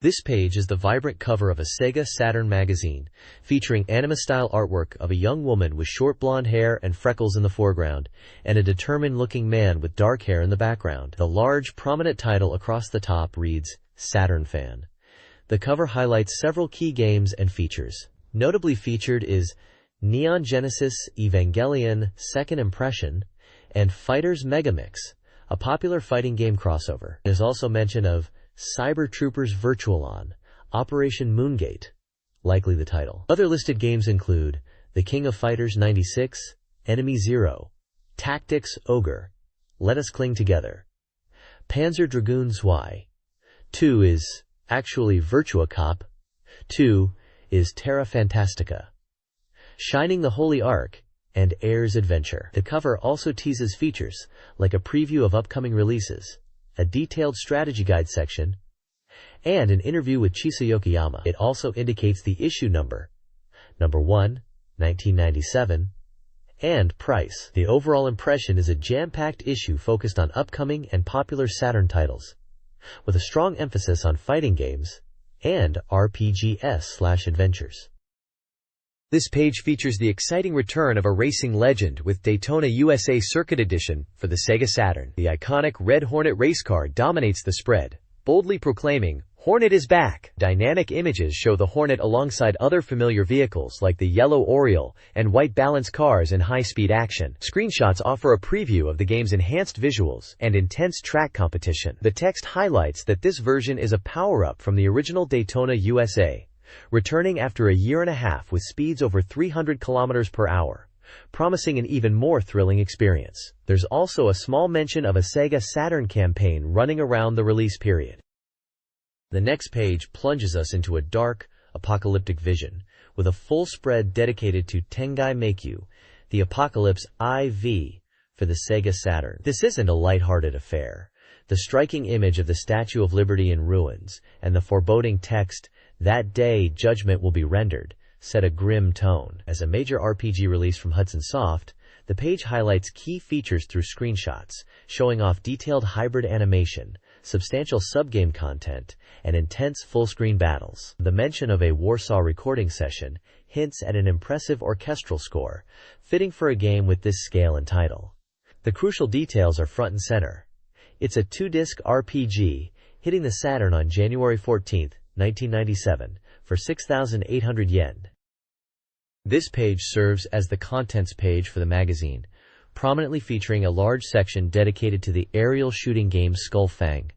This page is the vibrant cover of a Sega Saturn magazine, featuring anime-style artwork of a young woman with short blonde hair and freckles in the foreground, and a determined-looking man with dark hair in the background. The large, prominent title across the top reads, Saturn Fan. The cover highlights several key games and features. Notably featured is Neon Genesis Evangelion Second Impression and Fighters Megamix, a popular fighting game crossover. There's also mention of Cyber Troopers Virtualon, Operation Moongate, likely the title. Other listed games include The King of Fighters 96, Enemy Zero, Tactics Ogre, Let Us Cling Together, Panzer Dragoon Saga. 2 is actually Virtua Cop. 2 is Terra Fantastica, Shining the Holy Ark, and Air's Adventure. The cover also teases features, like a preview of upcoming releases, a detailed strategy guide section, and an interview with Chisa Yokoyama. It also indicates the issue number 1, 1997, and price. The overall impression is a jam-packed issue focused on upcoming and popular Saturn titles, with a strong emphasis on fighting games and RPGs/adventures. This page features the exciting return of a racing legend with Daytona USA Circuit Edition for the Sega Saturn. The iconic Red Hornet race car dominates the spread, boldly proclaiming, "Hornet is back!" Dynamic images show the Hornet alongside other familiar vehicles like the yellow Oriole and white balance cars in high-speed action. Screenshots offer a preview of the game's enhanced visuals and intense track competition. The text highlights that this version is a power-up from the original Daytona USA, returning after a year and a half with speeds over 300 kilometers per hour, promising an even more thrilling experience. There's also a small mention of a Sega Saturn campaign running around the release period. The next page plunges us into a dark, apocalyptic vision, with a full spread dedicated to Tengai Meikyu, the Apocalypse IV for the Sega Saturn. This isn't a lighthearted affair. The striking image of the Statue of Liberty in ruins and the foreboding text, "That day judgment will be rendered," set a grim tone. As a major RPG release from Hudson Soft, the page highlights key features through screenshots, showing off detailed hybrid animation, substantial subgame content, and intense full-screen battles. The mention of a Warsaw recording session hints at an impressive orchestral score, fitting for a game with this scale and title. The crucial details are front and center. It's a 2-disc RPG, hitting the Saturn on January 14, 1997, for 6,800 yen. This page serves as the contents page for the magazine, prominently featuring a large section dedicated to the aerial shooting game Skullfang.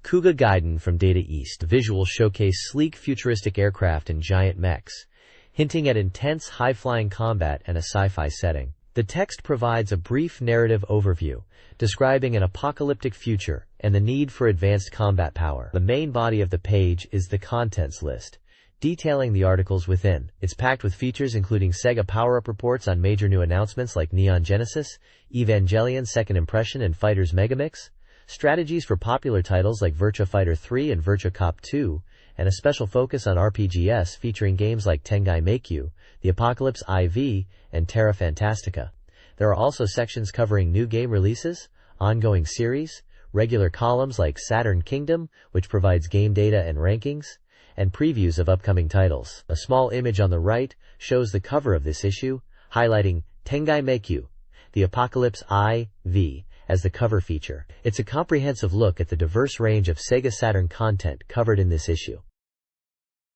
Kuga Gaiden from Data East. The visuals showcase sleek futuristic aircraft and giant mechs, hinting at intense high-flying combat and a sci-fi setting. The text provides a brief narrative overview, describing an apocalyptic future and the need for advanced combat power. The main body of the page is the contents list, detailing the articles within. It's packed with features including Sega power-up reports on major new announcements like Neon Genesis, Evangelion Second Impression and Fighters Megamix, strategies for popular titles like Virtua Fighter 3 and Virtua Cop 2, and a special focus on RPGs featuring games like Tengai Meikyu, the Apocalypse IV, and Terra Fantastica. There are also sections covering new game releases, ongoing series, regular columns like Saturn Kingdom, which provides game data and rankings, and previews of upcoming titles. A small image on the right shows the cover of this issue, highlighting Tengai Meikyu, the Apocalypse IV, as the cover feature. It's a comprehensive look at the diverse range of Sega Saturn content covered in this issue.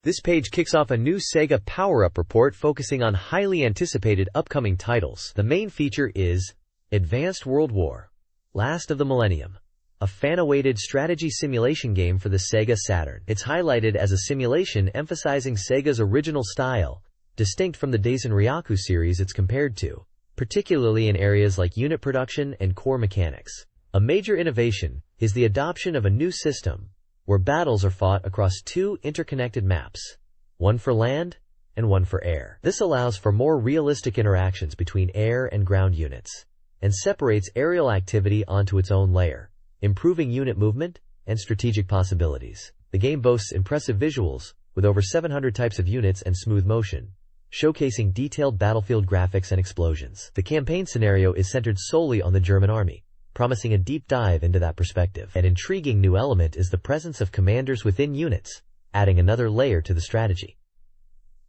This page kicks off a new Sega Power-Up report focusing on highly anticipated upcoming titles. The main feature is Advanced World War: Last of the Millennium, a fan-awaited strategy simulation game for the Sega Saturn. It's highlighted as a simulation emphasizing Sega's original style, distinct from the Daisen Ryaku series it's compared to, particularly in areas like unit production and core mechanics. A major innovation is the adoption of a new system, where battles are fought across 2 interconnected maps, one for land and one for air. This allows for more realistic interactions between air and ground units, and separates aerial activity onto its own layer, improving unit movement and strategic possibilities. The game boasts impressive visuals, with over 700 types of units and smooth motion, showcasing detailed battlefield graphics and explosions. The campaign scenario is centered solely on the German army, promising a deep dive into that perspective. An intriguing new element is the presence of commanders within units, adding another layer to the strategy.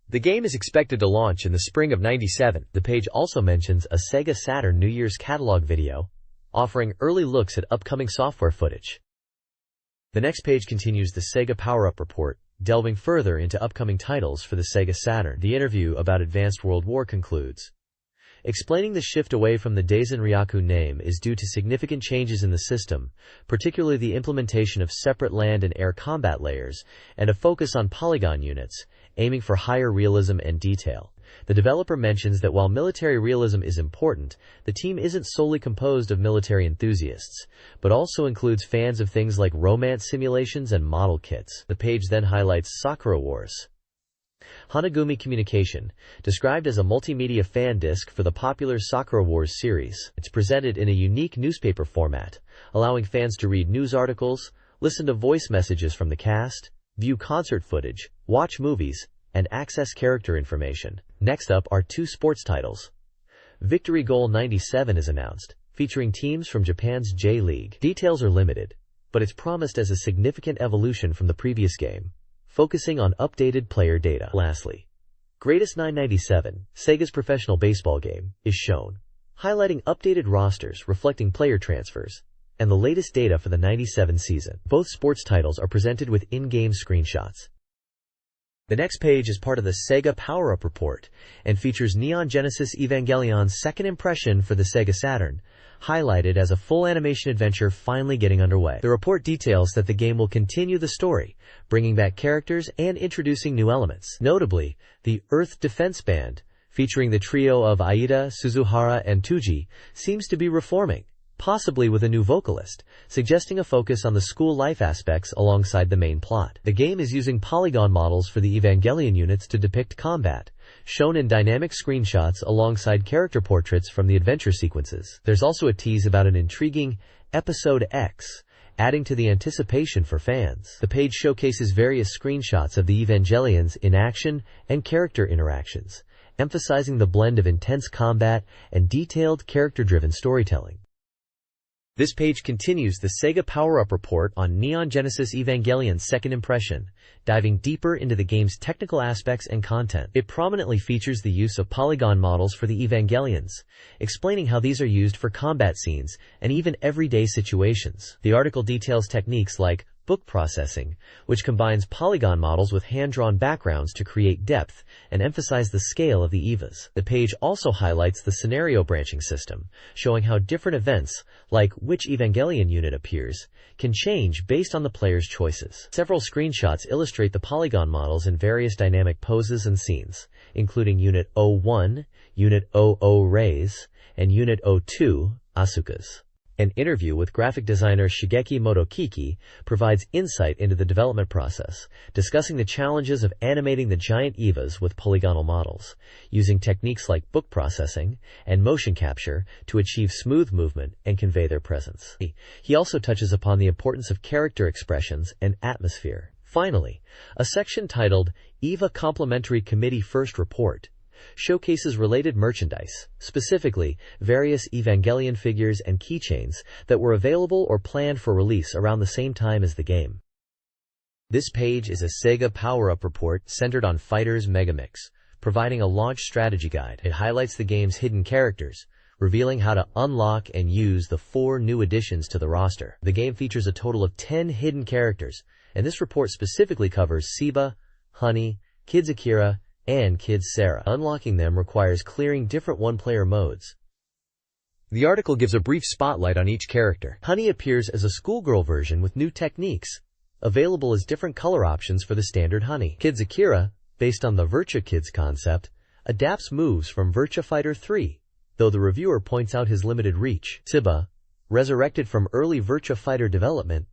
The game is expected to launch in the spring of '97. The page also mentions a Sega Saturn New Year's catalog video, offering early looks at upcoming software footage. The next page continues the Sega Power-Up Report, delving further into upcoming titles for the Sega Saturn. The interview about Advanced World War concludes, explaining the shift away from the Daisen Ryaku name is due to significant changes in the system, particularly the implementation of separate land and air combat layers, and a focus on polygon units, aiming for higher realism and detail. The developer mentions that while military realism is important, the team isn't solely composed of military enthusiasts, but also includes fans of things like romance simulations and model kits. The page then highlights Sakura Wars. Hanagumi Communication, described as a multimedia fan disc for the popular Sakura Wars series. It's presented in a unique newspaper format, allowing fans to read news articles, listen to voice messages from the cast, view concert footage, watch movies, and access character information. Next up are two sports titles. Victory Goal 97 is announced, featuring teams from Japan's J-League. Details are limited, but it's promised as a significant evolution from the previous game, focusing on updated player data. Lastly, Greatest 997, Sega's professional baseball game, is shown, highlighting updated rosters reflecting player transfers, and the latest data for the '97 season. Both sports titles are presented with in-game screenshots. The next page is part of the Sega Power-Up Report and features Neon Genesis Evangelion's second impression for the Sega Saturn, highlighted as a full animation adventure finally getting underway. The report details that the game will continue the story, bringing back characters and introducing new elements. Notably, the Earth Defense Band, featuring the trio of Aida, Suzuhara, and Tuji, seems to be reforming, possibly with a new vocalist, suggesting a focus on the school life aspects alongside the main plot. The game is using polygon models for the Evangelion units to depict combat, shown in dynamic screenshots alongside character portraits from the adventure sequences. There's also a tease about an intriguing Episode X, adding to the anticipation for fans. The page showcases various screenshots of the Evangelions in action and character interactions, emphasizing the blend of intense combat and detailed character-driven storytelling. This page continues the Sega Power-Up Report on Neon Genesis Evangelion's second impression, diving deeper into the game's technical aspects and content. It prominently features the use of polygon models for the Evangelions, explaining how these are used for combat scenes and even everyday situations. The article details techniques like book processing, which combines polygon models with hand-drawn backgrounds to create depth and emphasize the scale of the EVAs. The page also highlights the scenario branching system, showing how different events, like which Evangelion unit appears, can change based on the player's choices. Several screenshots illustrate the polygon models in various dynamic poses and scenes, including Unit 01, Unit 00 Reis, and Unit 02 Asukas. An interview with graphic designer Shigeki Motokiki provides insight into the development process, discussing the challenges of animating the giant EVAs with polygonal models, using techniques like book processing and motion capture to achieve smooth movement and convey their presence. He also touches upon the importance of character expressions and atmosphere. Finally, a section titled EVA Complementary Committee First Report showcases related merchandise, specifically various Evangelion figures and keychains that were available or planned for release around the same time as the game. This page is a Sega Power-Up Report centered on Fighters Megamix, providing a launch strategy guide. It highlights the game's hidden characters, revealing how to unlock and use the 4 new additions to the roster. The game features a total of 10 hidden characters, and this report specifically covers Seba, Honey, Kids Akira, and Kids Sarah. Unlocking them requires clearing different one-player modes. The article gives a brief spotlight on each character. Honey appears as a schoolgirl version with new techniques, available as different color options for the standard Honey. Kids Akira, based on the Virtua Kids concept, adapts moves from Virtua Fighter 3, though the reviewer points out his limited reach. Seba, resurrected from early Virtua Fighter development,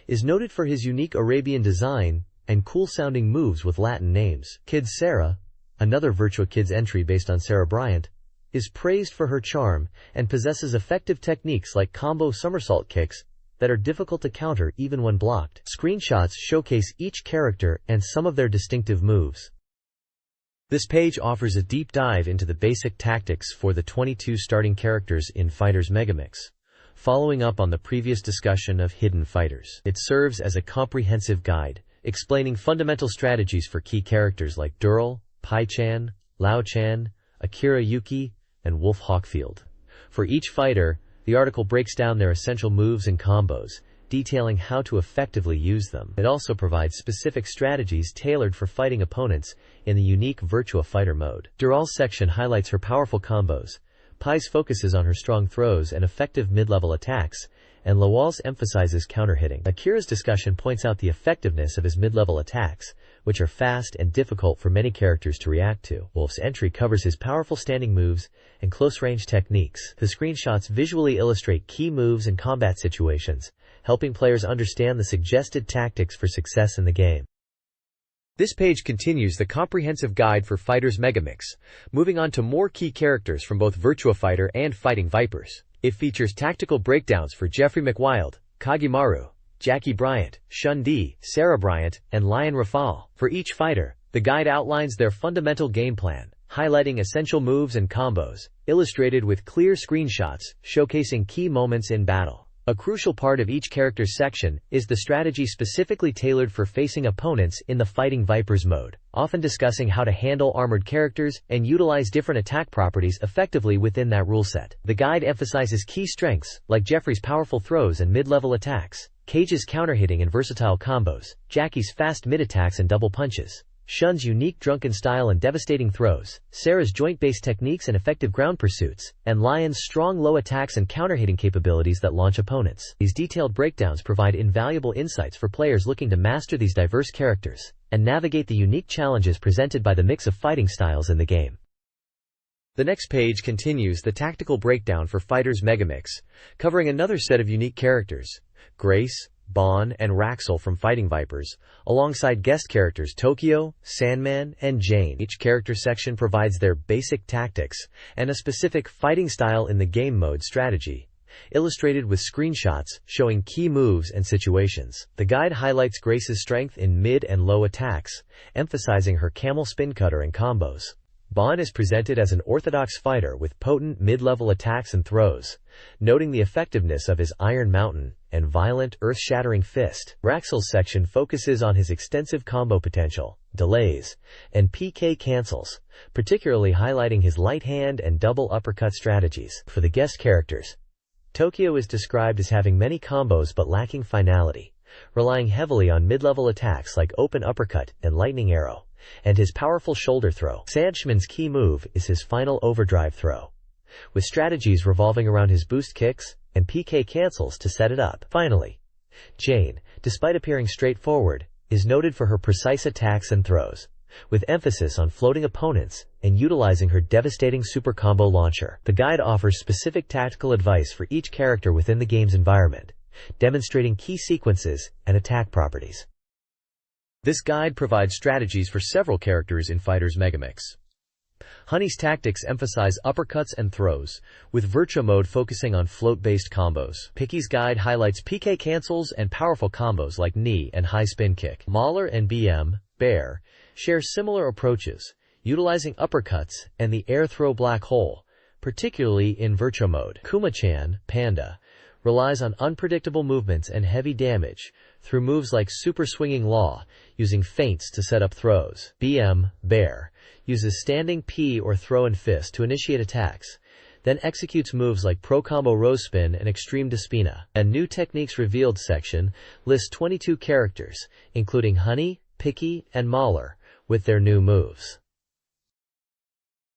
is noted for his unique Arabian design and cool-sounding moves with Latin names. Kids Sarah, another Virtua Kids entry based on Sarah Bryant, is praised for her charm and possesses effective techniques like combo somersault kicks that are difficult to counter even when blocked. Screenshots showcase each character and some of their distinctive moves. This page offers a deep dive into the basic tactics for the 22 starting characters in Fighters Megamix, following up on the previous discussion of hidden fighters. It serves as a comprehensive guide, explaining fundamental strategies for key characters like Dural, Pai-chan, Lao-chan, Akira Yuki, and Wolf Hawkfield. For each fighter, the article breaks down their essential moves and combos, detailing how to effectively use them. It also provides specific strategies tailored for fighting opponents in the unique Virtua Fighter mode. Dural's section highlights her powerful combos, Pai's focuses on her strong throws and effective mid-level attacks, and Lawal's emphasizes counter-hitting. Akira's discussion points out the effectiveness of his mid-level attacks, which are fast and difficult for many characters to react to. Wolf's entry covers his powerful standing moves and close-range techniques. The screenshots visually illustrate key moves and combat situations, helping players understand the suggested tactics for success in the game. This page continues the comprehensive guide for Fighters Megamix, moving on to more key characters from both Virtua Fighter and Fighting Vipers. It features tactical breakdowns for Jeffrey McWild, Kagimaru, Jackie Bryant, Shun-Di, Sarah Bryant, and Lion Rafal. For each fighter, the guide outlines their fundamental game plan, highlighting essential moves and combos, illustrated with clear screenshots showcasing key moments in battle. A crucial part of each character's section is the strategy specifically tailored for facing opponents in the Fighting Vipers mode, often discussing how to handle armored characters and utilize different attack properties effectively within that rule set. The guide emphasizes key strengths, like Jeffrey's powerful throws and mid-level attacks, Cage's counter-hitting and versatile combos, Jackie's fast mid-attacks and double punches, Shun's unique drunken style and devastating throws, Sarah's joint-based techniques and effective ground pursuits, and Lion's strong low attacks and counter-hitting capabilities that launch opponents. These detailed breakdowns provide invaluable insights for players looking to master these diverse characters and navigate the unique challenges presented by the mix of fighting styles in the game. The next page continues the tactical breakdown for Fighters Megamix, covering another set of unique characters, Grace, Bon, and Raxel from Fighting Vipers, alongside guest characters Tokyo, Sandman, and Jane. Each character section provides their basic tactics and a specific fighting style in the game mode strategy, illustrated with screenshots showing key moves and situations. The guide highlights Grace's strength in mid and low attacks, emphasizing her camel spin cutter and combos. Bon is presented as an orthodox fighter with potent mid-level attacks and throws, noting the effectiveness of his Iron Mountain and violent, earth-shattering fist. Raxel's section focuses on his extensive combo potential, delays, and PK cancels, particularly highlighting his light hand and double uppercut strategies. For the guest characters, Tokyo is described as having many combos but lacking finality, relying heavily on mid-level attacks like open uppercut and lightning arrow, and his powerful shoulder throw. Sandman's key move is his final overdrive throw, with strategies revolving around his boost kicks and PK cancels to set it up. Finally, Jane, despite appearing straightforward, is noted for her precise attacks and throws, with emphasis on floating opponents and utilizing her devastating super combo launcher. The guide offers specific tactical advice for each character within the game's environment, demonstrating key sequences and attack properties. This guide provides strategies for several characters in Fighters Megamix. Honey's tactics emphasize uppercuts and throws, with Virtua mode focusing on float-based combos. Picky's guide highlights PK cancels and powerful combos like knee and high spin kick. Mahler and BM, Bear, share similar approaches, utilizing uppercuts and the air throw black hole, particularly in Virtua mode. Kuma-chan, Panda, relies on unpredictable movements and heavy damage through moves like super swinging law, using feints to set up throws. BM, Bear, uses standing P or throw and fist to initiate attacks, then executes moves like Pro Combo Rose Spin and Extreme Despina. A new techniques revealed section lists 22 characters, including Honey, Picky, and Mahler, with their new moves.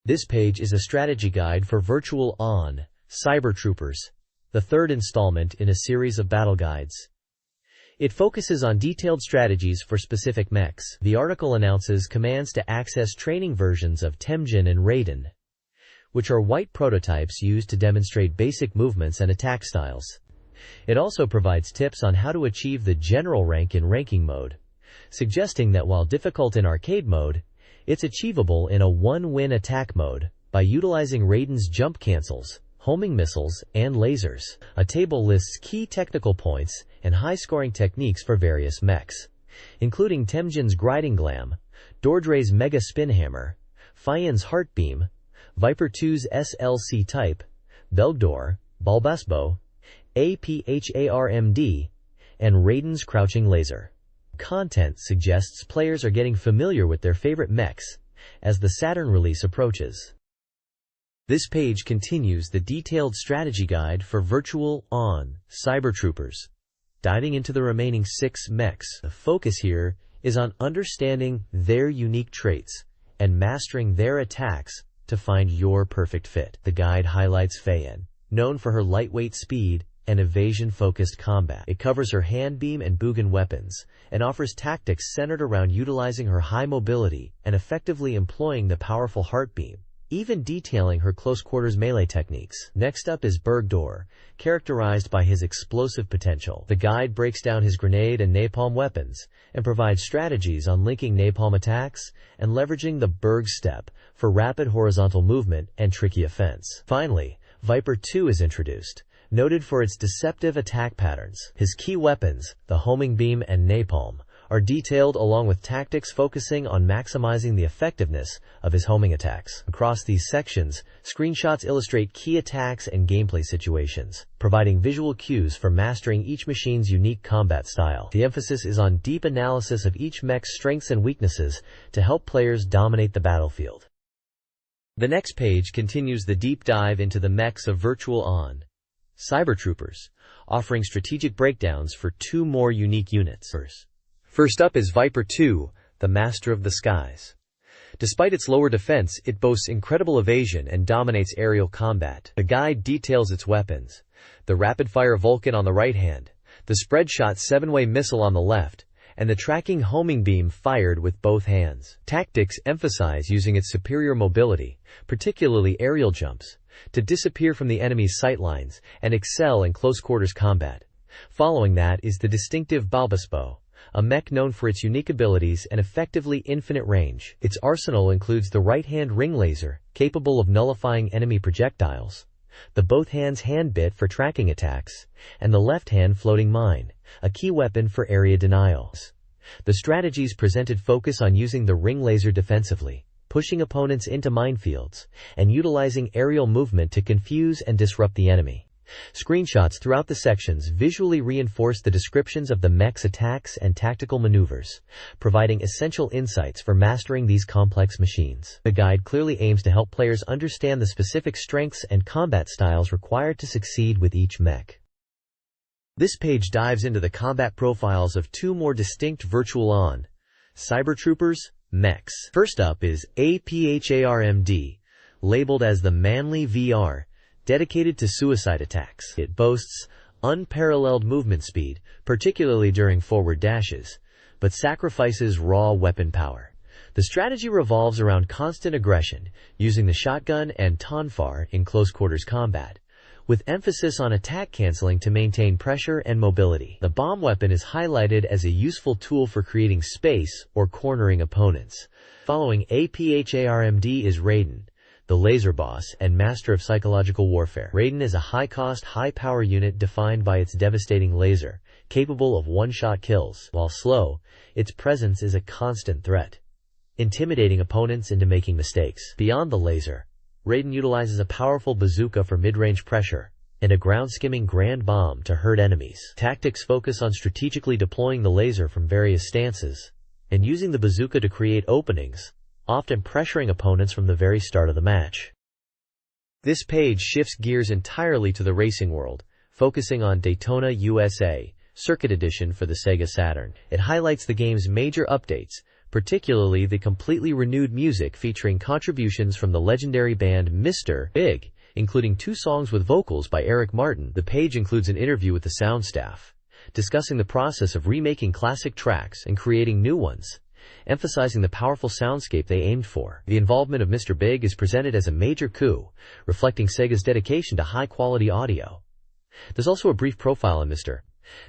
This page is a strategy guide for Virtual On, Cyber Troopers, the third installment in a series of battle guides. It focuses on detailed strategies for specific mechs. The article announces commands to access training versions of Temjin and Raiden, which are white prototypes used to demonstrate basic movements and attack styles. It also provides tips on how to achieve the general rank in ranking mode, suggesting that while difficult in arcade mode, it's achievable in a one-win attack mode by utilizing Raiden's jump cancels, homing missiles, and lasers. A table lists key technical points and high-scoring techniques for various mechs, including Temjin's Grinding Glam, Dordre's Mega Spin Hammer, Fian's Heart Beam, Viper 2's SLC Type, Belgdor, Balbasbo, APHARMD, and Raiden's Crouching Laser. Content suggests players are getting familiar with their favorite mechs as the Saturn release approaches. This page continues the detailed strategy guide for Virtual On Cybertroopers. Diving into the remaining 6 mechs, the focus here is on understanding their unique traits and mastering their attacks to find your perfect fit. The guide highlights Feyen, known for her lightweight speed and evasion-focused combat. It covers her hand beam and Bugan weapons and offers tactics centered around utilizing her high mobility and effectively employing the powerful heart beam, even detailing her close-quarters melee techniques. Next up is Bergdor, characterized by his explosive potential. The guide breaks down his grenade and napalm weapons and provides strategies on linking napalm attacks and leveraging the Berg step for rapid horizontal movement and tricky offense. Finally, Viper 2 is introduced, noted for its deceptive attack patterns. His key weapons, the homing beam and napalm, are detailed along with tactics focusing on maximizing the effectiveness of his homing attacks. Across these sections, screenshots illustrate key attacks and gameplay situations, providing visual cues for mastering each machine's unique combat style. The emphasis is on deep analysis of each mech's strengths and weaknesses to help players dominate the battlefield. The next page continues the deep dive into the mechs of Virtual On Cybertroopers, offering strategic breakdowns for 2 more unique units. First up is Viper 2, the Master of the Skies. Despite its lower defense, it boasts incredible evasion and dominates aerial combat. The guide details its weapons: the rapid-fire Vulcan on the right hand, the spread-shot 7-way missile on the left, and the tracking homing beam fired with both hands. Tactics emphasize using its superior mobility, particularly aerial jumps, to disappear from the enemy's sightlines and excel in close-quarters combat. Following that is the distinctive Balbaspo, a mech known for its unique abilities and effectively infinite range. Its arsenal includes the right-hand ring laser, capable of nullifying enemy projectiles, the both-hands hand bit for tracking attacks, and the left-hand floating mine, a key weapon for area denial. The strategies presented focus on using the ring laser defensively, pushing opponents into minefields, and utilizing aerial movement to confuse and disrupt the enemy. Screenshots throughout the sections visually reinforce the descriptions of the mech's attacks and tactical maneuvers, providing essential insights for mastering these complex machines. The guide clearly aims to help players understand the specific strengths and combat styles required to succeed with each mech. This page dives into the combat profiles of 2 more distinct Virtual On Cybertroopers mechs. First up is APHARMD, labeled as the Manly VR, dedicated to suicide attacks. It boasts unparalleled movement speed, particularly during forward dashes, but sacrifices raw weapon power. The strategy revolves around constant aggression, using the shotgun and tonfar in close-quarters combat, with emphasis on attack canceling to maintain pressure and mobility. The bomb weapon is highlighted as a useful tool for creating space or cornering opponents. Following APHARMD is Raiden, the laser boss and master of psychological warfare. Raiden is a high-cost, high-power unit defined by its devastating laser, capable of one-shot kills. While slow, its presence is a constant threat, intimidating opponents into making mistakes. Beyond the laser, Raiden utilizes a powerful bazooka for mid-range pressure and a ground-skimming grand bomb to hurt enemies. Tactics focus on strategically deploying the laser from various stances and using the bazooka to create openings, often pressuring opponents from the very start of the match. This page shifts gears entirely to the racing world, focusing on Daytona USA Circuit Edition for the Sega Saturn. It highlights the game's major updates, particularly the completely renewed music featuring contributions from the legendary band Mr. Big, including 2 songs with vocals by Eric Martin. The page includes an interview with the sound staff, discussing the process of remaking classic tracks and creating new ones, emphasizing the powerful soundscape they aimed for. The involvement of Mr. Big is presented as a major coup, reflecting Sega's dedication to high-quality audio. There's also a brief profile on Mr.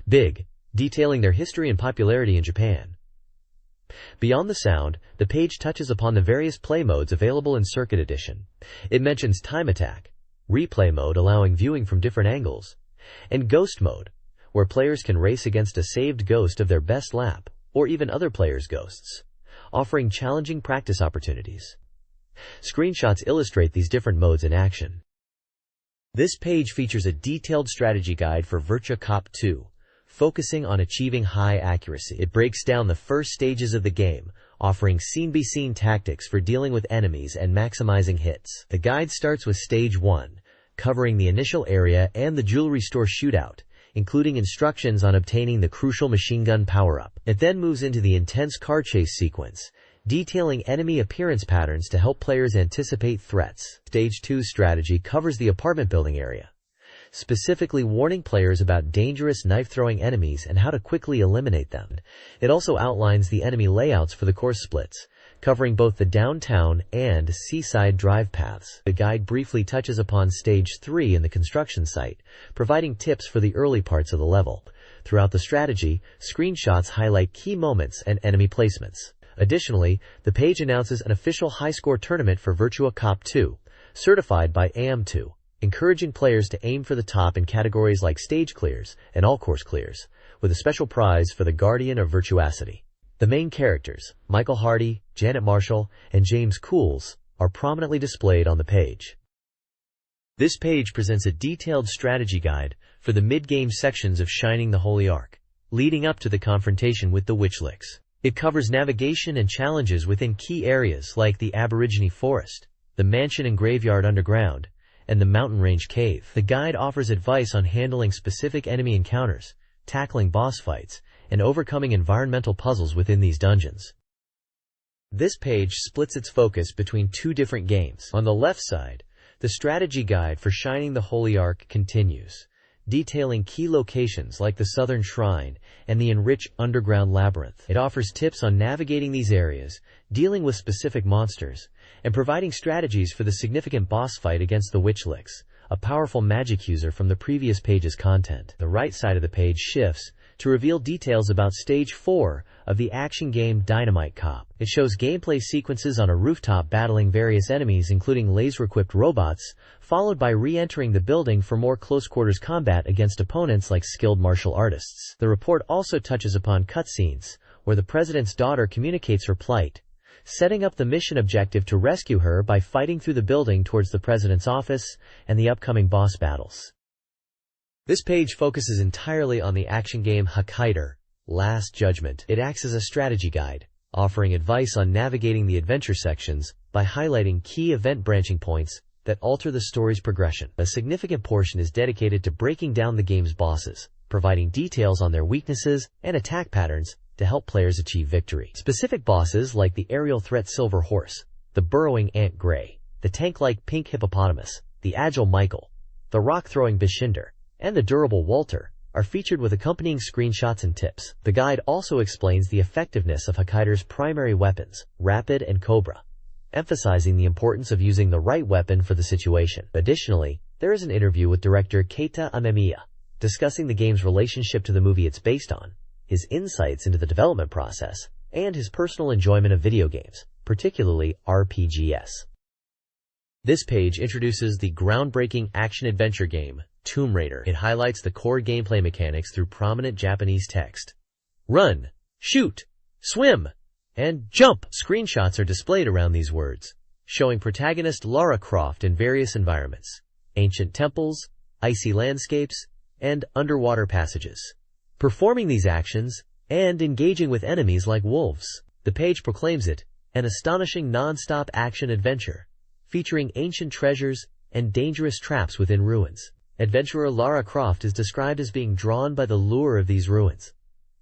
Big, detailing their history and popularity in Japan. Beyond the sound, the page touches upon the various play modes available in Circuit Edition. It mentions Time Attack, Replay mode allowing viewing from different angles, and Ghost mode, where players can race against a saved ghost of their best lap, or even other players' ghosts, offering challenging practice opportunities. Screenshots illustrate these different modes in action. This page features a detailed strategy guide for Virtua Cop 2, focusing on achieving high accuracy. It breaks down the first stages of the game, offering scene-by-scene tactics for dealing with enemies and maximizing hits. The guide starts with Stage 1, covering the initial area and the jewelry store shootout, including instructions on obtaining the crucial machine gun power-up. It then moves into the intense car chase sequence, detailing enemy appearance patterns to help players anticipate threats. Stage 2 strategy covers the apartment building area, specifically warning players about dangerous knife-throwing enemies and how to quickly eliminate them. It also outlines the enemy layouts for the course splits, covering both the downtown and seaside drive paths. The guide briefly touches upon Stage 3 in the construction site, providing tips for the early parts of the level. Throughout the strategy, screenshots highlight key moments and enemy placements. Additionally, the page announces an official high-score tournament for Virtua Cop 2, certified by AM2, encouraging players to aim for the top in categories like stage clears and all-course clears, with a special prize for the Guardian of Virtuosity. The main characters, Michael Hardy, Janet Marshall, and James Cools, are prominently displayed on the page. This page presents a detailed strategy guide for the mid-game sections of Shining the Holy Ark, leading up to the confrontation with the Witchlicks. It covers navigation and challenges within key areas like the Aborigine Forest, the Mansion and Graveyard Underground, and the Mountain Range Cave. The guide offers advice on handling specific enemy encounters, tackling boss fights, and overcoming environmental puzzles within these dungeons. This page splits its focus between two different games. On the left side, the strategy guide for Shining the Holy Ark continues, detailing key locations like the Southern Shrine and the enriched Underground Labyrinth. It offers tips on navigating these areas, dealing with specific monsters, and providing strategies for the significant boss fight against the Witchlicks, a powerful magic user from the previous page's content. The right side of the page shifts to reveal details about Stage 4 of the action game Dynamite Cop. It shows gameplay sequences on a rooftop battling various enemies including laser-equipped robots, followed by re-entering the building for more close-quarters combat against opponents like skilled martial artists. The report also touches upon cutscenes, where the president's daughter communicates her plight, setting up the mission objective to rescue her by fighting through the building towards the president's office and the upcoming boss battles. This page focuses entirely on the action game Hokkaido, Last Judgment. It acts as a strategy guide, offering advice on navigating the adventure sections by highlighting key event branching points that alter the story's progression. A significant portion is dedicated to breaking down the game's bosses, providing details on their weaknesses and attack patterns to help players achieve victory. Specific bosses like the aerial threat Silver Horse, the burrowing Ant Gray, the tank-like Pink Hippopotamus, the agile Michael, the rock-throwing Bishinder, and the durable Walter are featured with accompanying screenshots and tips. The guide also explains the effectiveness of Hokkaido's primary weapons, Rapid and Cobra, emphasizing the importance of using the right weapon for the situation. Additionally, there is an interview with director Keita Amemiya, discussing the game's relationship to the movie it's based on, his insights into the development process, and his personal enjoyment of video games, particularly RPGs. This page introduces the groundbreaking action-adventure game, Tomb Raider. It highlights the core gameplay mechanics through prominent Japanese text. Run, shoot, swim, and jump! Screenshots are displayed around these words, showing protagonist Lara Croft in various environments, ancient temples, icy landscapes, and underwater passages, performing these actions and engaging with enemies like wolves. The page proclaims it an astonishing non-stop action-adventure, featuring ancient treasures and dangerous traps within ruins. Adventurer Lara Croft is described as being drawn by the lure of these ruins,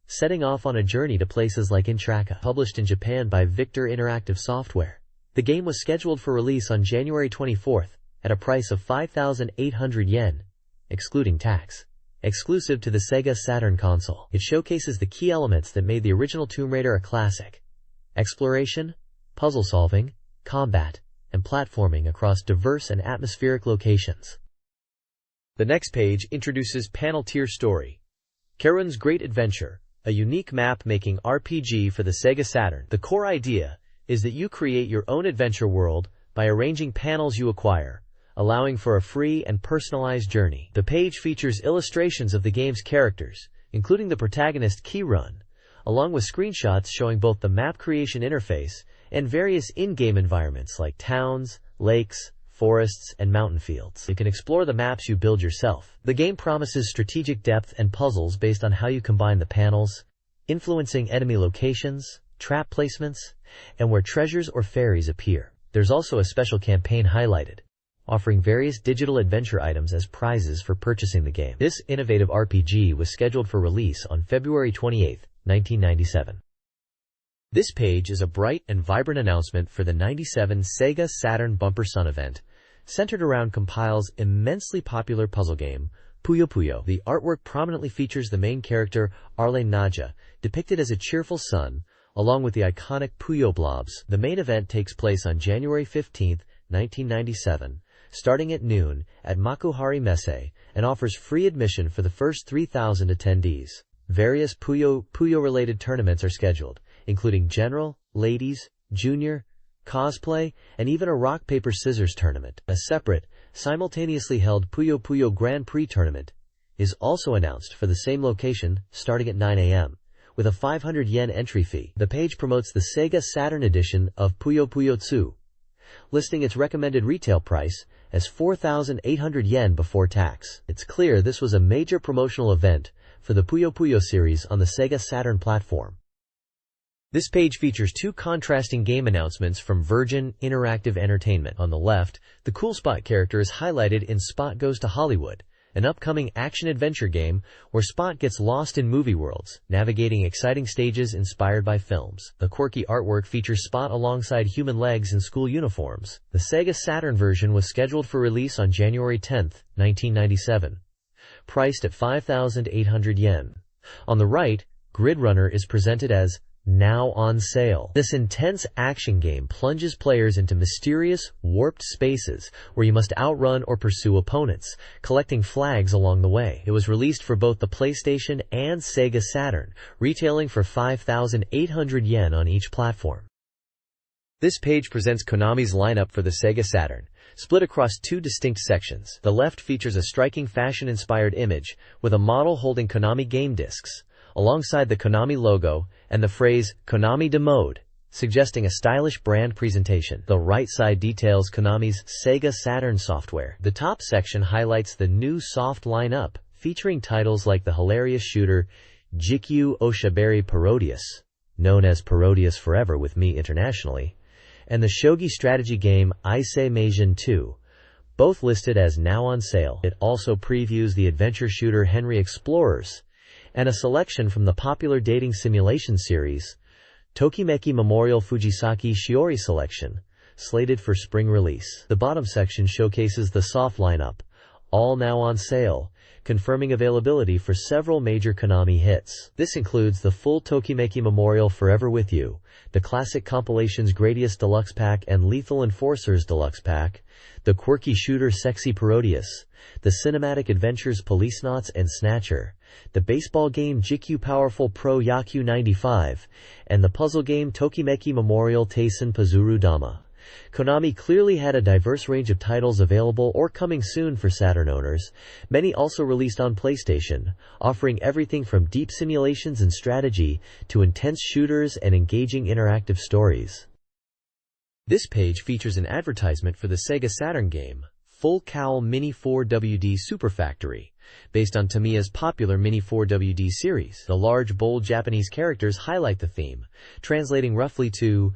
setting off on a journey to places like Intraka. Published in Japan by Victor Interactive Software, the game was scheduled for release on January 24th at a price of 5,800 yen, excluding tax, exclusive to the Sega Saturn console. It showcases the key elements that made the original Tomb Raider a classic: exploration, puzzle solving, combat, and platforming across diverse and atmospheric locations. The next page introduces Panel Tier Story, Karun's Great Adventure, a unique map-making RPG for the Sega Saturn. The core idea is that you create your own adventure world by arranging panels you acquire, allowing for a free and personalized journey. The page features illustrations of the game's characters, including the protagonist Kirun, along with screenshots showing both the map creation interface and various in-game environments like towns, lakes, forests, and mountain fields. You can explore the maps you build yourself. The game promises strategic depth and puzzles based on how you combine the panels, influencing enemy locations, trap placements, and where treasures or fairies appear. There's also a special campaign highlighted, offering various digital adventure items as prizes for purchasing the game. This innovative RPG was scheduled for release on February 28, 1997. This page is a bright and vibrant announcement for the '97 Sega Saturn Bumper Sun event, centered around Compile's immensely popular puzzle game, Puyo Puyo. The artwork prominently features the main character, Arlene Nadja, depicted as a cheerful sun, along with the iconic Puyo blobs. The main event takes place on January 15, 1997, starting at noon at Makuhari Messe, and offers free admission for the first 3,000 attendees. Various Puyo Puyo-related tournaments are scheduled, including General, Ladies, Junior, Cosplay, and even a rock-paper-scissors tournament. A separate, simultaneously held Puyo Puyo Grand Prix tournament is also announced for the same location, starting at 9 a.m., with a 500 yen entry fee. The page promotes the Sega Saturn edition of Puyo Puyo 2, listing its recommended retail price as 4,800 yen before tax. It's clear this was a major promotional event for the Puyo Puyo series on the Sega Saturn platform. This page features two contrasting game announcements from Virgin Interactive Entertainment. On the left, the Cool Spot character is highlighted in Spot Goes to Hollywood, an upcoming action-adventure game where Spot gets lost in movie worlds, navigating exciting stages inspired by films. The quirky artwork features Spot alongside human legs in school uniforms. The Sega Saturn version was scheduled for release on January 10, 1997, priced at 5,800 yen. On the right, Grid Runner is presented as now on sale. This intense action game plunges players into mysterious, warped spaces where you must outrun or pursue opponents, collecting flags along the way. It was released for both the PlayStation and Sega Saturn, retailing for 5,800 yen on each platform. This page presents Konami's lineup for the Sega Saturn, split across two distinct sections. The left features a striking fashion-inspired image with a model holding Konami game discs, alongside the Konami logo and the phrase Konami de Mode, suggesting a stylish brand presentation. The right side details Konami's Sega Saturn software. The top section highlights the new soft lineup, featuring titles like the hilarious shooter Jikyu Oshaberi Parodius, known as Parodius Forever with Me internationally, and the shogi strategy game Ise Meijin 2, both listed as now on sale. It also previews the adventure shooter Henry Explorers, and a selection from the popular dating simulation series, Tokimeki Memorial Fujisaki Shiori Selection, slated for spring release. The bottom section showcases the soft lineup, all now on sale, confirming availability for several major Konami hits. This includes the full Tokimeki Memorial Forever With You, the classic compilations Gradius Deluxe Pack and Lethal Enforcers Deluxe Pack, the quirky shooter Sexy Parodius, the cinematic adventures Policenauts and Snatcher, the baseball game Jikyu Powerful Pro Yaku 95, and the puzzle game Tokimeki Memorial Taisen Pazuru Dama. Konami clearly had a diverse range of titles available or coming soon for Saturn owners, many also released on PlayStation, offering everything from deep simulations and strategy to intense shooters and engaging interactive stories. This page features an advertisement for the Sega Saturn game, Full Cowl Mini 4WD Super Factory, based on Tamiya's popular Mini 4WD series. The large, bold Japanese characters highlight the theme, translating roughly to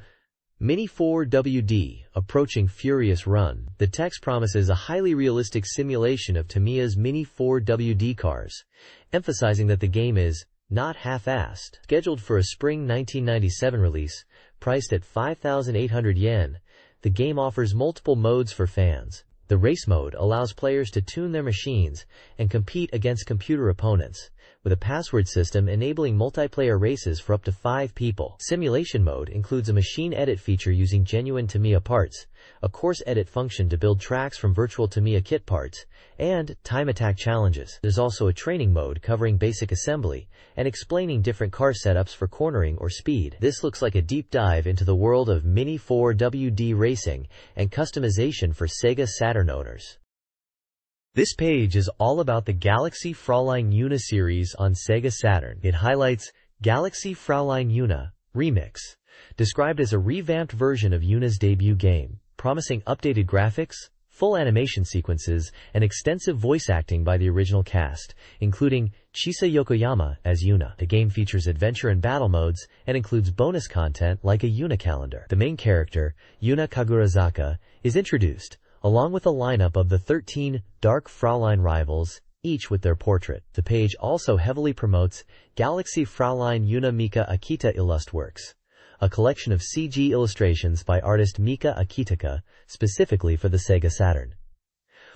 Mini 4WD, approaching furious run. The text promises a highly realistic simulation of Tamiya's Mini 4WD cars, emphasizing that the game is not half-assed. Scheduled for a spring 1997 release, priced at 5,800 yen, the game offers multiple modes for fans. The race mode allows players to tune their machines and compete against computer opponents, with a password system enabling multiplayer races for up to 5 people. Simulation mode includes a machine edit feature using genuine Tamiya parts, a course edit function to build tracks from virtual Tamiya kit parts, and time attack challenges. There's also a training mode covering basic assembly and explaining different car setups for cornering or speed. This looks like a deep dive into the world of Mini 4WD racing and customization for Sega Saturn owners. This page is all about the Galaxy Fraulein Yuna series on Sega Saturn. It highlights Galaxy Fraulein Yuna Remix, described as a revamped version of Yuna's debut game, promising updated graphics, full animation sequences, and extensive voice acting by the original cast, including Chisa Yokoyama as Yuna. The game features adventure and battle modes, and includes bonus content like a Yuna calendar. The main character, Yuna Kagurazaka, is introduced, along with a lineup of the 13 Dark Fraulein rivals, each with their portrait. The page also heavily promotes Galaxy Fraulein Yuna Mika Akita Illustworks, a collection of CG illustrations by artist Mika Akitaka, specifically for the Sega Saturn.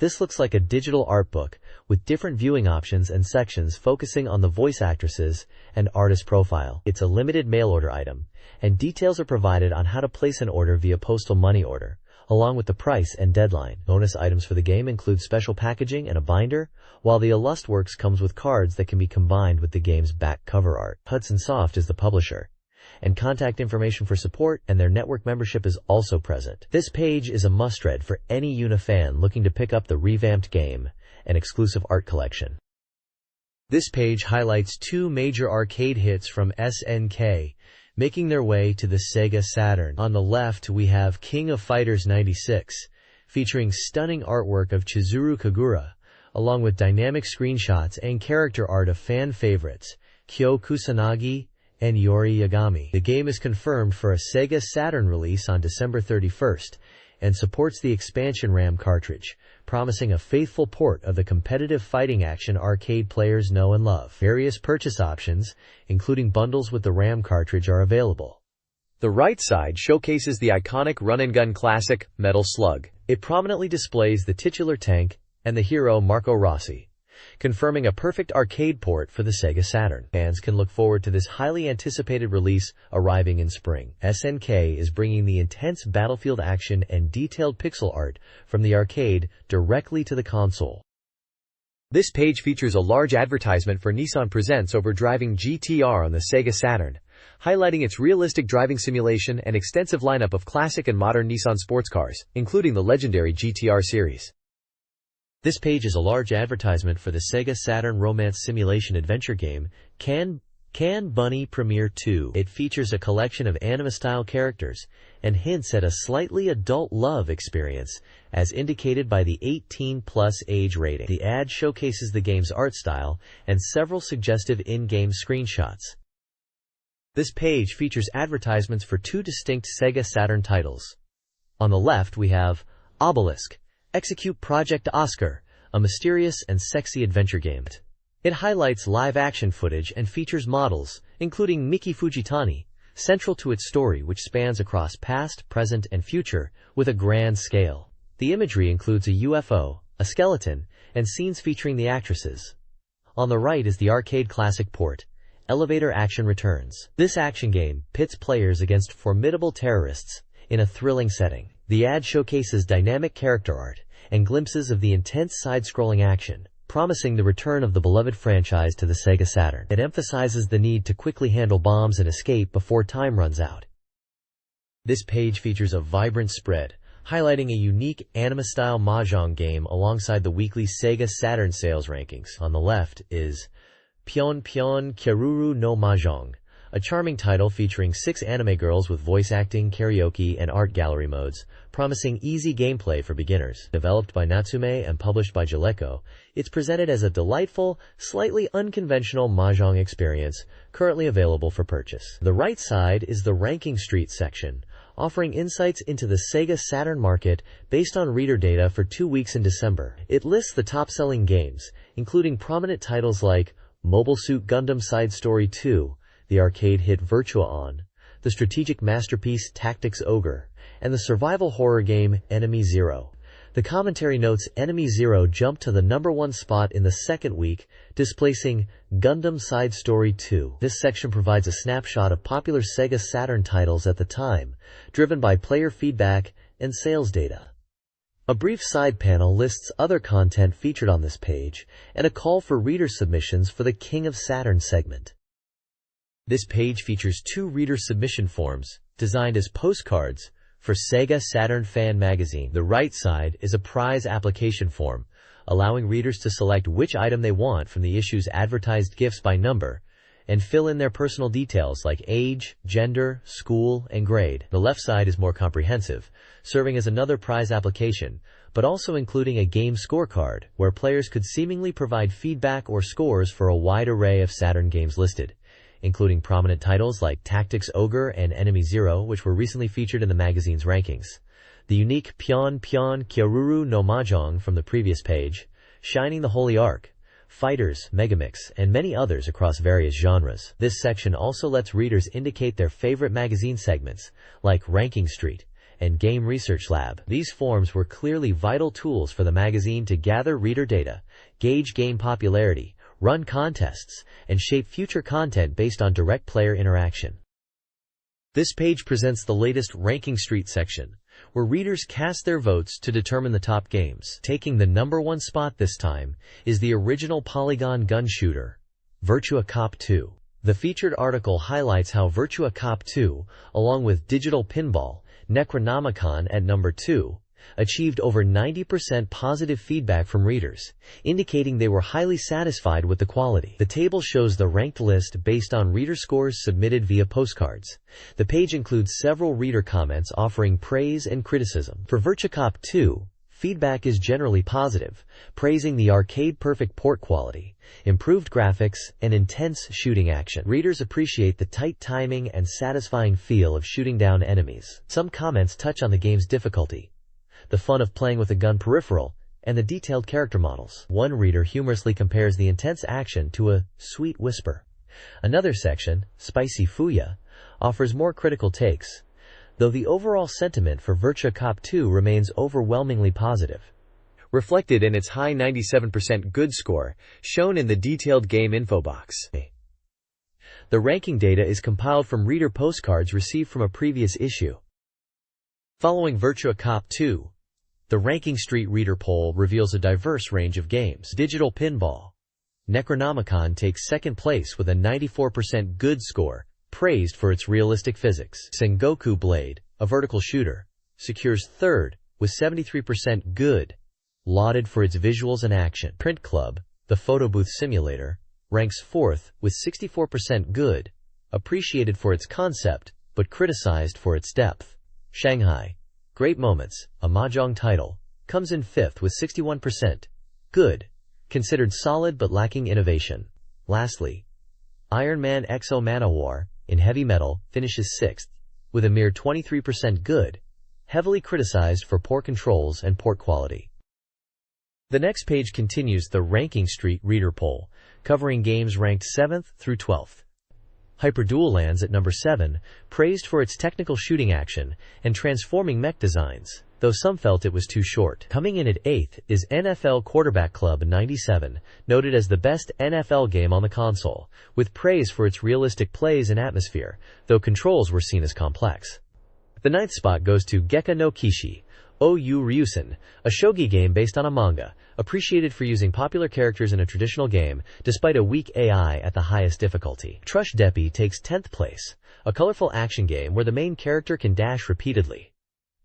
This looks like a digital art book, with different viewing options and sections focusing on the voice actresses and artist profile. It's a limited mail order item, and details are provided on how to place an order via postal money order, along with the price and deadline. Bonus items for the game include special packaging and a binder, while the Illustworks comes with cards that can be combined with the game's back cover art. Hudson Soft is the publisher, and contact information for support and their network membership is also present. This page is a must-read for any Yuna fan looking to pick up the revamped game and exclusive art collection. This page highlights two major arcade hits from SNK, making their way to the Sega Saturn. On the left, we have King of Fighters 96, featuring stunning artwork of Chizuru Kagura, along with dynamic screenshots and character art of fan favorites, Kyo Kusanagi and Yori Yagami. The game is confirmed for a Sega Saturn release on December 31st, and supports the expansion RAM cartridge, promising a faithful port of the competitive fighting action arcade players know and love. Various purchase options, including bundles with the RAM cartridge, are available. The right side showcases the iconic run-and-gun classic, Metal Slug. It prominently displays the titular tank and the hero Marco Rossi, confirming a perfect arcade port for the Sega Saturn. Fans can look forward to this highly anticipated release arriving in spring. SNK is bringing the intense battlefield action and detailed pixel art from the arcade directly to the console. This page features a large advertisement for Nissan Presents over driving GTR on the Sega Saturn, highlighting its realistic driving simulation and extensive lineup of classic and modern Nissan sports cars, including the legendary GTR series. This page is a large advertisement for the Sega Saturn romance simulation adventure game, Can Bunny Premiere 2. It features a collection of anime-style characters and hints at a slightly adult love experience, as indicated by the 18+ age rating. The ad showcases the game's art style and several suggestive in-game screenshots. This page features advertisements for two distinct Sega Saturn titles. On the left, we have Obelisk: Execute Project Oscar, a mysterious and sexy adventure game. It highlights live-action footage and features models, including Miki Fujitani, central to its story, which spans across past, present, and future with a grand scale. The imagery includes a UFO, a skeleton, and scenes featuring the actresses. On the right is the arcade classic port, Elevator Action Returns. This action game pits players against formidable terrorists in a thrilling setting. The ad showcases dynamic character art and glimpses of the intense side-scrolling action, promising the return of the beloved franchise to the Sega Saturn. It emphasizes the need to quickly handle bombs and escape before time runs out. This page features a vibrant spread, highlighting a unique anime-style mahjong game alongside the weekly Sega Saturn sales rankings. On the left is Pion Pion Kyaruru no Mahjong, a charming title featuring 6 anime girls with voice acting, karaoke, and art gallery modes, promising easy gameplay for beginners. Developed by Natsume and published by Jaleco, it's presented as a delightful, slightly unconventional mahjong experience, currently available for purchase. The right side is the Ranking Street section, offering insights into the Sega Saturn market based on reader data for 2 weeks in December. It lists the top-selling games, including prominent titles like Mobile Suit Gundam Side Story 2, the arcade hit Virtua On, the strategic masterpiece Tactics Ogre, and the survival horror game Enemy Zero. The commentary notes Enemy Zero jumped to the #1 spot in the second week, displacing Gundam Side Story 2. This section provides a snapshot of popular Sega Saturn titles at the time, driven by player feedback and sales data. A brief side panel lists other content featured on this page, and a call for reader submissions for the King of Saturn segment. This page features 2 reader submission forms, designed as postcards, for Sega Saturn Fan Magazine. The right side is a prize application form, allowing readers to select which item they want from the issue's advertised gifts by number, and fill in their personal details like age, gender, school, and grade. The left side is more comprehensive, serving as another prize application, but also including a game scorecard, where players could seemingly provide feedback or scores for a wide array of Saturn games listed, including prominent titles like Tactics Ogre and Enemy Zero, which were recently featured in the magazine's rankings. The unique Pion Pion Kyaruru no Mahjong from the previous page, Shining the Holy Ark, Fighters, Megamix, and many others across various genres. This section also lets readers indicate their favorite magazine segments, like Ranking Street and Game Research Lab. These forms were clearly vital tools for the magazine to gather reader data, gauge game popularity, run contests, and shape future content based on direct player interaction. This page presents the latest Ranking Street section, where readers cast their votes to determine the top games. Taking the #1 spot this time is the original polygon gun shooter, Virtua Cop 2. The featured article highlights how Virtua Cop 2, along with Digital Pinball, Necronomicon at number 2, achieved over 90% positive feedback from readers, indicating they were highly satisfied with the quality. The table shows the ranked list based on reader scores submitted via postcards. The page includes several reader comments offering praise and criticism. For Virtua Cop 2, feedback is generally positive, praising the arcade-perfect port quality, improved graphics, and intense shooting action. Readers appreciate the tight timing and satisfying feel of shooting down enemies. Some comments touch on the game's difficulty, the fun of playing with a gun peripheral, and the detailed character models. One reader humorously compares the intense action to a sweet whisper. Another section, Spicy Fuya, offers more critical takes, though the overall sentiment for Virtua Cop 2 remains overwhelmingly positive, reflected in its high 97% good score, shown in the detailed game info box. The ranking data is compiled from reader postcards received from a previous issue. Following Virtua Cop 2, the Ranking Street Reader Poll reveals a diverse range of games. Digital Pinball. Necronomicon takes second place with a 94% good score, praised for its realistic physics. Sengoku Blade, a vertical shooter, secures third with 73% good, lauded for its visuals and action. Print Club, the photo booth simulator, ranks fourth with 64% good, appreciated for its concept, but criticized for its depth. Shanghai, Great Moments, a mahjong title, comes in fifth with 61% good, considered solid but lacking innovation. Lastly, Iron Man Exo Manowar, in heavy metal, finishes sixth, with a mere 23% good, heavily criticized for poor controls and port quality. The next page continues the Ranking Street Reader Poll, covering games ranked 7th through 12th. Hyperdual lands at number 7, praised for its technical shooting action and transforming mech designs, though some felt it was too short. Coming in at 8th is NFL Quarterback Club 97, noted as the best NFL game on the console, with praise for its realistic plays and atmosphere, though controls were seen as complex. The 9th spot goes to Gekka no Kishi, OU Ryusen, a shogi game based on a manga, appreciated for using popular characters in a traditional game, despite a weak AI at the highest difficulty. Trush Deppy takes 10th place, a colorful action game where the main character can dash repeatedly,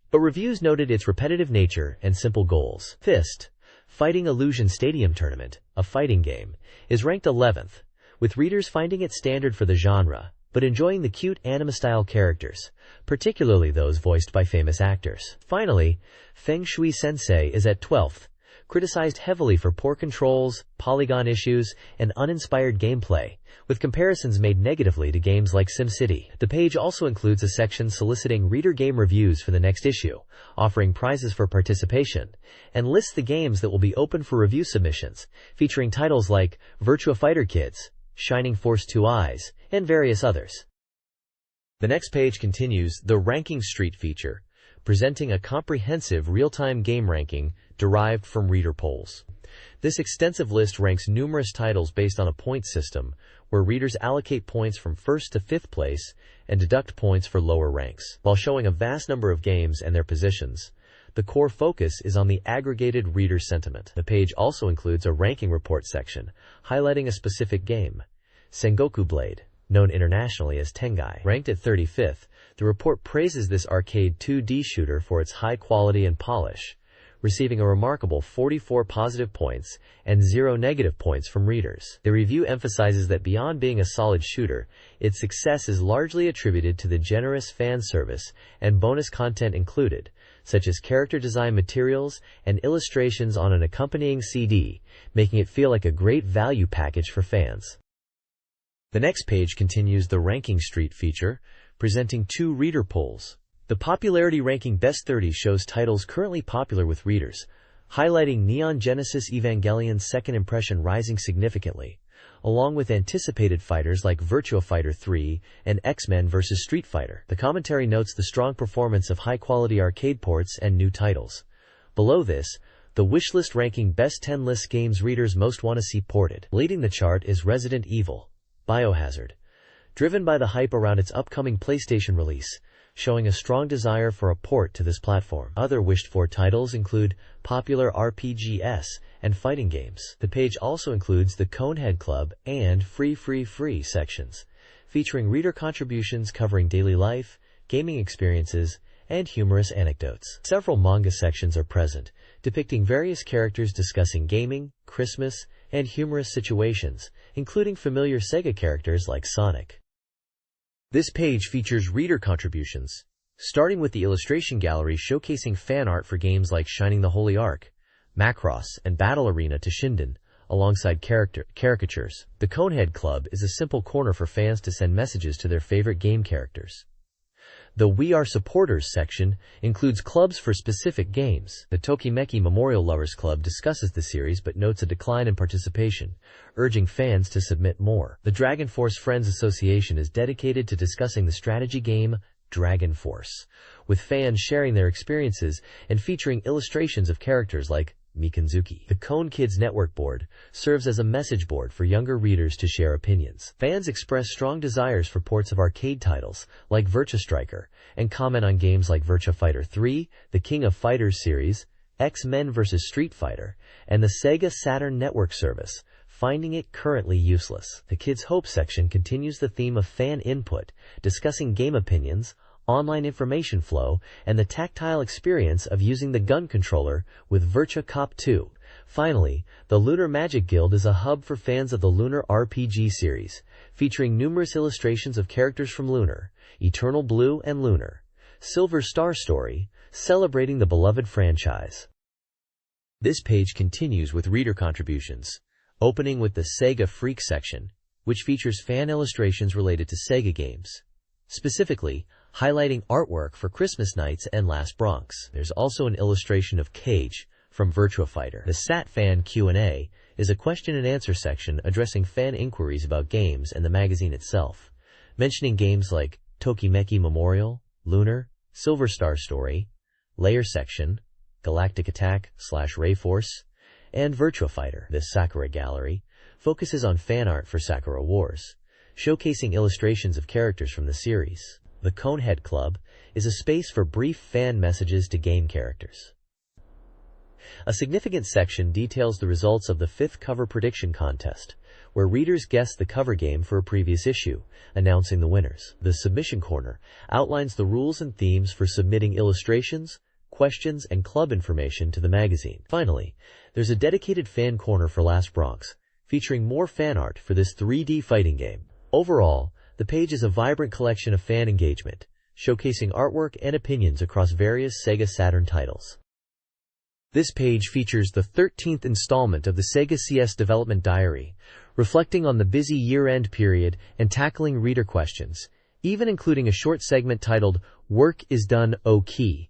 but reviews noted its repetitive nature and simple goals. Fist, Fighting Illusion Stadium Tournament, a fighting game, is ranked 11th, with readers finding it standard for the genre, but enjoying the cute anime-style characters, particularly those voiced by famous actors. Finally, Feng Shui Sensei is at 12th, criticized heavily for poor controls, polygon issues, and uninspired gameplay, with comparisons made negatively to games like SimCity. The page also includes a section soliciting reader game reviews for the next issue, offering prizes for participation, and lists the games that will be open for review submissions, featuring titles like Virtua Fighter Kids, Shining Force 2 Eyes, and various others. The next page continues the Ranking Street feature, presenting a comprehensive real-time game ranking derived from reader polls. This extensive list ranks numerous titles based on a point system, where readers allocate points from 1st to 5th place and deduct points for lower ranks. While showing a vast number of games and their positions, the core focus is on the aggregated reader sentiment. The page also includes a ranking report section, highlighting a specific game, Sengoku Blade, known internationally as Tengai. Ranked at 35th, the report praises this arcade 2D shooter for its high quality and polish, receiving a remarkable 44 positive points and 0 negative points from readers. The review emphasizes that beyond being a solid shooter, its success is largely attributed to the generous fan service and bonus content included, such as character design materials and illustrations on an accompanying CD, making it feel like a great value package for fans. The next page continues the Ranking Street feature, presenting 2 reader polls. The popularity ranking Best 30 shows titles currently popular with readers, highlighting Neon Genesis Evangelion's second impression rising significantly, along with anticipated fighters like Virtua Fighter 3 and X-Men vs. Street Fighter. The commentary notes the strong performance of high-quality arcade ports and new titles. Below this, the wishlist ranking Best 10 lists games readers most want to see ported. Leading the chart is Resident Evil: Biohazard, driven by the hype around its upcoming PlayStation release, showing a strong desire for a port to this platform. Other wished-for titles include popular RPGs and fighting games. The page also includes the Conehead Club and Free sections, featuring reader contributions covering daily life, gaming experiences, and humorous anecdotes. Several manga sections are present, depicting various characters discussing gaming, Christmas, and humorous situations, including familiar Sega characters like Sonic. This page features reader contributions, starting with the illustration gallery showcasing fan art for games like Shining the Holy Ark, Macross, and Battle Arena to Shinden, alongside caricatures. The Conehead Club is a simple corner for fans to send messages to their favorite game characters. The We Are Supporters section includes clubs for specific games. The Tokimeki Memorial Lovers Club discusses the series but notes a decline in participation, urging fans to submit more. The Dragon Force Friends Association is dedicated to discussing the strategy game Dragon Force, with fans sharing their experiences and featuring illustrations of characters like Mikanzuki. The Cone Kids Network board serves as a message board for younger readers to share opinions. Fans express strong desires for ports of arcade titles like Virtua Striker and comment on games like Virtua Fighter 3, the King of Fighters series, X-Men vs. Street Fighter, and the Sega Saturn network service, finding it currently useless. The Kids Hope section continues the theme of fan input, discussing game opinions, online information flow, and the tactile experience of using the gun controller with Virtua Cop 2. Finally, the Lunar Magic Guild is a hub for fans of the Lunar RPG series, featuring numerous illustrations of characters from Lunar, Eternal Blue, and Lunar Silver Star Story, celebrating the beloved franchise. This page continues with reader contributions, opening with the Sega Freak section, which features fan illustrations related to Sega games, specifically highlighting artwork for Christmas Nights and Last Bronx. There's also an illustration of Cage from Virtua Fighter. The Sat Fan Q&A is a question and answer section addressing fan inquiries about games and the magazine itself, mentioning games like Tokimeki Memorial, Lunar, Silver Star Story, Layer Section, Galactic Attack / Rayforce, and Virtua Fighter. The Sakura Gallery focuses on fan art for Sakura Wars, showcasing illustrations of characters from the series. The Conehead Club is a space for brief fan messages to game characters. A significant section details the results of the 5th cover prediction contest, where readers guess the cover game for a previous issue, announcing the winners. The Submission Corner outlines the rules and themes for submitting illustrations, questions, and club information to the magazine. Finally, there's a dedicated fan corner for Last Bronx, featuring more fan art for this 3D fighting game. Overall, the page is a vibrant collection of fan engagement, showcasing artwork and opinions across various Sega Saturn titles. This page features the 13th installment of the Sega CS Development Diary, reflecting on the busy year-end period and tackling reader questions, even including a short segment titled Work is Done OK,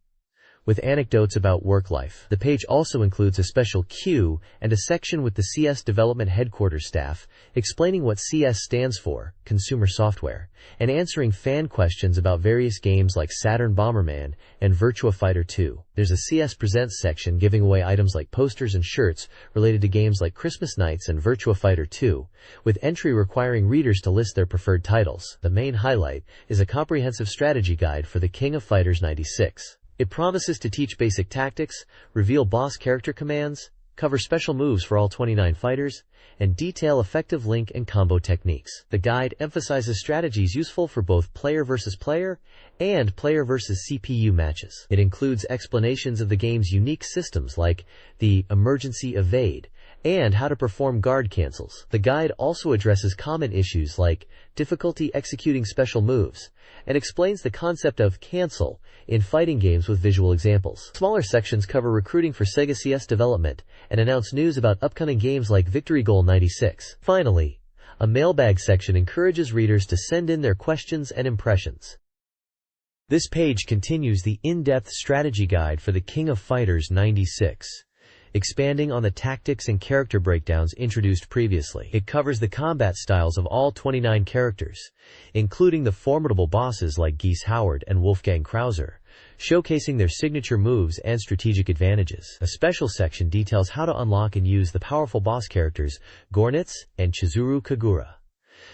with anecdotes about work life. The page also includes a special Q and a section with the CS Development Headquarters staff, explaining what CS stands for, consumer software, and answering fan questions about various games like Saturn Bomberman and Virtua Fighter 2. There's a CS Presents section giving away items like posters and shirts related to games like Christmas Nights and Virtua Fighter 2, with entry requiring readers to list their preferred titles. The main highlight is a comprehensive strategy guide for the King of Fighters 96. It promises to teach basic tactics, reveal boss character commands, cover special moves for all 29 fighters, and detail effective link and combo techniques. The guide emphasizes strategies useful for both player versus player and player versus CPU matches. It includes explanations of the game's unique systems like the emergency evade and how to perform guard cancels. The guide also addresses common issues like difficulty executing special moves, and explains the concept of cancel in fighting games with visual examples. Smaller sections cover recruiting for Sega CS development and announce news about upcoming games like Victory Goal 96. Finally, a mailbag section encourages readers to send in their questions and impressions. This page continues the in-depth strategy guide for the King of Fighters 96. Expanding on the tactics and character breakdowns introduced previously. It covers the combat styles of all 29 characters, including the formidable bosses like Geese Howard and Wolfgang Krauser, showcasing their signature moves and strategic advantages. A special section details how to unlock and use the powerful boss characters Gornitz and Chizuru Kagura.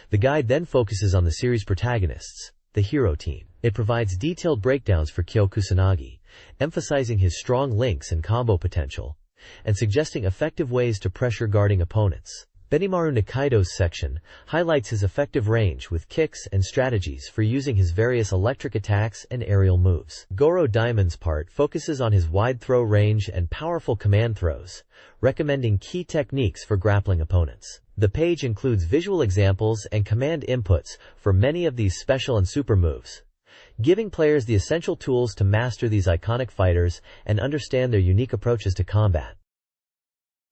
The guide then focuses on the series protagonists, the hero team. It provides detailed breakdowns for Kyo Kusanagi, emphasizing his strong links and combo potential, and suggesting effective ways to pressure guarding opponents. Benimaru Nikaido's section highlights his effective range with kicks and strategies for using his various electric attacks and aerial moves. Goro Diamond's part focuses on his wide throw range and powerful command throws, recommending key techniques for grappling opponents. The page includes visual examples and command inputs for many of these special and super moves, giving players the essential tools to master these iconic fighters and understand their unique approaches to combat.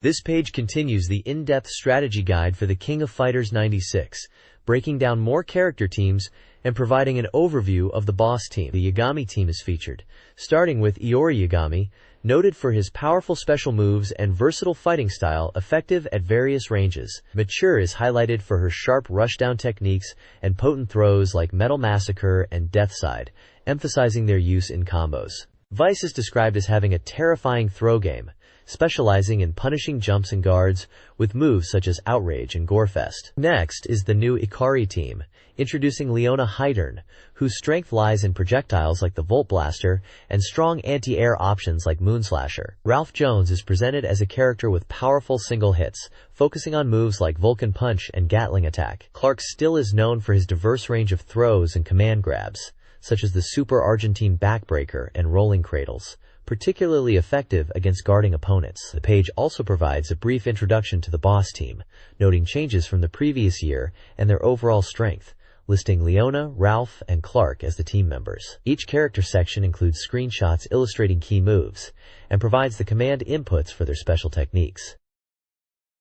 This page continues the in-depth strategy guide for the King of Fighters 96, breaking down more character teams and providing an overview of the boss team. The Yagami team is featured, starting with Iori Yagami, noted for his powerful special moves and versatile fighting style effective at various ranges. Mature is highlighted for her sharp rushdown techniques and potent throws like Metal Massacre and Deathside, emphasizing their use in combos. Vice is described as having a terrifying throw game, specializing in punishing jumps and guards with moves such as Outrage and Gorefest. Next is the new Ikari team, introducing Leona Heidern, whose strength lies in projectiles like the Volt Blaster and strong anti-air options like Moonslasher. Ralph Jones is presented as a character with powerful single hits, focusing on moves like Vulcan Punch and Gatling Attack. Clark Still is known for his diverse range of throws and command grabs, such as the Super Argentine Backbreaker and Rolling Cradles, particularly effective against guarding opponents. The page also provides a brief introduction to the boss team, noting changes from the previous year and their overall strength, listing Leona, Ralph, and Clark as the team members. Each character section includes screenshots illustrating key moves, and provides the command inputs for their special techniques.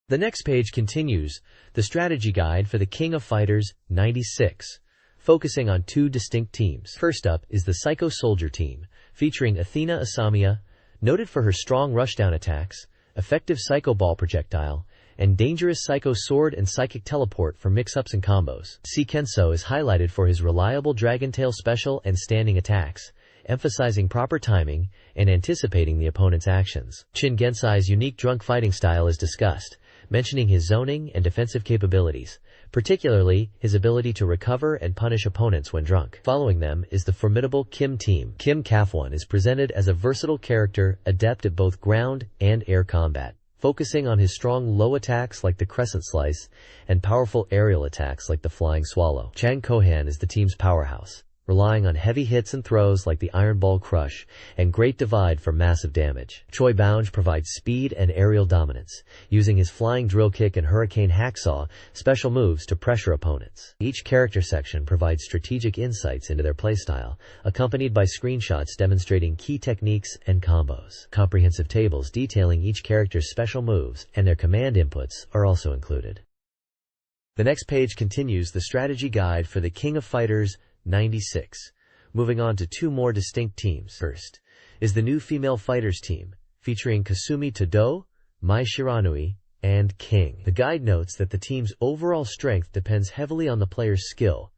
The next page continues the strategy guide for the King of Fighters 96, focusing on two distinct teams. First up is the Psycho Soldier team, featuring Athena Asamiya, noted for her strong rushdown attacks, effective Psycho Ball projectile, and dangerous Psycho Sword and Psychic Teleport for mix-ups and combos. Kenso is highlighted for his reliable Dragon Tail special and standing attacks, emphasizing proper timing and anticipating the opponent's actions. Shin Gensai's unique drunk fighting style is discussed, mentioning his zoning and defensive capabilities, particularly his ability to recover and punish opponents when drunk. Following them is the formidable Kim team. Kim Kafwan is presented as a versatile character, adept at both ground and air combat, focusing on his strong low attacks like the Crescent Slice and powerful aerial attacks like the Flying Swallow. Chang Kohan is the team's powerhouse, relying on heavy hits and throws like the Iron Ball Crush and Great Divide for massive damage. Choi Bounge provides speed and aerial dominance, using his Flying Drill Kick and Hurricane Hacksaw special moves to pressure opponents. Each character section provides strategic insights into their playstyle, accompanied by screenshots demonstrating key techniques and combos. Comprehensive tables detailing each character's special moves and their command inputs are also included. The next page continues the strategy guide for the King of Fighters 96, moving on to two more distinct teams. First is the new female fighters team, featuring Kasumi Tado, Mai Shiranui, and King. The guide notes that the team's overall strength depends heavily on the player's skill,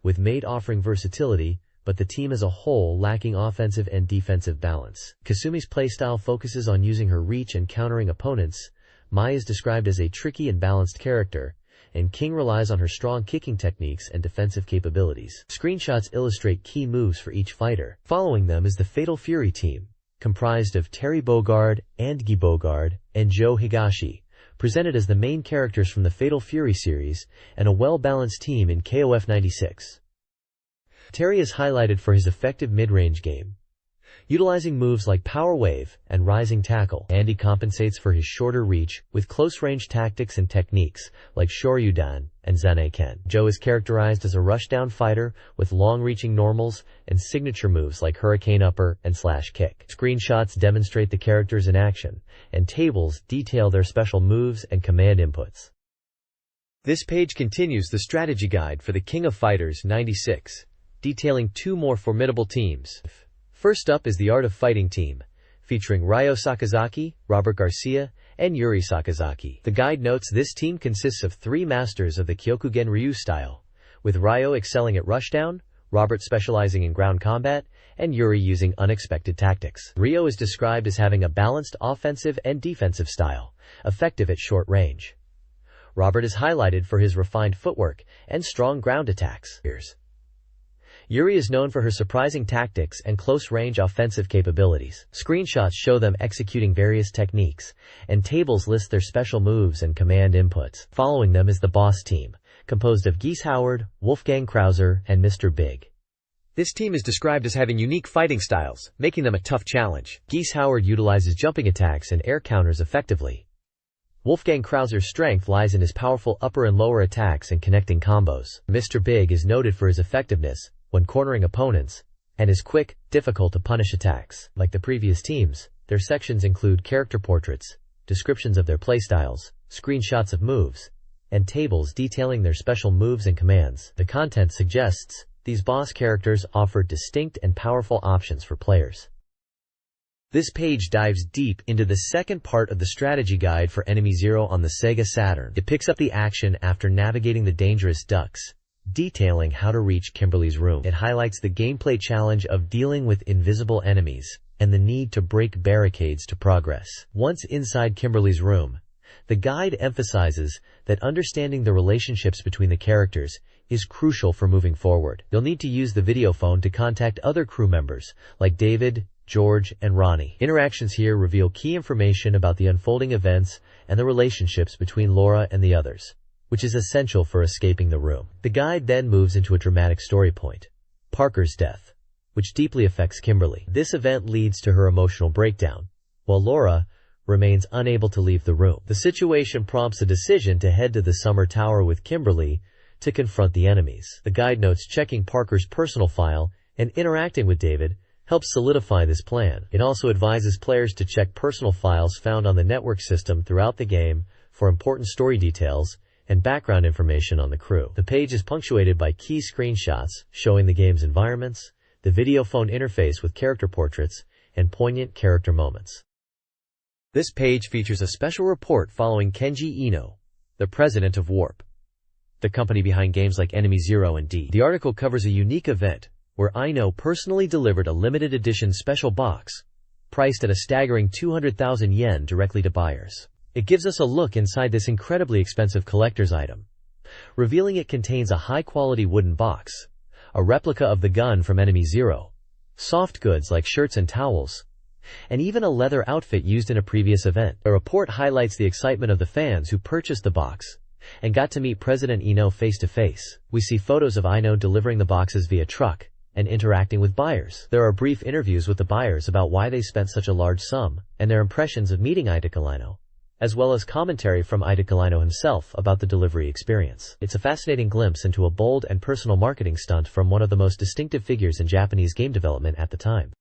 with Mate offering versatility, but the team as a whole lacking offensive and defensive balance. Kasumi's playstyle focuses on using her reach and countering opponents. Mai is described as a tricky and balanced character, and King relies on her strong kicking techniques and defensive capabilities. Screenshots illustrate key moves for each fighter. Following them is the Fatal Fury team, comprised of Terry Bogard, Guy Bogard, and Joe Higashi, presented as the main characters from the Fatal Fury series and a well-balanced team in KOF 96. Terry is highlighted for his effective mid-range game, utilizing moves like Power Wave and Rising Tackle. Andy compensates for his shorter reach with close-range tactics and techniques like Shoryudan and Zaneiken. Joe is characterized as a rushdown fighter with long-reaching normals and signature moves like Hurricane Upper and Slash Kick. Screenshots demonstrate the characters in action, and tables detail their special moves and command inputs. This page continues the strategy guide for the King of Fighters 96, detailing two more formidable teams. First up is the Art of Fighting team, featuring Ryo Sakazaki, Robert Garcia, and Yuri Sakazaki. The guide notes this team consists of three masters of the Kyokugen Ryu style, with Ryo excelling at rushdown, Robert specializing in ground combat, and Yuri using unexpected tactics. Ryo is described as having a balanced offensive and defensive style, effective at short range. Robert is highlighted for his refined footwork and strong ground attacks. Yuri is known for her surprising tactics and close-range offensive capabilities. Screenshots show them executing various techniques, and tables list their special moves and command inputs. Following them is the Boss team, composed of Geese Howard, Wolfgang Krauser, and Mr. Big. This team is described as having unique fighting styles, making them a tough challenge. Geese Howard utilizes jumping attacks and air counters effectively. Wolfgang Krauser's strength lies in his powerful upper and lower attacks and connecting combos. Mr. Big is noted for his effectiveness when cornering opponents, and his quick, difficult-to-punish attacks. Like the previous teams, their sections include character portraits, descriptions of their playstyles, screenshots of moves, and tables detailing their special moves and commands. The content suggests these boss characters offer distinct and powerful options for players. This page dives deep into the second part of the strategy guide for Enemy Zero on the Sega Saturn. It picks up the action after navigating the dangerous ducts, detailing how to reach Kimberly's room. It highlights the gameplay challenge of dealing with invisible enemies and the need to break barricades to progress. Once inside Kimberly's room, the guide emphasizes that understanding the relationships between the characters is crucial for moving forward. You'll need to use the video phone to contact other crew members like David, George, and Ronnie. Interactions here reveal key information about the unfolding events and the relationships between Laura and the others, which is essential for escaping the room. The guide then moves into a dramatic story point, Parker's death, which deeply affects Kimberly. This event leads to her emotional breakdown, while Laura remains unable to leave the room. The situation prompts a decision to head to the Summer Tower with Kimberly to confront the enemies. The guide notes checking Parker's personal file and interacting with David helps solidify this plan. It also advises players to check personal files found on the network system throughout the game for important story details and background information on the crew. The page is punctuated by key screenshots showing the game's environments, the video phone interface with character portraits, and poignant character moments. This page features a special report following Kenji Ino, the president of Warp, the company behind games like Enemy Zero and D. The article covers a unique event where Ino personally delivered a limited edition special box, priced at a staggering 200,000 yen directly to buyers. It gives us a look inside this incredibly expensive collector's item, revealing it contains a high-quality wooden box, a replica of the gun from Enemy Zero, soft goods like shirts and towels, and even a leather outfit used in a previous event. The report highlights the excitement of the fans who purchased the box and got to meet President Ino face-to-face. We see photos of Ino delivering the boxes via truck and interacting with buyers. There are brief interviews with the buyers about why they spent such a large sum and their impressions of meeting Ino, as well as commentary from Ino himself about the delivery experience. It's a fascinating glimpse into a bold and personal marketing stunt from one of the most distinctive figures in Japanese game development at the time.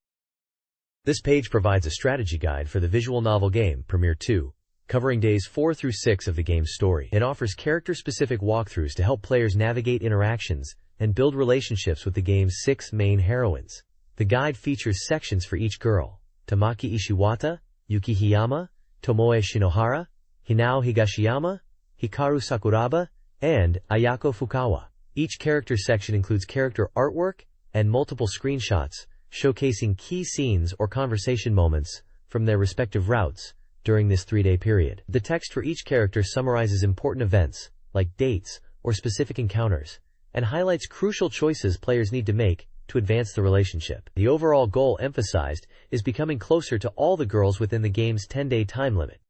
This page provides a strategy guide for the visual novel game Premiere 2, covering days 4 through 6 of the game's story. It offers character-specific walkthroughs to help players navigate interactions and build relationships with the game's 6 main heroines. The guide features sections for each girl: Tamaki Ishiwata, Yuki Hiyama, Tomoe Shinohara, Hinao Higashiyama, Hikaru Sakuraba, and Ayako Fukawa. Each character section includes character artwork and multiple screenshots showcasing key scenes or conversation moments from their respective routes during this 3-day period. The text for each character summarizes important events, like dates or specific encounters, and highlights crucial choices players need to make to advance the relationship. The overall goal emphasized is becoming closer to all the girls within the game's 10-day time limit.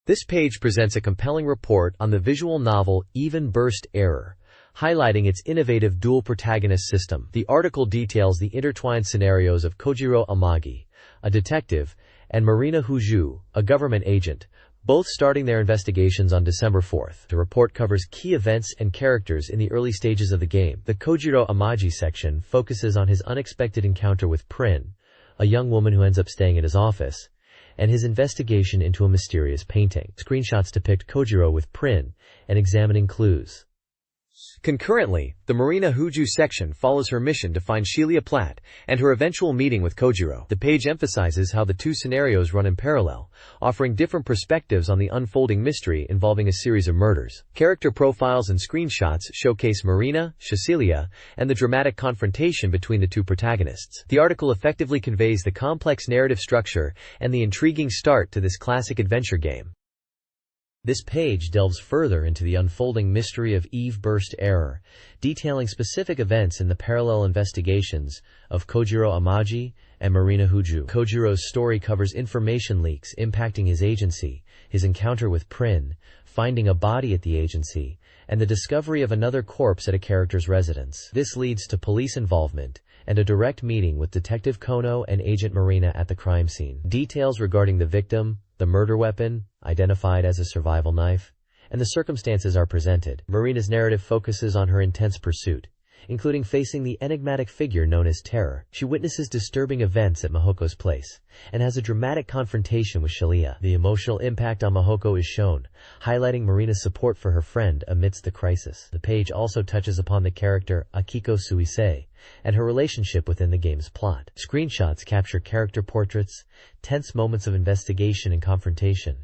This page presents a compelling report on the visual novel Even Burst Error, highlighting its innovative dual-protagonist system. The article details the intertwined scenarios of Kojiro Amagi, a detective, and Marina Huju, a government agent, both starting their investigations on December 4th. The report covers key events and characters in the early stages of the game. The Kojiro Amagi section focuses on his unexpected encounter with Prin, a young woman who ends up staying at his office, and his investigation into a mysterious painting. Screenshots depict Kojiro with Prin and examining clues. Concurrently, the Marina Huju section follows her mission to find Shelia Platt and her eventual meeting with Kojiro. The page emphasizes how the two scenarios run in parallel, offering different perspectives on the unfolding mystery involving a series of murders. Character profiles and screenshots showcase Marina, Shelia, and the dramatic confrontation between the two protagonists. The article effectively conveys the complex narrative structure and the intriguing start to this classic adventure game. This page delves further into the unfolding mystery of Eve Burst Error, detailing specific events in the parallel investigations of Kojiro Amagi and Marina Huju. Kojiro's story covers information leaks impacting his agency, his encounter with Prin, finding a body at the agency, and the discovery of another corpse at a character's residence. This leads to police involvement and a direct meeting with Detective Kono and Agent Marina at the crime scene. Details regarding the victim, the murder weapon, identified as a survival knife, and the circumstances are presented. Marina's narrative focuses on her intense pursuit, including facing the enigmatic figure known as Terror. She witnesses disturbing events at Mahoko's place, and has a dramatic confrontation with Shelia. The emotional impact on Mahoko is shown, highlighting Marina's support for her friend amidst the crisis. The page also touches upon the character Akiko Suisei and her relationship within the game's plot. Screenshots capture character portraits, tense moments of investigation and confrontation,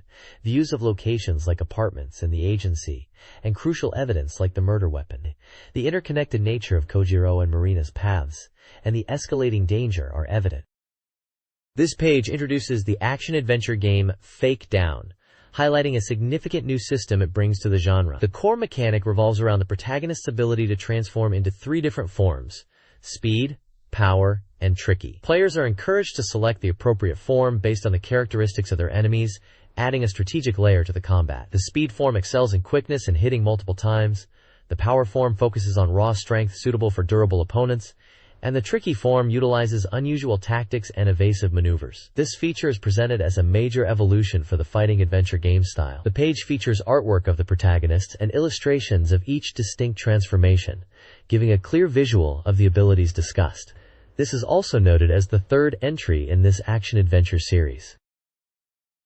views of locations like apartments and the agency, and crucial evidence like the murder weapon. The interconnected nature of Kojiro and Marina's paths, and the escalating danger are evident. This page introduces the action-adventure game Fake Down, highlighting a significant new system it brings to the genre. The core mechanic revolves around the protagonist's ability to transform into 3 different forms: speed, power, and tricky. Players are encouraged to select the appropriate form based on the characteristics of their enemies, adding a strategic layer to the combat. The speed form excels in quickness and hitting multiple times. The power form focuses on raw strength suitable for durable opponents, and the tricky form utilizes unusual tactics and evasive maneuvers. This feature is presented as a major evolution for the fighting adventure game style. The page features artwork of the protagonists and illustrations of each distinct transformation, giving a clear visual of the abilities discussed. This is also noted as the 3rd entry in this action-adventure series.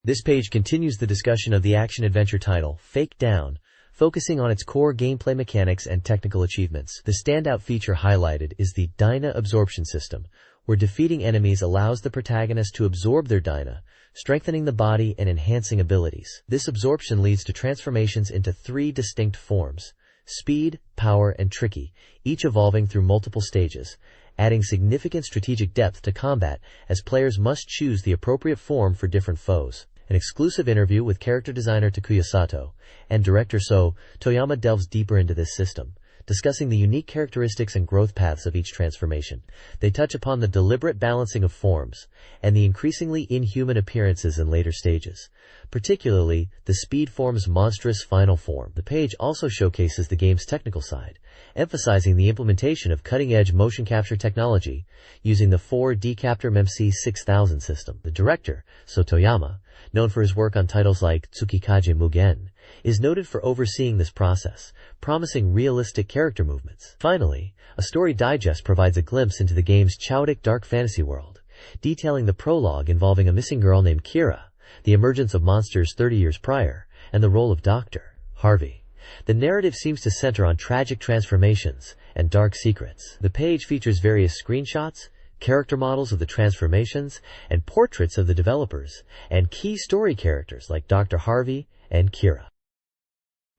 This page continues the discussion of the action-adventure title, Fake Down, focusing on its core gameplay mechanics and technical achievements. The standout feature highlighted is the Dyna Absorption System, where defeating enemies allows the protagonist to absorb their Dyna, strengthening the body and enhancing abilities. This absorption leads to transformations into 3 distinct forms: speed, power, and tricky, each evolving through multiple stages, adding significant strategic depth to combat as players must choose the appropriate form for different foes. An exclusive interview with character designer Takuya Sato and director So Toyama delves deeper into this system, discussing the unique characteristics and growth paths of each transformation. They touch upon the deliberate balancing of forms and the increasingly inhuman appearances in later stages, particularly the speed form's monstrous final form. The page also showcases the game's technical side, emphasizing the implementation of cutting-edge motion capture technology using the 4D Capture MEMC 6000 system. The director, So Toyama, known for his work on titles like Tsukikaze Mugen, is noted for overseeing this process, promising realistic character movements. Finally, a story digest provides a glimpse into the game's chaotic dark fantasy world, detailing the prologue involving a missing girl named Kira, the emergence of monsters 30 years prior, and the role of Dr. Harvey. The narrative seems to center on tragic transformations and dark secrets. The page features various screenshots, character models of the transformations, and portraits of the developers, and key story characters like Dr. Harvey and Kira.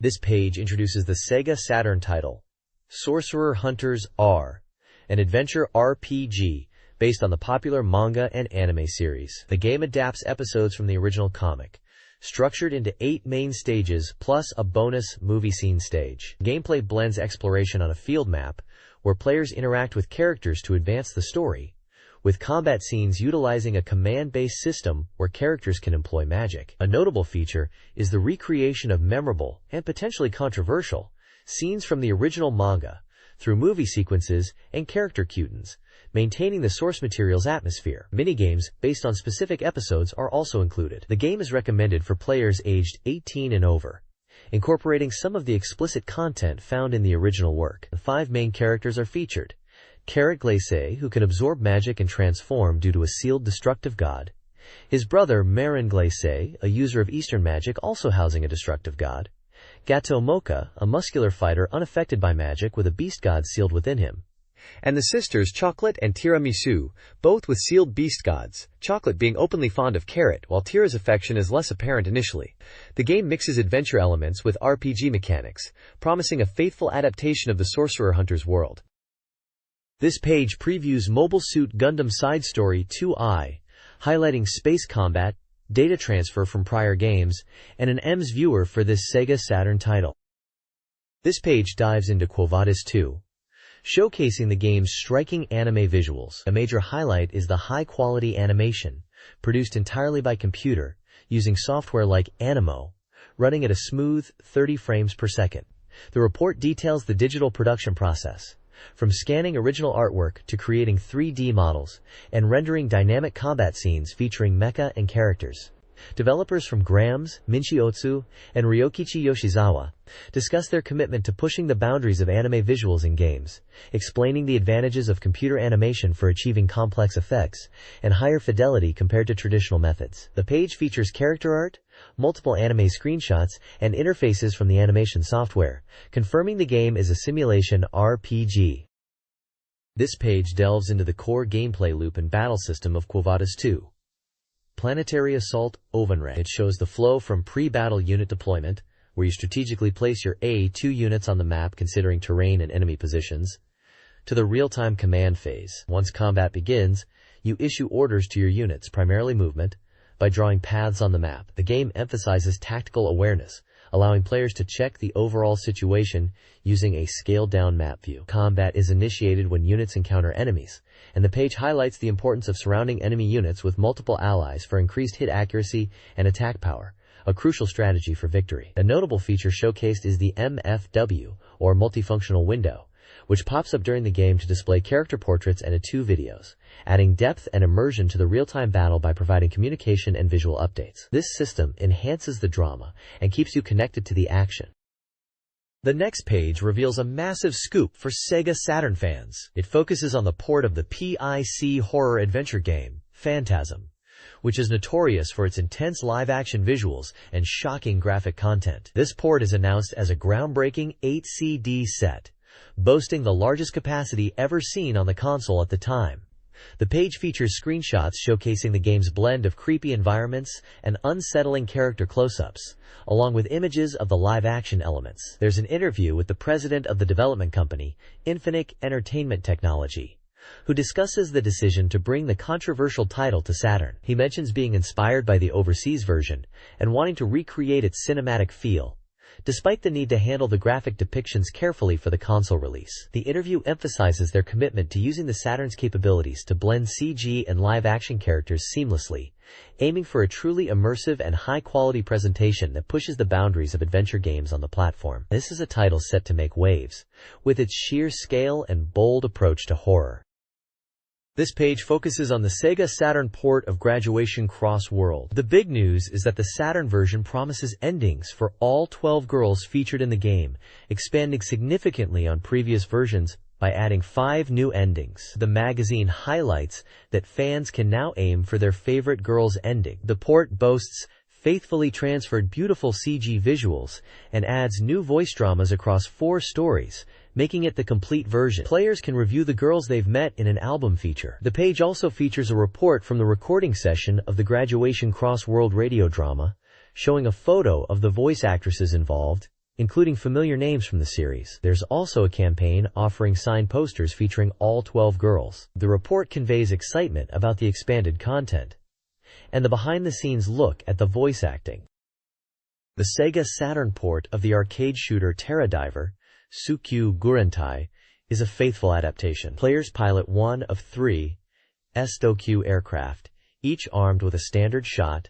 This page introduces the Sega Saturn title, Sorcerer Hunters R, an adventure RPG based on the popular manga and anime series. The game adapts episodes from the original comic, structured into 8 main stages plus a bonus movie scene stage. Gameplay blends exploration on a field map, where players interact with characters to advance the story, with combat scenes utilizing a command-based system where characters can employ magic. A notable feature is the recreation of memorable, and potentially controversial, scenes from the original manga, through movie sequences and character cutscenes, maintaining the source material's atmosphere. Minigames based on specific episodes are also included. The game is recommended for players aged 18 and over, incorporating some of the explicit content found in the original work. The 5 main characters are featured. Carrot Glace, who can absorb magic and transform due to a sealed destructive god. His brother Marin Glace, a user of Eastern magic also housing a destructive god. Gato Mocha, a muscular fighter unaffected by magic with a beast god sealed within him. And the sisters Chocolate and Tiramisu, both with sealed beast gods, Chocolate being openly fond of Carrot, while Tira's affection is less apparent initially. The game mixes adventure elements with RPG mechanics, promising a faithful adaptation of the Sorcerer Hunter's world. This page previews Mobile Suit Gundam Side Story 2i, highlighting space combat, data transfer from prior games, and an EMS viewer for this Sega Saturn title. This page dives into Quo Vadis 2, showcasing the game's striking anime visuals. A major highlight is the high-quality animation, produced entirely by computer, using software like Animo, running at a smooth 30 frames per second. The report details the digital production process, from scanning original artwork to creating 3D models and rendering dynamic combat scenes featuring mecha and characters. Developers from Grams, Minchi-Otsu, and Ryokichi Yoshizawa discuss their commitment to pushing the boundaries of anime visuals in games, explaining the advantages of computer animation for achieving complex effects and higher fidelity compared to traditional methods. The page features character art, multiple anime screenshots, and interfaces from the animation software, confirming the game is a simulation RPG. This page delves into the core gameplay loop and battle system of Quo Vadis 2. Planetary Assault Ovenre. It shows the flow from pre-battle unit deployment, where you strategically place your A2 units on the map considering terrain and enemy positions, to the real-time command phase. Once combat begins, you issue orders to your units, primarily movement, by drawing paths on the map. The game emphasizes tactical awareness, allowing players to check the overall situation using a scaled-down map view. Combat is initiated when units encounter enemies, and the page highlights the importance of surrounding enemy units with multiple allies for increased hit accuracy and attack power, a crucial strategy for victory. A notable feature showcased is the MFW, or multifunctional window, which pops up during the game to display character portraits and A2 videos, adding depth and immersion to the real-time battle by providing communication and visual updates. This system enhances the drama and keeps you connected to the action. The next page reveals a massive scoop for Sega Saturn fans. It focuses on the port of the PIC horror adventure game, Phantasm, which is notorious for its intense live-action visuals and shocking graphic content. This port is announced as a groundbreaking 8CD set, boasting the largest capacity ever seen on the console at the time. The page features screenshots showcasing the game's blend of creepy environments and unsettling character close-ups, along with images of the live-action elements. There's an interview with the president of the development company, Infinite Entertainment Technology, who discusses the decision to bring the controversial title to Saturn. He mentions being inspired by the overseas version and wanting to recreate its cinematic feel, despite the need to handle the graphic depictions carefully for the console release. The interview emphasizes their commitment to using the Saturn's capabilities to blend CG and live-action characters seamlessly, aiming for a truly immersive and high-quality presentation that pushes the boundaries of adventure games on the platform. This is a title set to make waves, with its sheer scale and bold approach to horror. This page focuses on the Sega Saturn port of Graduation Cross World. The big news is that the Saturn version promises endings for all 12 girls featured in the game, expanding significantly on previous versions by adding 5 new endings. The magazine highlights that fans can now aim for their favorite girl's ending. The port boasts faithfully transferred beautiful CG visuals and adds new voice dramas across 4 stories, making it the complete version. Players can review the girls they've met in an album feature. The page also features a report from the recording session of the Graduation Cross World radio drama, showing a photo of the voice actresses involved, including familiar names from the series. There's also a campaign offering signed posters featuring all 12 girls. The report conveys excitement about the expanded content and the behind-the-scenes look at the voice acting. The Sega Saturn port of the arcade shooter Terra Diver, Tsukyu Gurentai, is a faithful adaptation. Players pilot one of 3 S-Dokyu aircraft, each armed with a standard shot,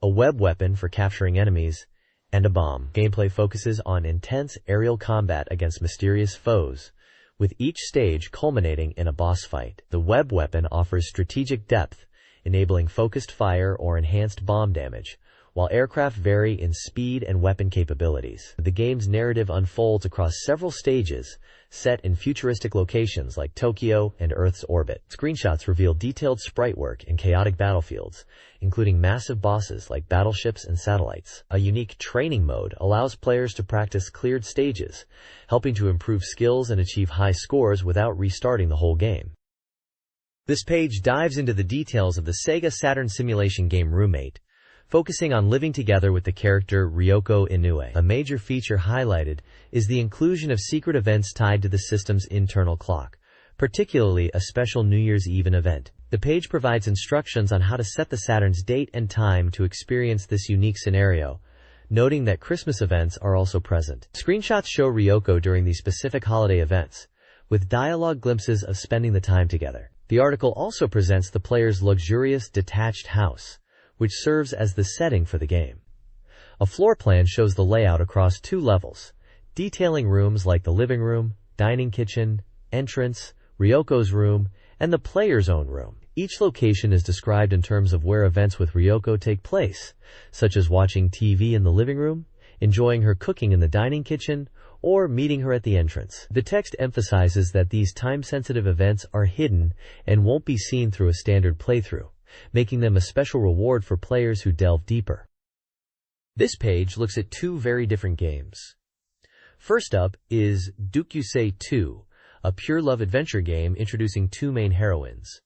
a web weapon for capturing enemies, and a bomb. Gameplay focuses on intense aerial combat against mysterious foes, with each stage culminating in a boss fight. The web weapon offers strategic depth, enabling focused fire or enhanced bomb damage, while aircraft vary in speed and weapon capabilities. The game's narrative unfolds across several stages, set in futuristic locations like Tokyo and Earth's orbit. Screenshots reveal detailed sprite work and chaotic battlefields, including massive bosses like battleships and satellites. A unique training mode allows players to practice cleared stages, helping to improve skills and achieve high scores without restarting the whole game. This page dives into the details of the Sega Saturn simulation game Roommate, focusing on living together with the character Ryoko Inoue. A major feature highlighted is the inclusion of secret events tied to the system's internal clock, particularly a special New Year's Eve event. The page provides instructions on how to set the Saturn's date and time to experience this unique scenario, noting that Christmas events are also present. Screenshots show Ryoko during these specific holiday events, with dialogue glimpses of spending the time together. The article also presents the player's luxurious detached house, which serves as the setting for the game. A floor plan shows the layout across 2 levels, detailing rooms like the living room, dining kitchen, entrance, Ryoko's room, and the player's own room. Each location is described in terms of where events with Ryoko take place, such as watching TV in the living room, enjoying her cooking in the dining kitchen, or meeting her at the entrance. The text emphasizes that these time-sensitive events are hidden and won't be seen through a standard playthrough, making them a special reward for players who delve deeper. This page looks at 2 very different games. First up is Dukyusei 2, a pure love adventure game introducing 2 main heroines,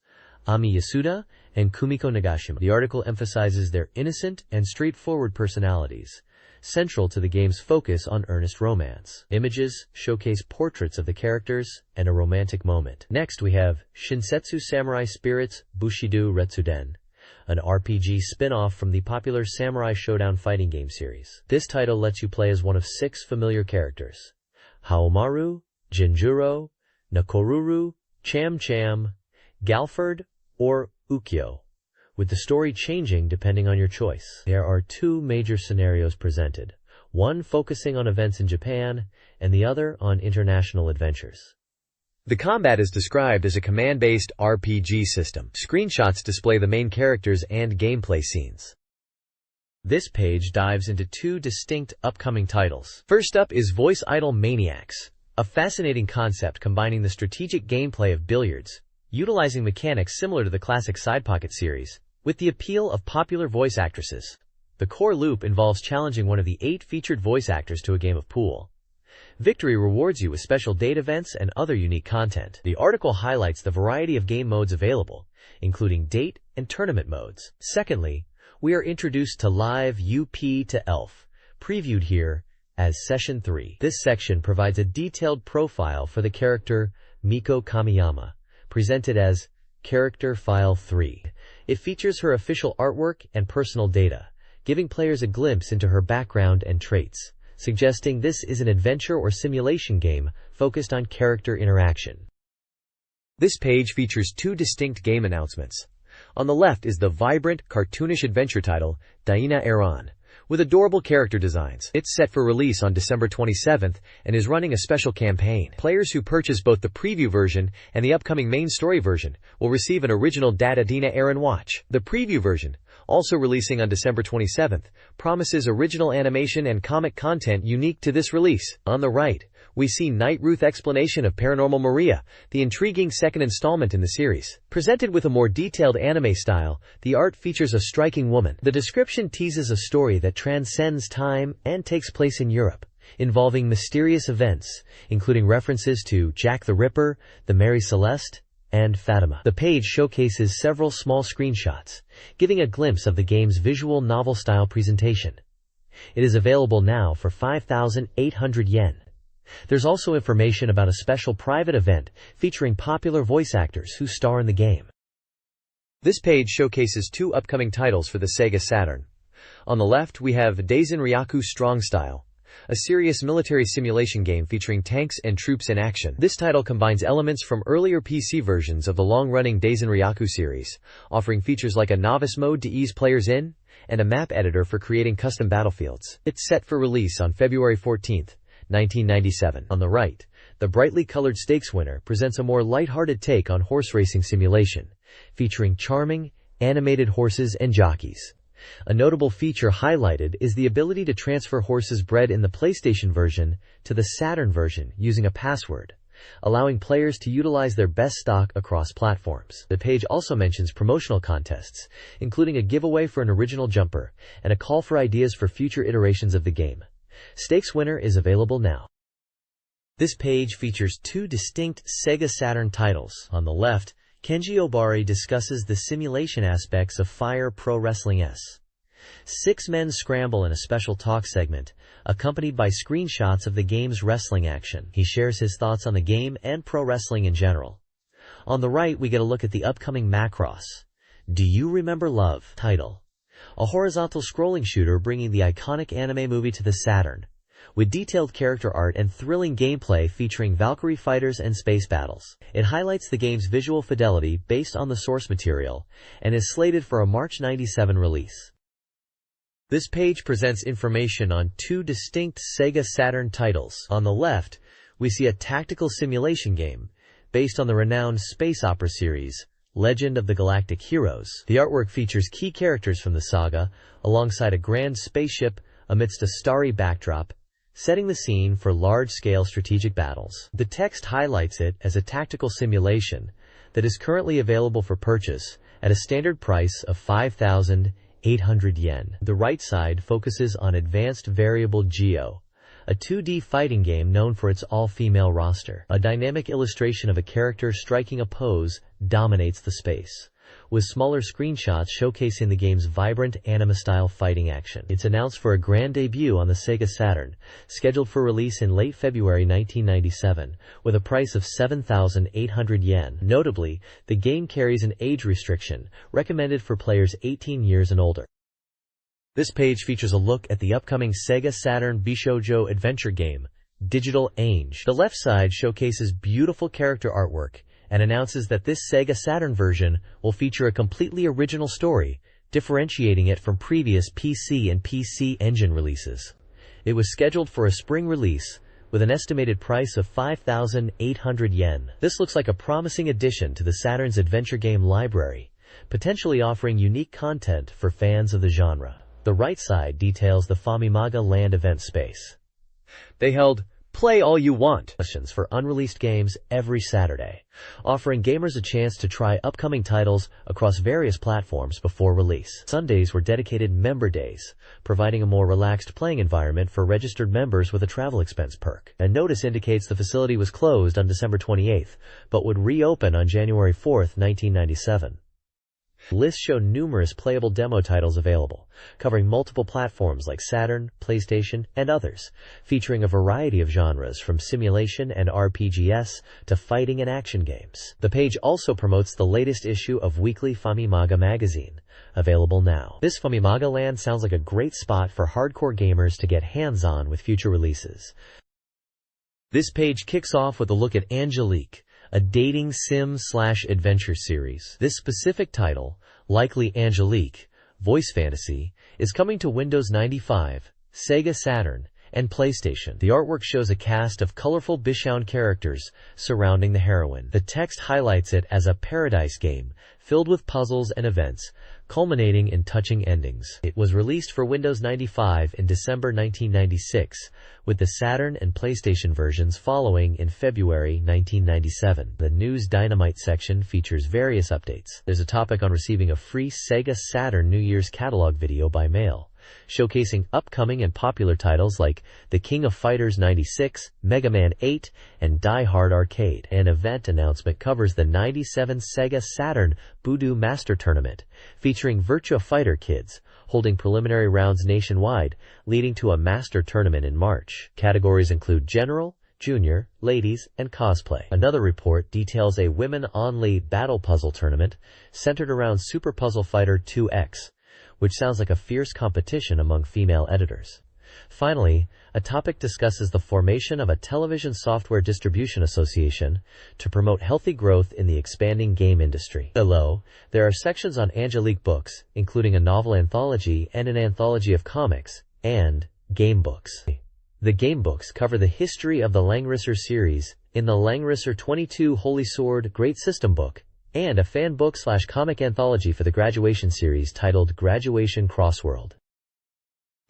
Ami Yasuda and Kumiko Nagashima. The article emphasizes their innocent and straightforward personalities, central to the game's focus on earnest romance. Images showcase portraits of the characters and a romantic moment. Next, we have Shinsetsu Samurai Spirits Bushido Retsuden, an RPG spin-off from the popular Samurai Showdown fighting game series. This title lets you play as one of 6 familiar characters: Haomaru, Jinjuro, Nakoruru, Cham Cham, Galford, or Ukyo, with the story changing depending on your choice. There are 2 major scenarios presented, one focusing on events in Japan and the other on international adventures. The combat is described as a command-based RPG system. Screenshots display the main characters and gameplay scenes. This page dives into 2 distinct upcoming titles. First up is Voice Idol Maniacs, a fascinating concept combining the strategic gameplay of billiards, utilizing mechanics similar to the classic Side Pocket series, with the appeal of popular voice actresses. The core loop involves challenging one of the 8 featured voice actors to a game of pool. Victory rewards you with special date events and other unique content. The article highlights the variety of game modes available, including date and tournament modes. Secondly, we are introduced to Live UP to Elf, previewed here as Session 3. This section provides a detailed profile for the character Miko Kamiyama, presented as Character File 3. It features her official artwork and personal data, giving players a glimpse into her background and traits, suggesting this is an adventure or simulation game focused on character interaction. This page features 2 distinct game announcements. On the left is the vibrant, cartoonish adventure title, Daina Eran, with adorable character designs. It's set for release on December 27th and is running a special campaign. Players who purchase both the preview version and the upcoming main story version will receive an original Data Daina Eran watch. The preview version, also releasing on December 27th, promises original animation and comic content unique to this release. On the right, we see Night Ruth explanation of Paranormal Maria, the intriguing second installment in the series. Presented with a more detailed anime style, the art features a striking woman. The description teases a story that transcends time and takes place in Europe, involving mysterious events, including references to Jack the Ripper, the Mary Celeste, and Fatima. The page showcases several small screenshots, giving a glimpse of the game's visual novel-style presentation. It is available now for 5,800 yen. There's also information about a special private event featuring popular voice actors who star in the game. This page showcases 2 upcoming titles for the Sega Saturn. On the left, we have Daisen Ryaku Strong Style, a serious military simulation game featuring tanks and troops in action. This title combines elements from earlier PC versions of the long-running Daizen series, offering features like a novice mode to ease players in, and a map editor for creating custom battlefields. It's set for release on February 14, 1997. On the right, the brightly colored Stakes Winner presents a more lighthearted take on horse racing simulation, featuring charming, animated horses and jockeys. A notable feature highlighted is the ability to transfer horses bred in the PlayStation version to the Saturn version using a password, allowing players to utilize their best stock across platforms. The page also mentions promotional contests, including a giveaway for an original jumper and a call for ideas for future iterations of the game. Stakes Winner is available now. This page features two distinct Sega Saturn titles. On the left, Kenji Obari discusses the simulation aspects of Fire Pro Wrestling S. 6 men scramble in a special talk segment, accompanied by screenshots of the game's wrestling action. He shares his thoughts on the game and pro wrestling in general. On the right, we get a look at the upcoming Macross Do You Remember Love title, a horizontal scrolling shooter bringing the iconic anime movie to the Saturn, with detailed character art and thrilling gameplay featuring Valkyrie fighters and space battles. It highlights the game's visual fidelity based on the source material and is slated for a March 97 release. This page presents information on two distinct Sega Saturn titles. On the left, we see a tactical simulation game based on the renowned space opera series, Legend of the Galactic Heroes. The artwork features key characters from the saga alongside a grand spaceship amidst a starry backdrop, setting the scene for large-scale strategic battles. The text highlights it as a tactical simulation that is currently available for purchase at a standard price of 5,800 yen. The right side focuses on Advanced Variable Geo, a 2D fighting game known for its all-female roster. A dynamic illustration of a character striking a pose dominates the space, with smaller screenshots showcasing the game's vibrant anime-style fighting action. It's announced for a grand debut on the Sega Saturn, scheduled for release in late February 1997, with a price of 7,800 yen. Notably, the game carries an age restriction, recommended for players 18 years and older. This page features a look at the upcoming Sega Saturn Bishoujo adventure game, Digital Ainge. The left side showcases beautiful character artwork and announces that this Sega Saturn version will feature a completely original story, differentiating it from previous PC and PC Engine releases. It was scheduled for a spring release, with an estimated price of 5,800 yen. This looks like a promising addition to the Saturn's adventure game library, potentially offering unique content for fans of the genre. The right side details the Famimaga Land event space. They held Play All You Want sessions for unreleased games every Saturday, offering gamers a chance to try upcoming titles across various platforms before release. Sundays were dedicated member days, providing a more relaxed playing environment for registered members with a travel expense perk. A notice indicates the facility was closed on December 28, but would reopen on January 4, 1997. Lists show numerous playable demo titles available, covering multiple platforms like Saturn, PlayStation, and others, featuring a variety of genres from simulation and RPGs to fighting and action games. The page also promotes the latest issue of Weekly Famimaga Magazine, available now. This Famimaga Land sounds like a great spot for hardcore gamers to get hands-on with future releases. This page kicks off with a look at Angelique, a dating sim/adventure series. This specific title, likely Angelique, Voice Fantasy, is coming to Windows 95, Sega Saturn, and PlayStation. The artwork shows a cast of colorful Bishown characters surrounding the heroine. The text highlights it as a paradise game, filled with puzzles and events, culminating in touching endings. It was released for Windows 95 in December 1996, with the Saturn and PlayStation versions following in February 1997. The News Dynamite section features various updates. There's a topic on receiving a free Sega Saturn New Year's catalog video by mail, showcasing upcoming and popular titles like The King of Fighters 96, Mega Man 8, and Die Hard Arcade. An event announcement covers the 97 Sega Saturn Voodoo Master Tournament, featuring Virtua Fighter kids, holding preliminary rounds nationwide, leading to a Master Tournament in March. Categories include General, Junior, Ladies, and Cosplay. Another report details a women-only battle puzzle tournament centered around Super Puzzle Fighter 2X, which sounds like a fierce competition among female editors. Finally, a topic discusses the formation of a television software distribution association to promote healthy growth in the expanding game industry. Below, there are sections on Angelique books, including a novel anthology and an anthology of comics, and game books. The game books cover the history of the Langrisser series in the Langrisser 22 Holy Sword Great System book, and a fan book/comic anthology for the Graduation series titled Graduation Crossworld.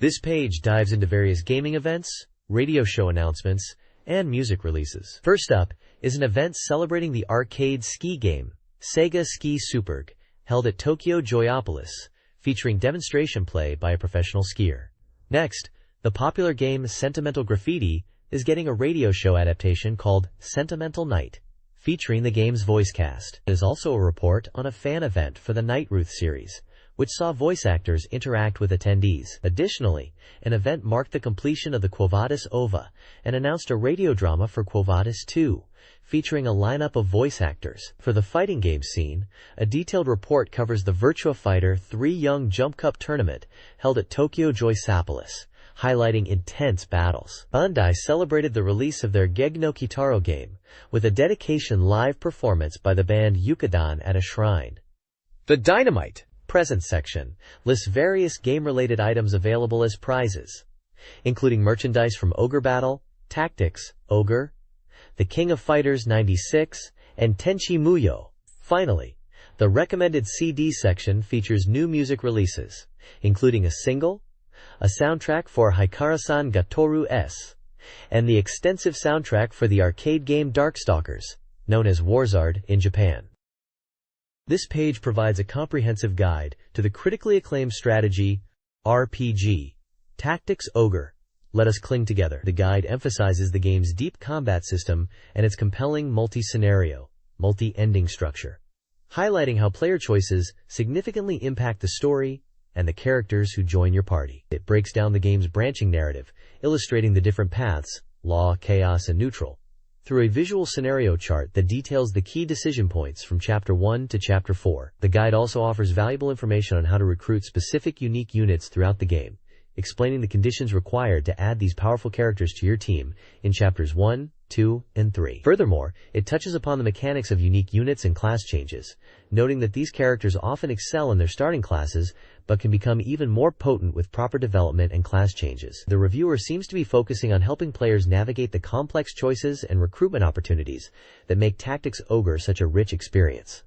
This page dives into various gaming events, radio show announcements, and music releases. First up is an event celebrating the arcade ski game, SEGA Ski Superg, held at Tokyo Joyopolis, featuring demonstration play by a professional skier. Next, the popular game Sentimental Graffiti is getting a radio show adaptation called Sentimental Night, featuring the game's voice cast. There is also a report on a fan event for the Night Ruth series, which saw voice actors interact with attendees. Additionally, an event marked the completion of the Quo Vadis OVA and announced a radio drama for Quo Vadis 2, featuring a lineup of voice actors. For the fighting game scene, a detailed report covers the Virtua Fighter 3 Young Jump Cup tournament held at Tokyo Joyopolis, highlighting intense battles. Bandai celebrated the release of their Gege no Kitaro game with a dedication live performance by the band Yukadan at a shrine. The Dynamite Presents section lists various game-related items available as prizes, including merchandise from Ogre Battle, Tactics, Ogre, The King of Fighters 96, and Tenchi Muyo. Finally, the recommended CD section features new music releases, including a single, a soundtrack for Hikara-san Gatoru S, and the extensive soundtrack for the arcade game Darkstalkers, known as Warzard in Japan. This page provides a comprehensive guide to the critically acclaimed strategy RPG, Tactics Ogre, Let Us Cling Together. The guide emphasizes the game's deep combat system and its compelling multi-scenario, multi-ending structure, highlighting how player choices significantly impact the story and the characters who join your party. It breaks down the game's branching narrative, illustrating the different paths, law, chaos, and neutral, through a visual scenario chart that details the key decision points from Chapter 1 to Chapter 4. The guide also offers valuable information on how to recruit specific unique units throughout the game, explaining the conditions required to add these powerful characters to your team in Chapters 1, 2, and 3. Furthermore, it touches upon the mechanics of unique units and class changes, noting that these characters often excel in their starting classes, but can become even more potent with proper development and class changes. The reviewer seems to be focusing on helping players navigate the complex choices and recruitment opportunities that make Tactics Ogre such a rich experience.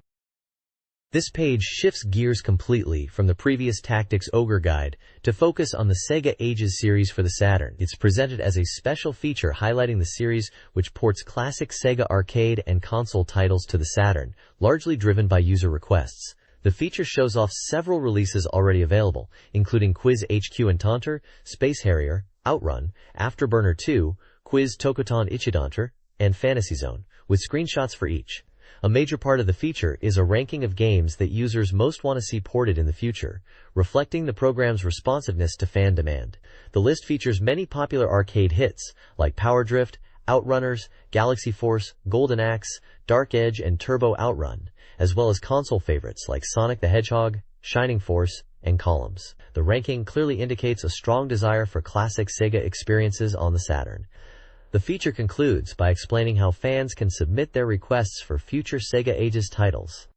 This page shifts gears completely from the previous Tactics Ogre guide to focus on the Sega Ages series for the Saturn. It's presented as a special feature highlighting the series, which ports classic Sega arcade and console titles to the Saturn, largely driven by user requests. The feature shows off several releases already available, including Quiz HQ Encounter, Space Harrier, Outrun, Afterburner 2, Quiz Tokotan Ichidanter, and Fantasy Zone, with screenshots for each. A major part of the feature is a ranking of games that users most want to see ported in the future, reflecting the program's responsiveness to fan demand. The list features many popular arcade hits, like Power Drift, Outrunners, Galaxy Force, Golden Axe, Dark Edge, and Turbo Outrun, as well as console favorites like Sonic the Hedgehog, Shining Force, and Columns. The ranking clearly indicates a strong desire for classic Sega experiences on the Saturn. The feature concludes by explaining how fans can submit their requests for future Sega Ages titles.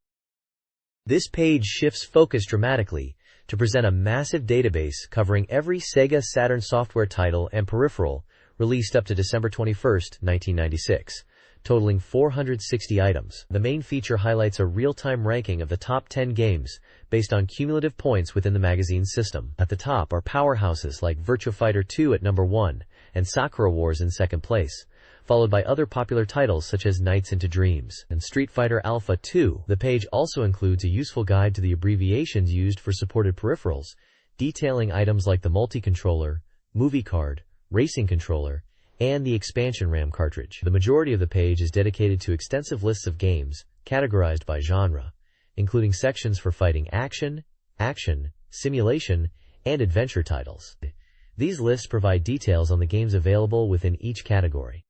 This page shifts focus dramatically to present a massive database covering every Sega Saturn software title and peripheral released up to December 21, 1996, totaling 460 items. The main feature highlights a real-time ranking of the top 10 games based on cumulative points within the magazine's system. At the top are powerhouses like Virtua Fighter 2 at number 1 and Sakura Wars in second place, followed by other popular titles such as Nights into Dreams and Street Fighter Alpha 2. The page also includes a useful guide to the abbreviations used for supported peripherals, detailing items like the multi-controller, movie card, racing controller, and the expansion RAM cartridge. The majority of the page is dedicated to extensive lists of games, categorized by genre, including sections for fighting action, simulation, and adventure titles. These lists provide details on the games available within each category.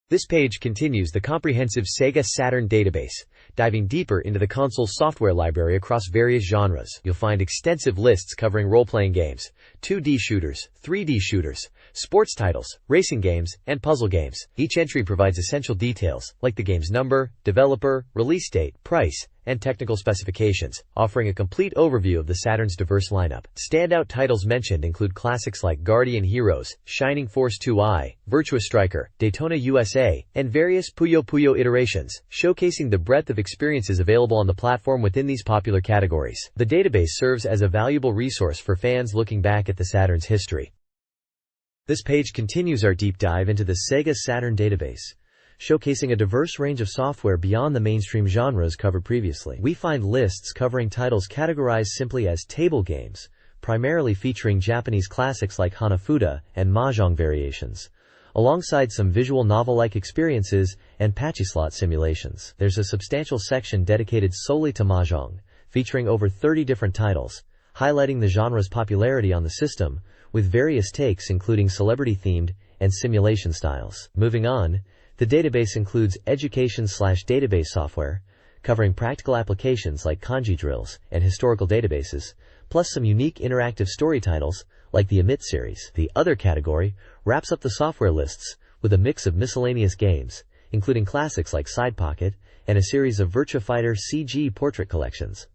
This page continues the comprehensive Sega Saturn database, diving deeper into the console's software library across various genres. You'll find extensive lists covering role-playing games, 2D shooters, 3D shooters, sports titles, racing games, and puzzle games. Each entry provides essential details, like the game's number, developer, release date, price, and technical specifications, offering a complete overview of the Saturn's diverse lineup. Standout titles mentioned include classics like Guardian Heroes, Shining Force 2i, Virtua Striker, Daytona USA, and various Puyo Puyo iterations, showcasing the breadth of experiences available on the platform within these popular categories. The database serves as a valuable resource for fans looking back at the Saturn's history. This page continues our deep dive into the Sega Saturn database, showcasing a diverse range of software beyond the mainstream genres covered previously. We find lists covering titles categorized simply as table games, primarily featuring Japanese classics like Hanafuda and Mahjong variations, alongside some visual novel-like experiences and Pachislot simulations. There's a substantial section dedicated solely to Mahjong, featuring over 30 different titles, highlighting the genre's popularity on the system, with various takes including celebrity-themed and simulation styles. Moving on, the database includes education/database software, covering practical applications like kanji drills and historical databases, plus some unique interactive story titles like the Emit series. The Other category wraps up the software lists with a mix of miscellaneous games, including classics like Side Pocket and a series of Virtua Fighter CG portrait collections.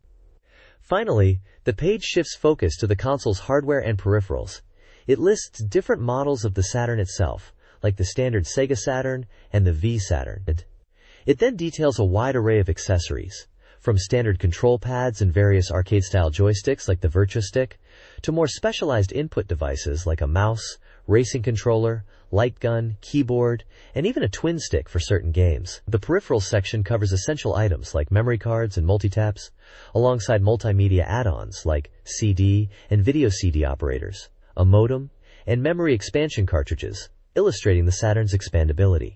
Finally, the page shifts focus to the console's hardware and peripherals. It lists different models of the Saturn itself, like the standard Sega Saturn and the V Saturn. It then details a wide array of accessories, from standard control pads and various arcade-style joysticks like the Virtua Stick, to more specialized input devices like a mouse, racing controller, light gun, keyboard, and even a twin stick for certain games. The peripherals section covers essential items like memory cards and multitaps, alongside multimedia add-ons like CD and video CD operators, a modem, and memory expansion cartridges, illustrating the Saturn's expandability.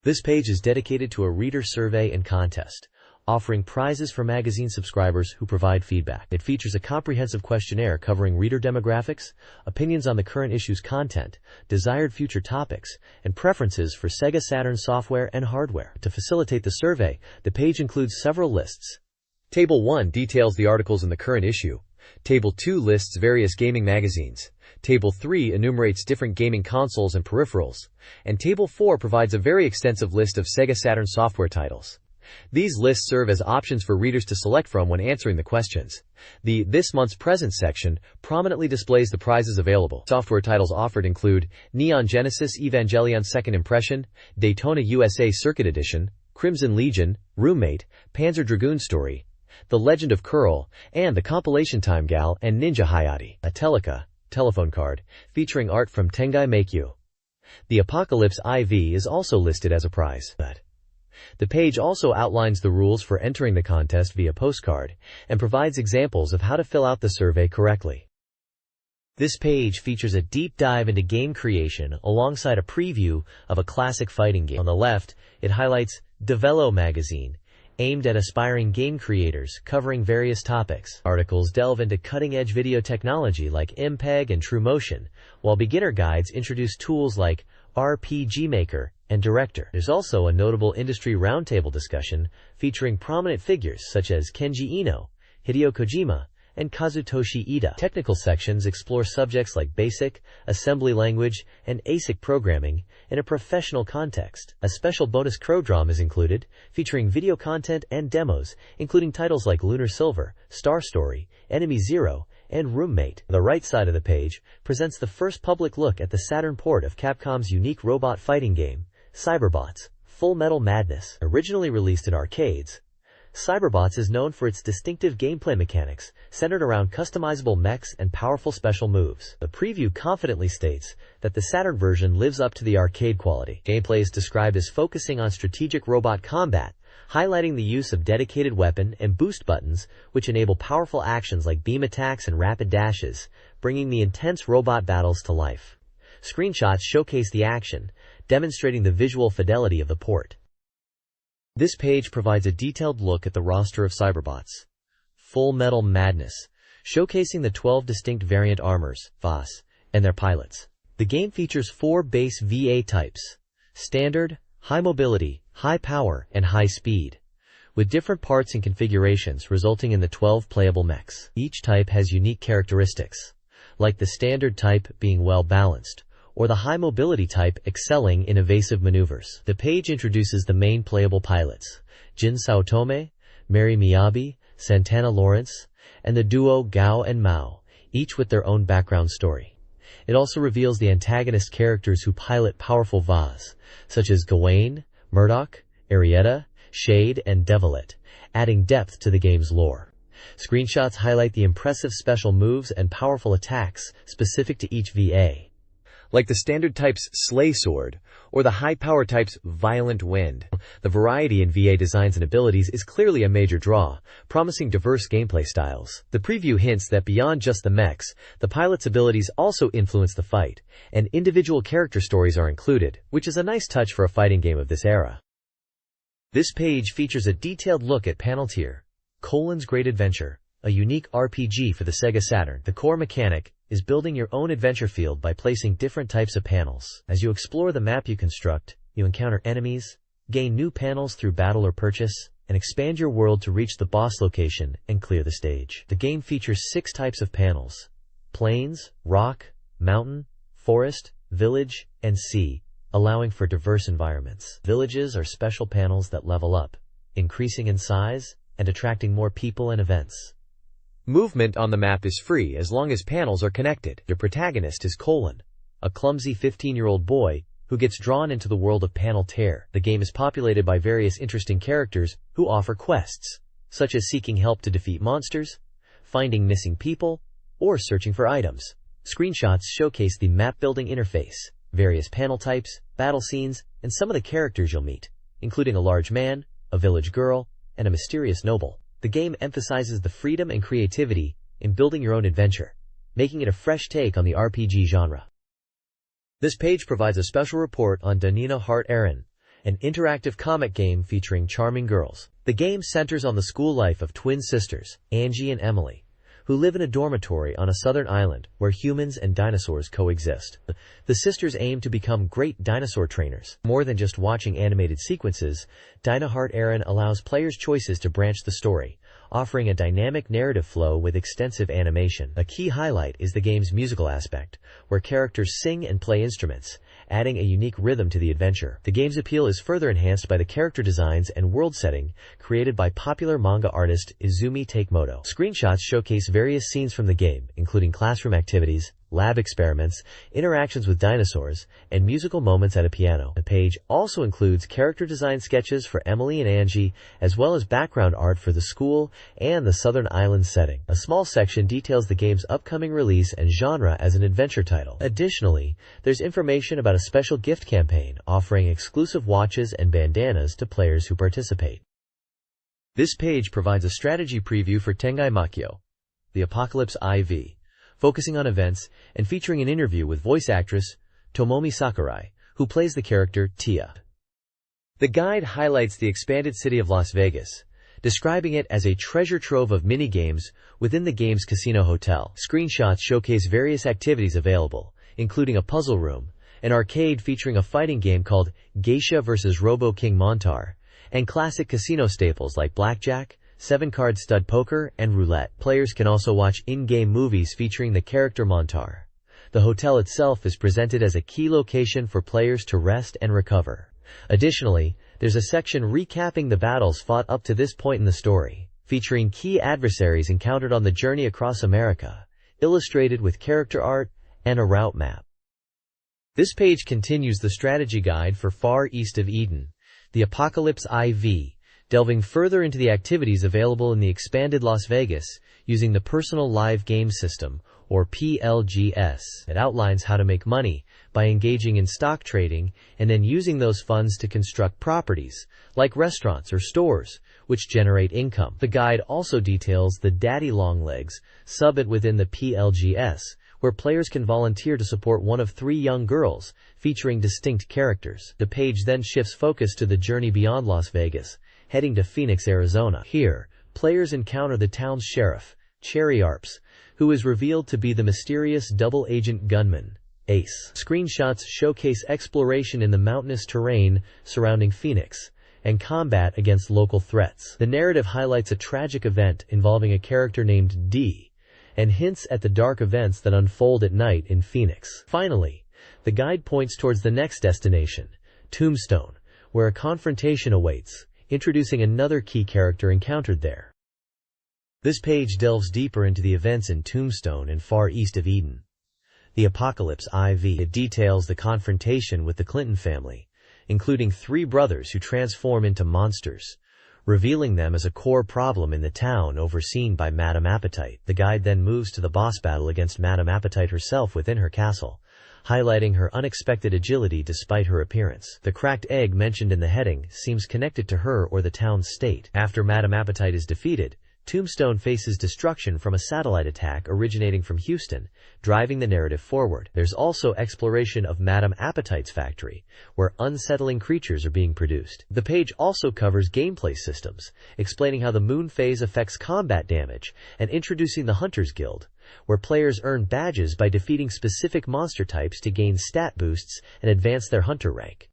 This page is dedicated to a reader survey and contest, offering prizes for magazine subscribers who provide feedback. It features a comprehensive questionnaire covering reader demographics, opinions on the current issue's content, desired future topics, and preferences for Sega Saturn software and hardware. To facilitate the survey, the page includes several lists. Table 1 details the articles in the current issue. Table 2 lists various gaming magazines. Table 3 enumerates different gaming consoles and peripherals. And Table 4 provides a very extensive list of Sega Saturn software titles. These lists serve as options for readers to select from when answering the questions. The This Month's Presents section prominently displays the prizes available. Software titles offered include Neon Genesis Evangelion Second Impression, Daytona USA Circuit Edition, Crimson Legion, Roommate, Panzer Dragoon Story, The Legend of Curl, and the compilation Time Gal and Ninja Hayate. A Telica telephone card, featuring art from Tengai Meikyu. The Apocalypse IV is also listed as a prize. The page also outlines the rules for entering the contest via postcard and provides examples of how to fill out the survey correctly. This page features a deep dive into game creation alongside a preview of a classic fighting game. On the left, it highlights Develo magazine, aimed at aspiring game creators, covering various topics. Articles delve into cutting-edge video technology like MPEG and TrueMotion, while beginner guides introduce tools like RPG Maker and Director. There's also a notable industry roundtable discussion featuring prominent figures such as Kenji Ino, Hideo Kojima, and Kazutoshi Ida. Technical sections explore subjects like BASIC, assembly language, and ASIC programming in a professional context. A special bonus Crodrom is included, featuring video content and demos, including titles like Lunar Silver, Star Story, Enemy Zero, and Roommate. The right side of the page presents the first public look at the Saturn port of Capcom's unique robot fighting game, Cyberbots: Full Metal Madness. Originally released in arcades, Cyberbots is known for its distinctive gameplay mechanics, centered around customizable mechs and powerful special moves. The preview confidently states that the Saturn version lives up to the arcade quality. Gameplay is described as focusing on strategic robot combat, highlighting the use of dedicated weapon and boost buttons, which enable powerful actions like beam attacks and rapid dashes, bringing the intense robot battles to life. Screenshots showcase the action, demonstrating the visual fidelity of the port. This page provides a detailed look at the roster of Cyberbots: Full Metal Madness, showcasing the 12 distinct variant armors, VAS, and their pilots. The game features 4 base VA types: Standard, high mobility, high power, and high speed, with different parts and configurations resulting in the 12 playable mechs. Each type has unique characteristics, like the standard type being well balanced, or the high mobility type excelling in evasive maneuvers. The page introduces the main playable pilots, Jin Saotome, Mary Miyabi, Santana Lawrence, and the duo Gao and Mao, each with their own background story. It also reveals the antagonist characters who pilot powerful Vaz, such as Gawain, Murdoch, Arietta, Shade, and Devilet, adding depth to the game's lore. Screenshots highlight the impressive special moves and powerful attacks specific to each VA, like the standard type's Slay Sword, or the high-power type's Violent Wind. The variety in VA designs and abilities is clearly a major draw, promising diverse gameplay styles. The preview hints that beyond just the mechs, the pilot's abilities also influence the fight, and individual character stories are included, which is a nice touch for a fighting game of this era. This page features a detailed look at Panel Tier: Colin's Great Adventure, a unique RPG for the Sega Saturn. The core mechanic is building your own adventure field by placing different types of panels. As you explore the map you construct, you encounter enemies, gain new panels through battle or purchase, and expand your world to reach the boss location and clear the stage. The game features 6 types of panels: plains, rock, mountain, forest, village, and sea, allowing for diverse environments. Villages are special panels that level up, increasing in size and attracting more people and events. Movement on the map is free as long as panels are connected. Your protagonist is Colin, a clumsy 15-year-old boy who gets drawn into the world of Panel Tear. The game is populated by various interesting characters who offer quests, such as seeking help to defeat monsters, finding missing people, or searching for items. Screenshots showcase the map-building interface, various panel types, battle scenes, and some of the characters you'll meet, including a large man, a village girl, and a mysterious noble. The game emphasizes the freedom and creativity in building your own adventure, making it a fresh take on the RPG genre. This page provides a special report on Danina Heart Aaron, an interactive comic game featuring charming girls. The game centers on the school life of twin sisters, Angie and Emily, who live in a dormitory on a southern island where humans and dinosaurs coexist. The sisters aim to become great dinosaur trainers. More than just watching animated sequences, Dino Heart Aaron allows players choices to branch the story, offering a dynamic narrative flow with extensive animation. A key highlight is the game's musical aspect, where characters sing and play instruments, adding a unique rhythm to the adventure. The game's appeal is further enhanced by the character designs and world setting created by popular manga artist Izumi Takemoto. Screenshots showcase various scenes from the game, including classroom activities, lab experiments, interactions with dinosaurs, and musical moments at a piano. The page also includes character design sketches for Emily and Angie, as well as background art for the school and the Southern Island setting. A small section details the game's upcoming release and genre as an adventure title. Additionally, there's information about a special gift campaign offering exclusive watches and bandanas to players who participate. This page provides a strategy preview for Tengai Makyo, the Apocalypse IV, focusing on events and featuring an interview with voice actress Tomomi Sakurai, who plays the character Tia. The guide highlights the expanded city of Las Vegas, describing it as a treasure trove of mini-games within the game's casino hotel. Screenshots showcase various activities available, including a puzzle room, an arcade featuring a fighting game called Geisha vs. Robo King Montar, and classic casino staples like blackjack, 7-card stud poker, and roulette. Players can also watch in-game movies featuring the character Montar. The hotel itself is presented as a key location for players to rest and recover. Additionally, there's a section recapping the battles fought up to this point in the story, featuring key adversaries encountered on the journey across America, illustrated with character art and a route map. This page continues the strategy guide for Far East of Eden, the Apocalypse IV, delving further into the activities available in the expanded Las Vegas using the Personal Live Game System, or PLGS. It outlines how to make money by engaging in stock trading and then using those funds to construct properties, like restaurants or stores, which generate income. The guide also details the Daddy Longlegs subit within the PLGS, where players can volunteer to support one of 3 young girls, featuring distinct characters. The page then shifts focus to the journey beyond Las Vegas, heading to Phoenix, Arizona. Here, players encounter the town's sheriff, Cherry Arps, who is revealed to be the mysterious double-agent gunman, Ace. Screenshots showcase exploration in the mountainous terrain surrounding Phoenix and combat against local threats. The narrative highlights a tragic event involving a character named D and hints at the dark events that unfold at night in Phoenix. Finally, the guide points towards the next destination, Tombstone, where a confrontation awaits, introducing another key character encountered there. This page delves deeper into the events in Tombstone and far east of Eden. The Apocalypse IV. It details the confrontation with the Clinton family, including 3 brothers who transform into monsters, revealing them as a core problem in the town overseen by Madame Appetite. The guide then moves to the boss battle against Madame Appetite herself within her castle, highlighting her unexpected agility despite her appearance. The cracked egg mentioned in the heading seems connected to her or the town's state. After Madame Appetite is defeated, Tombstone faces destruction from a satellite attack originating from Houston, driving the narrative forward. There's also exploration of Madame Appetite's factory, where unsettling creatures are being produced. The page also covers gameplay systems, explaining how the moon phase affects combat damage, and introducing the Hunters Guild, where players earn badges by defeating specific monster types to gain stat boosts and advance their hunter rank.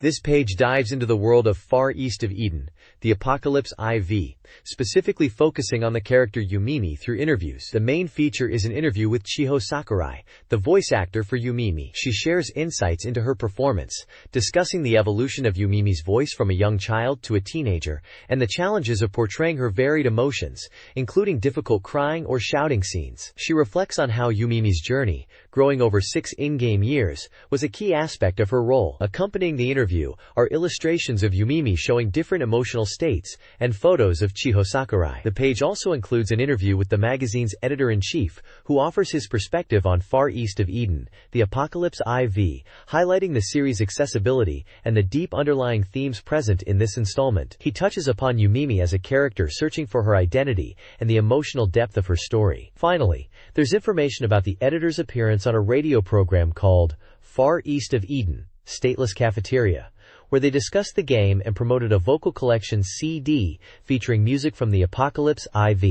This page dives into the world of Far East of Eden, the Apocalypse IV, specifically focusing on the character Yumimi through interviews. The main feature is an interview with Chiho Sakurai, the voice actor for Yumimi. She shares insights into her performance, discussing the evolution of Yumimi's voice from a young child to a teenager, and the challenges of portraying her varied emotions, including difficult crying or shouting scenes. She reflects on how Yumimi's journey, growing over 6 in-game years, was a key aspect of her role. Accompanying the interview are illustrations of Yumimi showing different emotional states and photos of Chiho Sakurai. The page also includes an interview with the magazine's editor-in-chief, who offers his perspective on Far East of Eden, the Apocalypse IV, highlighting the series' accessibility and the deep underlying themes present in this installment. He touches upon Yumimi as a character searching for her identity and the emotional depth of her story. Finally, there's information about the editor's appearance on a radio program called Far East of Eden, Stateless Cafeteria, where they discussed the game and promoted a vocal collection CD featuring music from the Apocalypse IV.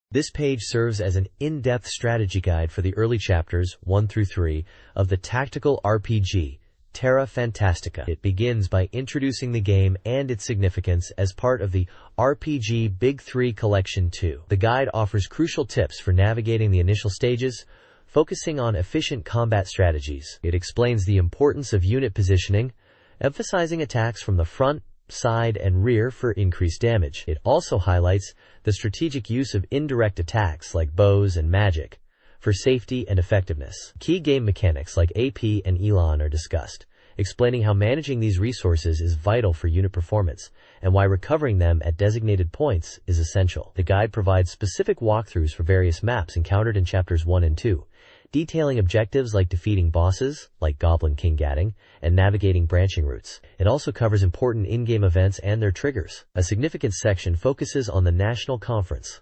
This page serves as an in-depth strategy guide for the early chapters 1 through 3 of the tactical RPG Terra Fantastica. It begins by introducing the game and its significance as part of the RPG Big 3 Collection 2. The guide offers crucial tips for navigating the initial stages, focusing on efficient combat strategies. It explains the importance of unit positioning, emphasizing attacks from the front, side, and rear for increased damage. It also highlights the strategic use of indirect attacks like bows and magic for safety and effectiveness. Key game mechanics like AP and Elan are discussed, explaining how managing these resources is vital for unit performance and why recovering them at designated points is essential. The guide provides specific walkthroughs for various maps encountered in chapters 1 and 2, detailing objectives like defeating bosses, like Goblin King Gadding, and navigating branching routes. It also covers important in-game events and their triggers. A significant section focuses on the National Conference,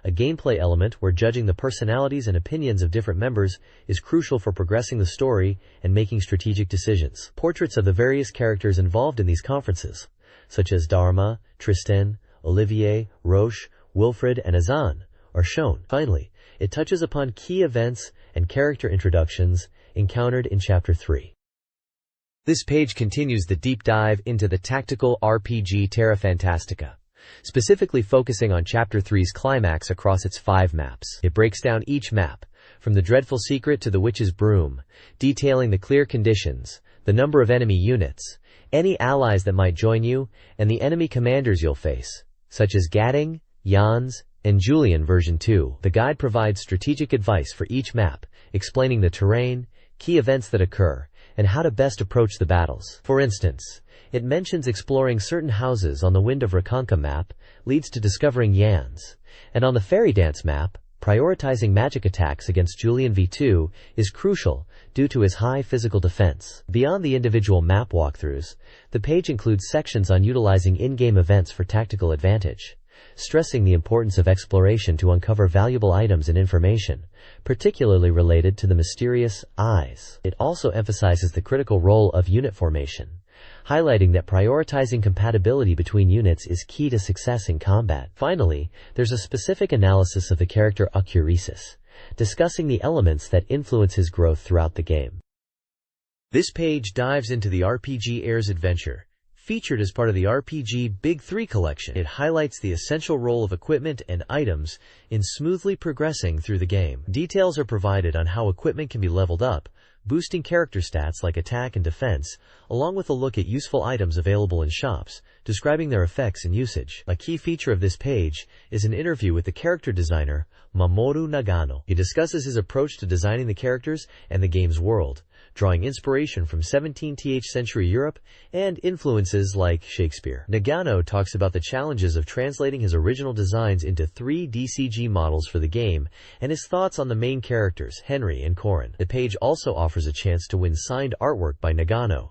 a gameplay element where judging the personalities and opinions of different members is crucial for progressing the story and making strategic decisions. Portraits of the various characters involved in these conferences, such as Dharma, Tristan, Olivier, Roche, Wilfred, and Azan, are shown. Finally, it touches upon key events and character introductions encountered in Chapter 3. This page continues the deep dive into the tactical RPG Terra Fantastica, specifically focusing on Chapter 3's climax across its 5 maps. It breaks down each map, from the Dreadful Secret to the Witch's Broom, detailing the clear conditions, the number of enemy units, any allies that might join you, and the enemy commanders you'll face, such as Gadding, Jans, and Julian version 2. The guide provides strategic advice for each map, explaining the terrain, key events that occur, and how to best approach the battles. For instance, it mentions exploring certain houses on the Wind of Rakanka map leads to discovering Jans, and on the Fairy Dance map, prioritizing magic attacks against Julian V2 is crucial due to his high physical defense. Beyond the individual map walkthroughs, the page includes sections on utilizing in-game events for tactical advantage, stressing the importance of exploration to uncover valuable items and information, particularly related to the mysterious eyes. It also emphasizes the critical role of unit formation, highlighting that prioritizing compatibility between units is key to success in combat. Finally, there's a specific analysis of the character Akuresis, discussing the elements that influence his growth throughout the game. This page dives into the RPG Heirs adventure, featured as part of the RPG Big 3 collection. It highlights the essential role of equipment and items in smoothly progressing through the game. Details are provided on how equipment can be leveled up, boosting character stats like attack and defense, along with a look at useful items available in shops, describing their effects and usage. A key feature of this page is an interview with the character designer, Mamoru Nagano. He discusses his approach to designing the characters and the game's world, drawing inspiration from 17th century Europe and influences like Shakespeare. Nagano talks about the challenges of translating his original designs into 3D CG models for the game and his thoughts on the main characters, Henry and Corin. The page also offers a chance to win signed artwork by Nagano.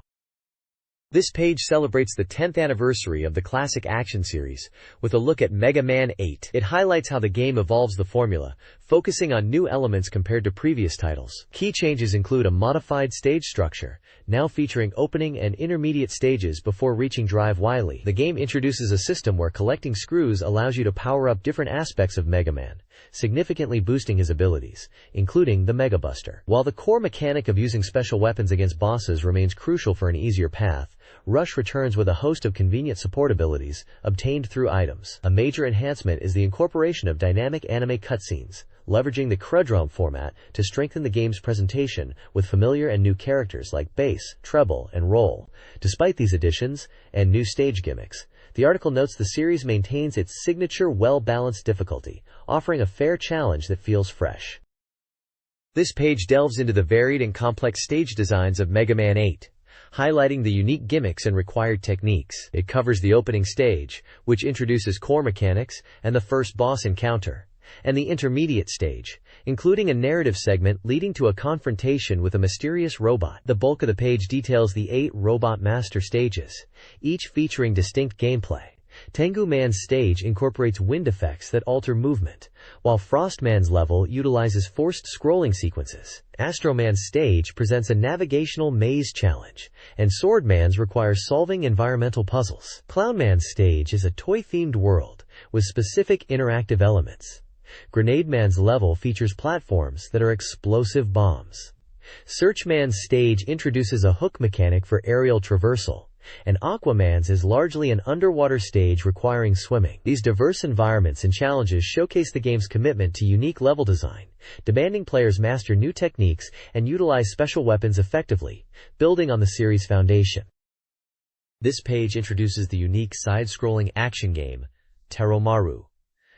This page celebrates the 10th anniversary of the classic action series, with a look at Mega Man 8. It highlights how the game evolves the formula, focusing on new elements compared to previous titles. Key changes include a modified stage structure, now featuring opening and intermediate stages before reaching Drive Wily. The game introduces a system where collecting screws allows you to power up different aspects of Mega Man, significantly boosting his abilities, including the Mega Buster. While the core mechanic of using special weapons against bosses remains crucial for an easier path, Rush returns with a host of convenient support abilities, obtained through items. A major enhancement is the incorporation of dynamic anime cutscenes, leveraging the Crudrome format to strengthen the game's presentation with familiar and new characters like bass, treble, and roll. Despite these additions, and new stage gimmicks, the article notes the series maintains its signature well-balanced difficulty, offering a fair challenge that feels fresh. This page delves into the varied and complex stage designs of Mega Man 8. Highlighting the unique gimmicks and required techniques. It covers the opening stage, which introduces core mechanics and the first boss encounter, and the intermediate stage, including a narrative segment leading to a confrontation with a mysterious robot. The bulk of the page details the 8 Robot Master stages, each featuring distinct gameplay. Tengu Man's stage incorporates wind effects that alter movement, while Frost Man's level utilizes forced scrolling sequences. Astro Man's stage presents a navigational maze challenge, and Sword Man's requires solving environmental puzzles. Clown Man's stage is a toy-themed world, with specific interactive elements. Grenade Man's level features platforms that are explosive bombs. Search Man's stage introduces a hook mechanic for aerial traversal, and Aquaman's is largely an underwater stage requiring swimming. These diverse environments and challenges showcase the game's commitment to unique level design, demanding players master new techniques and utilize special weapons effectively, building on the series' foundation. This page introduces the unique side-scrolling action game, Teromaru,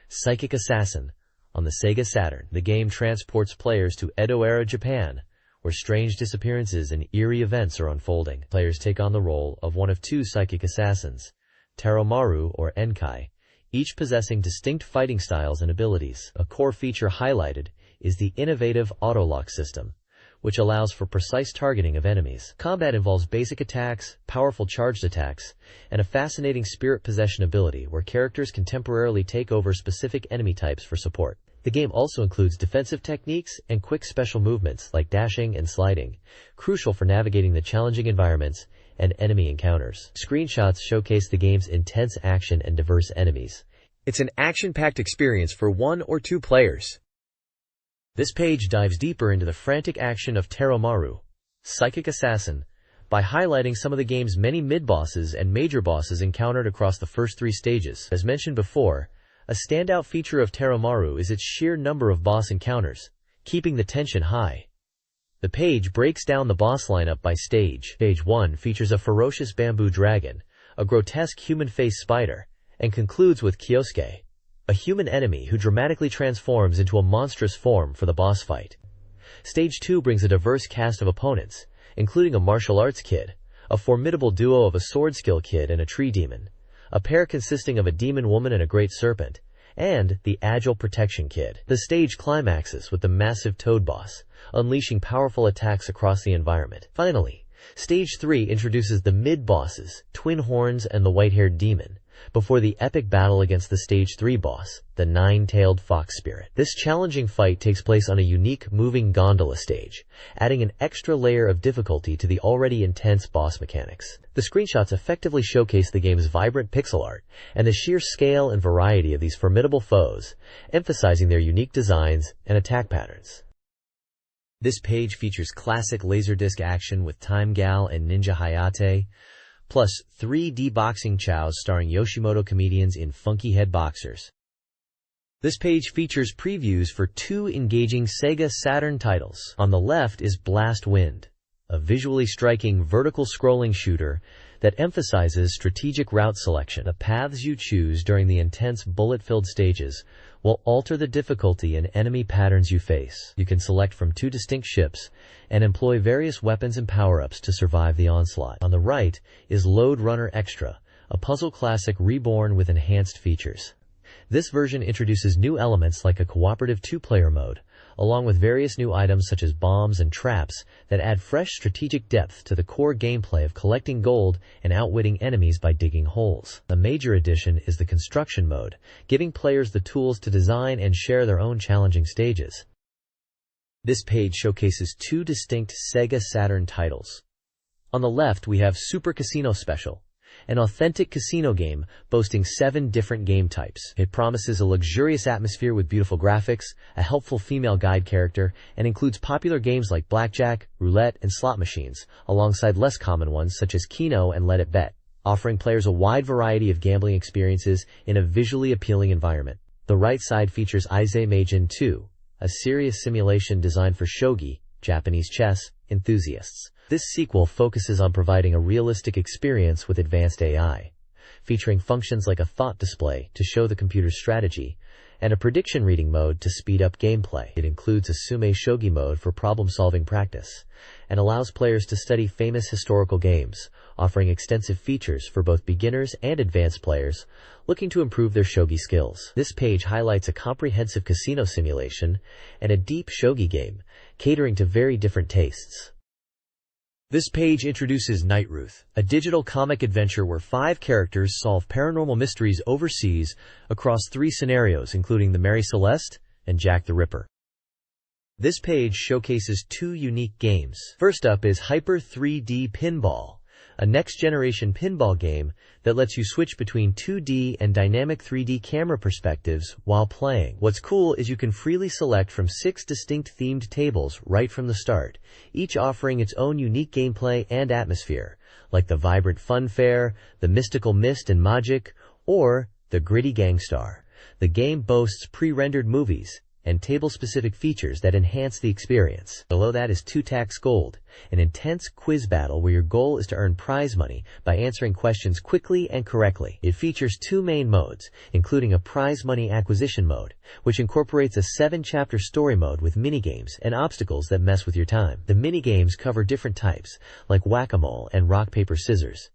Psychic Assassin, on the Sega Saturn. The game transports players to Edo-era Japan, where strange disappearances and eerie events are unfolding. Players take on the role of one of 2 psychic assassins, Teromaru or Enkai, each possessing distinct fighting styles and abilities. A core feature highlighted is the innovative auto-lock system, which allows for precise targeting of enemies. Combat involves basic attacks, powerful charged attacks, and a fascinating spirit possession ability where characters can temporarily take over specific enemy types for support. The game also includes defensive techniques and quick special movements like dashing and sliding, crucial for navigating the challenging environments and enemy encounters. Screenshots showcase the game's intense action and diverse enemies. It's an action-packed experience for 1 or 2 players. This page dives deeper into the frantic action of Teromaru, Psychic Assassin, by highlighting some of the game's many mid-bosses and major bosses encountered across the first 3 stages. As mentioned before, a standout feature of Teromaru is its sheer number of boss encounters, keeping the tension high. The page breaks down the boss lineup by stage. Stage 1 features a ferocious bamboo dragon, a grotesque human-faced spider, and concludes with Kyosuke, a human enemy who dramatically transforms into a monstrous form for the boss fight. Stage 2 brings a diverse cast of opponents, including a martial arts kid, a formidable duo of a sword skill kid and a tree demon, a pair consisting of a demon woman and a great serpent, and the agile protection kid. The stage climaxes with the massive toad boss, unleashing powerful attacks across the environment. Finally, Stage 3 introduces the mid-bosses, Twin Horns and the white-haired demon, before the epic battle against the Stage 3 boss, the nine-tailed fox spirit. This challenging fight takes place on a unique moving gondola stage, adding an extra layer of difficulty to the already intense boss mechanics. The screenshots effectively showcase the game's vibrant pixel art and the sheer scale and variety of these formidable foes, emphasizing their unique designs and attack patterns. This page features classic Laserdisc action with Time Gal and Ninja Hayate, plus 3D boxing chows starring Yoshimoto comedians in funky head boxers. This page features previews for two engaging Sega Saturn titles. On the left is Blast Wind, a visually striking vertical scrolling shooter that emphasizes strategic route selection. The paths you choose during the intense bullet-filled stages will alter the difficulty and enemy patterns you face. You can select from two distinct ships and employ various weapons and power-ups to survive the onslaught. On the right is Load Runner Extra, a puzzle classic reborn with enhanced features. This version introduces new elements like a cooperative two-player mode, along with various new items such as bombs and traps that add fresh strategic depth to the core gameplay of collecting gold and outwitting enemies by digging holes. A major addition is the construction mode, giving players the tools to design and share their own challenging stages. This page showcases two distinct Sega Saturn titles. On the left we have Super Casino Special, an authentic casino game boasting 7 different game types. It promises a luxurious atmosphere with beautiful graphics, a helpful female guide character, and includes popular games like blackjack, roulette, and slot machines, alongside less common ones such as Keno and Let It Bet, offering players a wide variety of gambling experiences in a visually appealing environment. The right side features Ise Meijin 2, a serious simulation designed for shogi, Japanese chess, enthusiasts. This sequel focuses on providing a realistic experience with advanced AI, featuring functions like a thought display to show the computer's strategy, and a prediction reading mode to speed up gameplay. It includes a Sume Shogi mode for problem-solving practice, and allows players to study famous historical games, offering extensive features for both beginners and advanced players looking to improve their shogi skills. This page highlights a comprehensive casino simulation and a deep shogi game, catering to very different tastes. This page introduces Nightruth, a digital comic adventure where 5 characters solve paranormal mysteries overseas across 3 scenarios, including the Mary Celeste and Jack the Ripper. This page showcases 2 unique games. First up is Hyper 3D Pinball, a next-generation pinball game that lets you switch between 2D and dynamic 3D camera perspectives while playing. What's cool is you can freely select from 6 distinct themed tables right from the start, each offering its own unique gameplay and atmosphere, like the vibrant Fun Fair, the mystical Mist and Magic, or the gritty Gangstar. The game boasts pre-rendered movies and table-specific features that enhance the experience. Below that is 2 Tax Gold, an intense quiz battle where your goal is to earn prize money by answering questions quickly and correctly. It features 2 main modes, including a prize money acquisition mode, which incorporates a 7-chapter story mode with minigames and obstacles that mess with your time. The minigames cover different types, like whack-a-mole and rock-paper-scissors.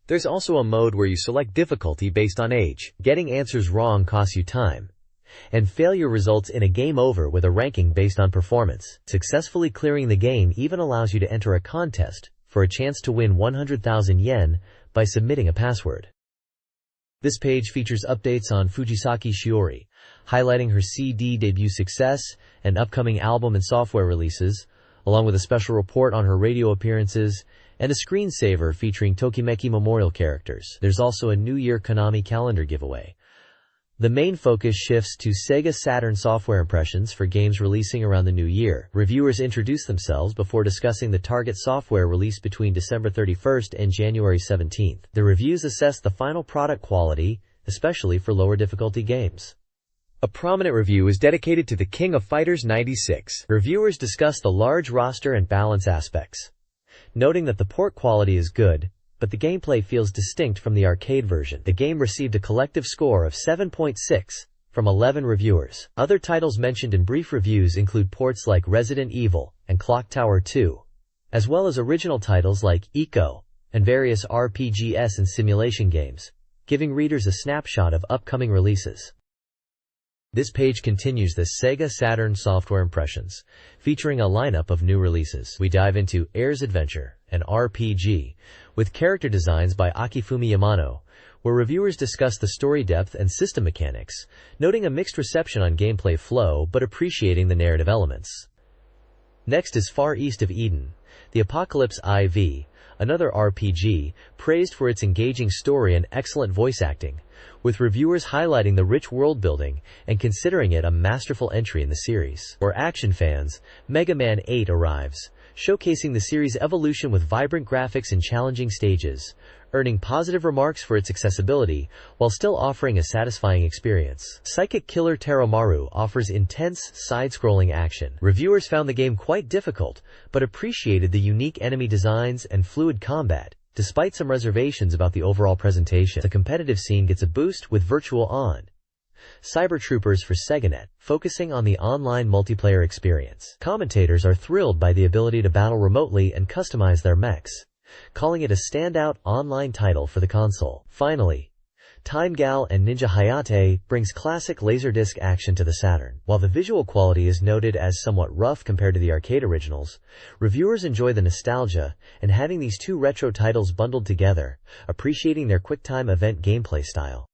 There's also a mode where you select difficulty based on age. Getting answers wrong costs you time, and failure results in a game over with a ranking based on performance. Successfully clearing the game even allows you to enter a contest for a chance to win 100,000 yen by submitting a password. This page features updates on Fujisaki Shiori, highlighting her CD debut success and upcoming album and software releases, along with a special report on her radio appearances and a screensaver featuring Tokimeki Memorial characters. There's also a New Year Konami calendar giveaway. The main focus shifts to Sega Saturn software impressions for games releasing around the new year. Reviewers introduce themselves before discussing the target software released between December 31st and January 17th. The reviews assess the final product quality, especially for lower difficulty games. A prominent review is dedicated to the King of Fighters 96. Reviewers discuss the large roster and balance aspects, noting that the port quality is good, but the gameplay feels distinct from the arcade version. The game received a collective score of 7.6 from 11 reviewers. Other titles mentioned in brief reviews include ports like Resident Evil and Clock Tower 2, as well as original titles like Eco and various RPGs and simulation games, giving readers a snapshot of upcoming releases. This page continues the Sega Saturn software impressions, featuring a lineup of new releases. We dive into Air's Adventure, an RPG, with character designs by Akifumi Yamano, where reviewers discuss the story depth and system mechanics, noting a mixed reception on gameplay flow but appreciating the narrative elements. Next is Far East of Eden, the Apocalypse IV, another RPG, praised for its engaging story and excellent voice acting, with reviewers highlighting the rich world-building and considering it a masterful entry in the series. For action fans, Mega Man 8 arrives, showcasing the series' evolution with vibrant graphics and challenging stages, earning positive remarks for its accessibility, while still offering a satisfying experience. Psychic Killer Terumaru offers intense, side-scrolling action. Reviewers found the game quite difficult, but appreciated the unique enemy designs and fluid combat, despite some reservations about the overall presentation. The competitive scene gets a boost with Virtual On. Cyber Troopers for SegaNet, focusing on the online multiplayer experience. Commentators are thrilled by the ability to battle remotely and customize their mechs, calling it a standout online title for the console. Finally, Time Gal and Ninja Hayate brings classic Laserdisc action to the Saturn. While the visual quality is noted as somewhat rough compared to the arcade originals, reviewers enjoy the nostalgia and having these two retro titles bundled together, appreciating their QuickTime event gameplay style.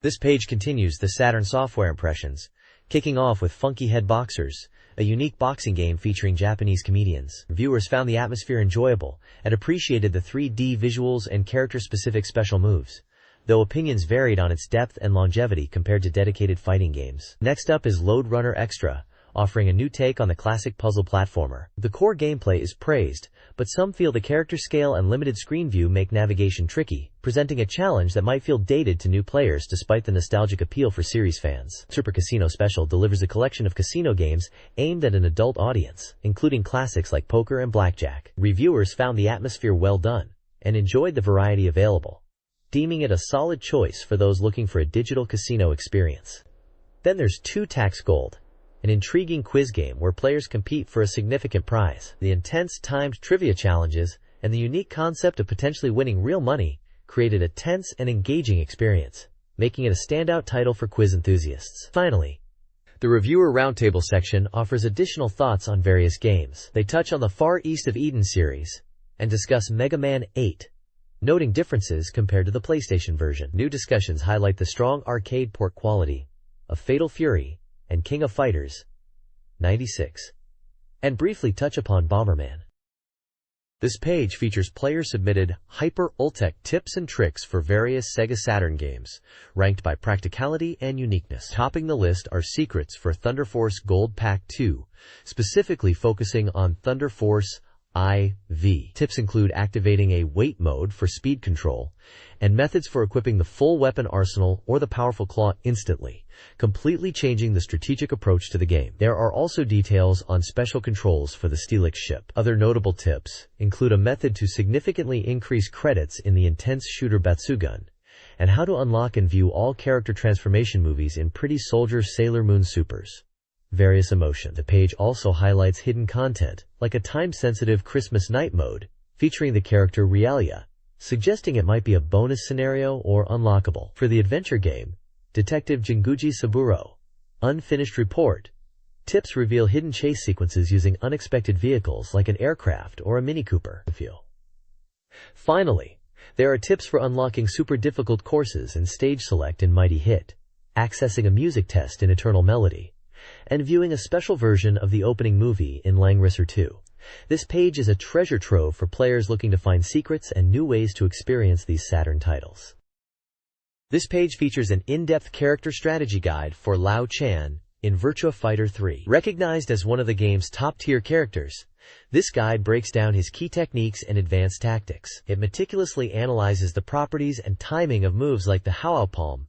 This page continues the Saturn software impressions, kicking off with Funky Head Boxers, a unique boxing game featuring Japanese comedians. Viewers found the atmosphere enjoyable and appreciated the 3D visuals and character-specific special moves, though opinions varied on its depth and longevity compared to dedicated fighting games. Next up is Lode Runner Extra, offering a new take on the classic puzzle platformer. The core gameplay is praised, but some feel the character scale and limited screen view make navigation tricky, presenting a challenge that might feel dated to new players despite the nostalgic appeal for series fans. Super Casino Special delivers a collection of casino games aimed at an adult audience, including classics like poker and blackjack. Reviewers found the atmosphere well done and enjoyed the variety available, deeming it a solid choice for those looking for a digital casino experience. Then there's 2 Tax Gold, an intriguing quiz game where players compete for a significant prize. The intense timed trivia challenges and the unique concept of potentially winning real money created a tense and engaging experience, making it a standout title for quiz enthusiasts. Finally, the Reviewer Roundtable section offers additional thoughts on various games. They touch on the Far East of Eden series and discuss Mega Man 8, noting differences compared to the PlayStation version. New discussions highlight the strong arcade port quality of Fatal Fury and King of Fighters 96, and briefly touch upon Bomberman. This page features player-submitted Hyper-Ultec tips and tricks for various Sega Saturn games, ranked by practicality and uniqueness. Topping the list are secrets for Thunder Force Gold Pack 2, specifically focusing on Thunder Force IV. Tips include activating a weight mode for speed control, and methods for equipping the full weapon arsenal or the powerful claw instantly, completely changing the strategic approach to the game. There are also details on special controls for the Steelix ship. Other notable tips include a method to significantly increase credits in the intense shooter Batsugun, and how to unlock and view all character transformation movies in Pretty Soldier Sailor Moon Supers. Various emotion. The page also highlights hidden content, like a time-sensitive Christmas night mode, featuring the character Realia, suggesting it might be a bonus scenario or unlockable. For the adventure game, Detective Jinguji Saburo, Unfinished Report, tips reveal hidden chase sequences using unexpected vehicles like an aircraft or a Mini Cooper. Finally, there are tips for unlocking super difficult courses and stage select in Mighty Hit, accessing a music test in Eternal Melody, and viewing a special version of the opening movie in Langrisser 2. This page is a treasure trove for players looking to find secrets and new ways to experience these Saturn titles. This page features an in-depth character strategy guide for Lao Chan in Virtua Fighter 3. Recognized as one of the game's top-tier characters, this guide breaks down his key techniques and advanced tactics. It meticulously analyzes the properties and timing of moves like the Hao Palm,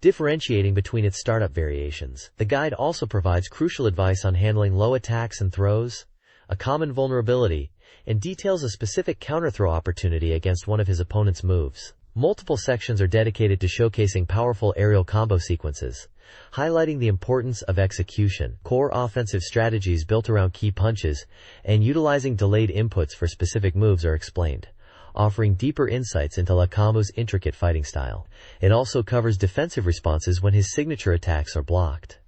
differentiating between its startup variations. The guide also provides crucial advice on handling low attacks and throws, a common vulnerability, and details a specific counter-throw opportunity against one of his opponent's moves. Multiple sections are dedicated to showcasing powerful aerial combo sequences, highlighting the importance of execution, core offensive strategies built around key punches, and utilizing delayed inputs for specific moves are explained, offering deeper insights into Lakamu's intricate fighting style. It also covers defensive responses when his signature attacks are blocked.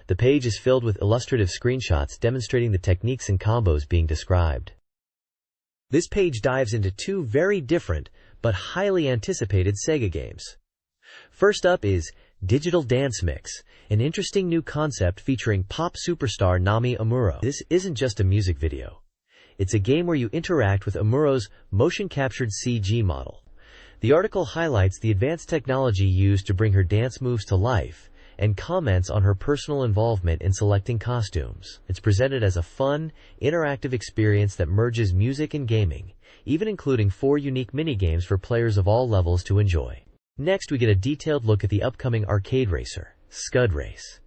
The page is filled with illustrative screenshots demonstrating the techniques and combos being described. This page dives into 2 very different but highly anticipated Sega games. First up is Digital Dance Mix, an interesting new concept featuring pop superstar Nami Amuro. This isn't just a music video. It's a game where you interact with Amuro's motion-captured CG model. The article highlights the advanced technology used to bring her dance moves to life and comments on her personal involvement in selecting costumes. It's presented as a fun, interactive experience that merges music and gaming, even including 4 unique mini-games for players of all levels to enjoy. Next, we get a detailed look at the upcoming arcade racer, Scud Race.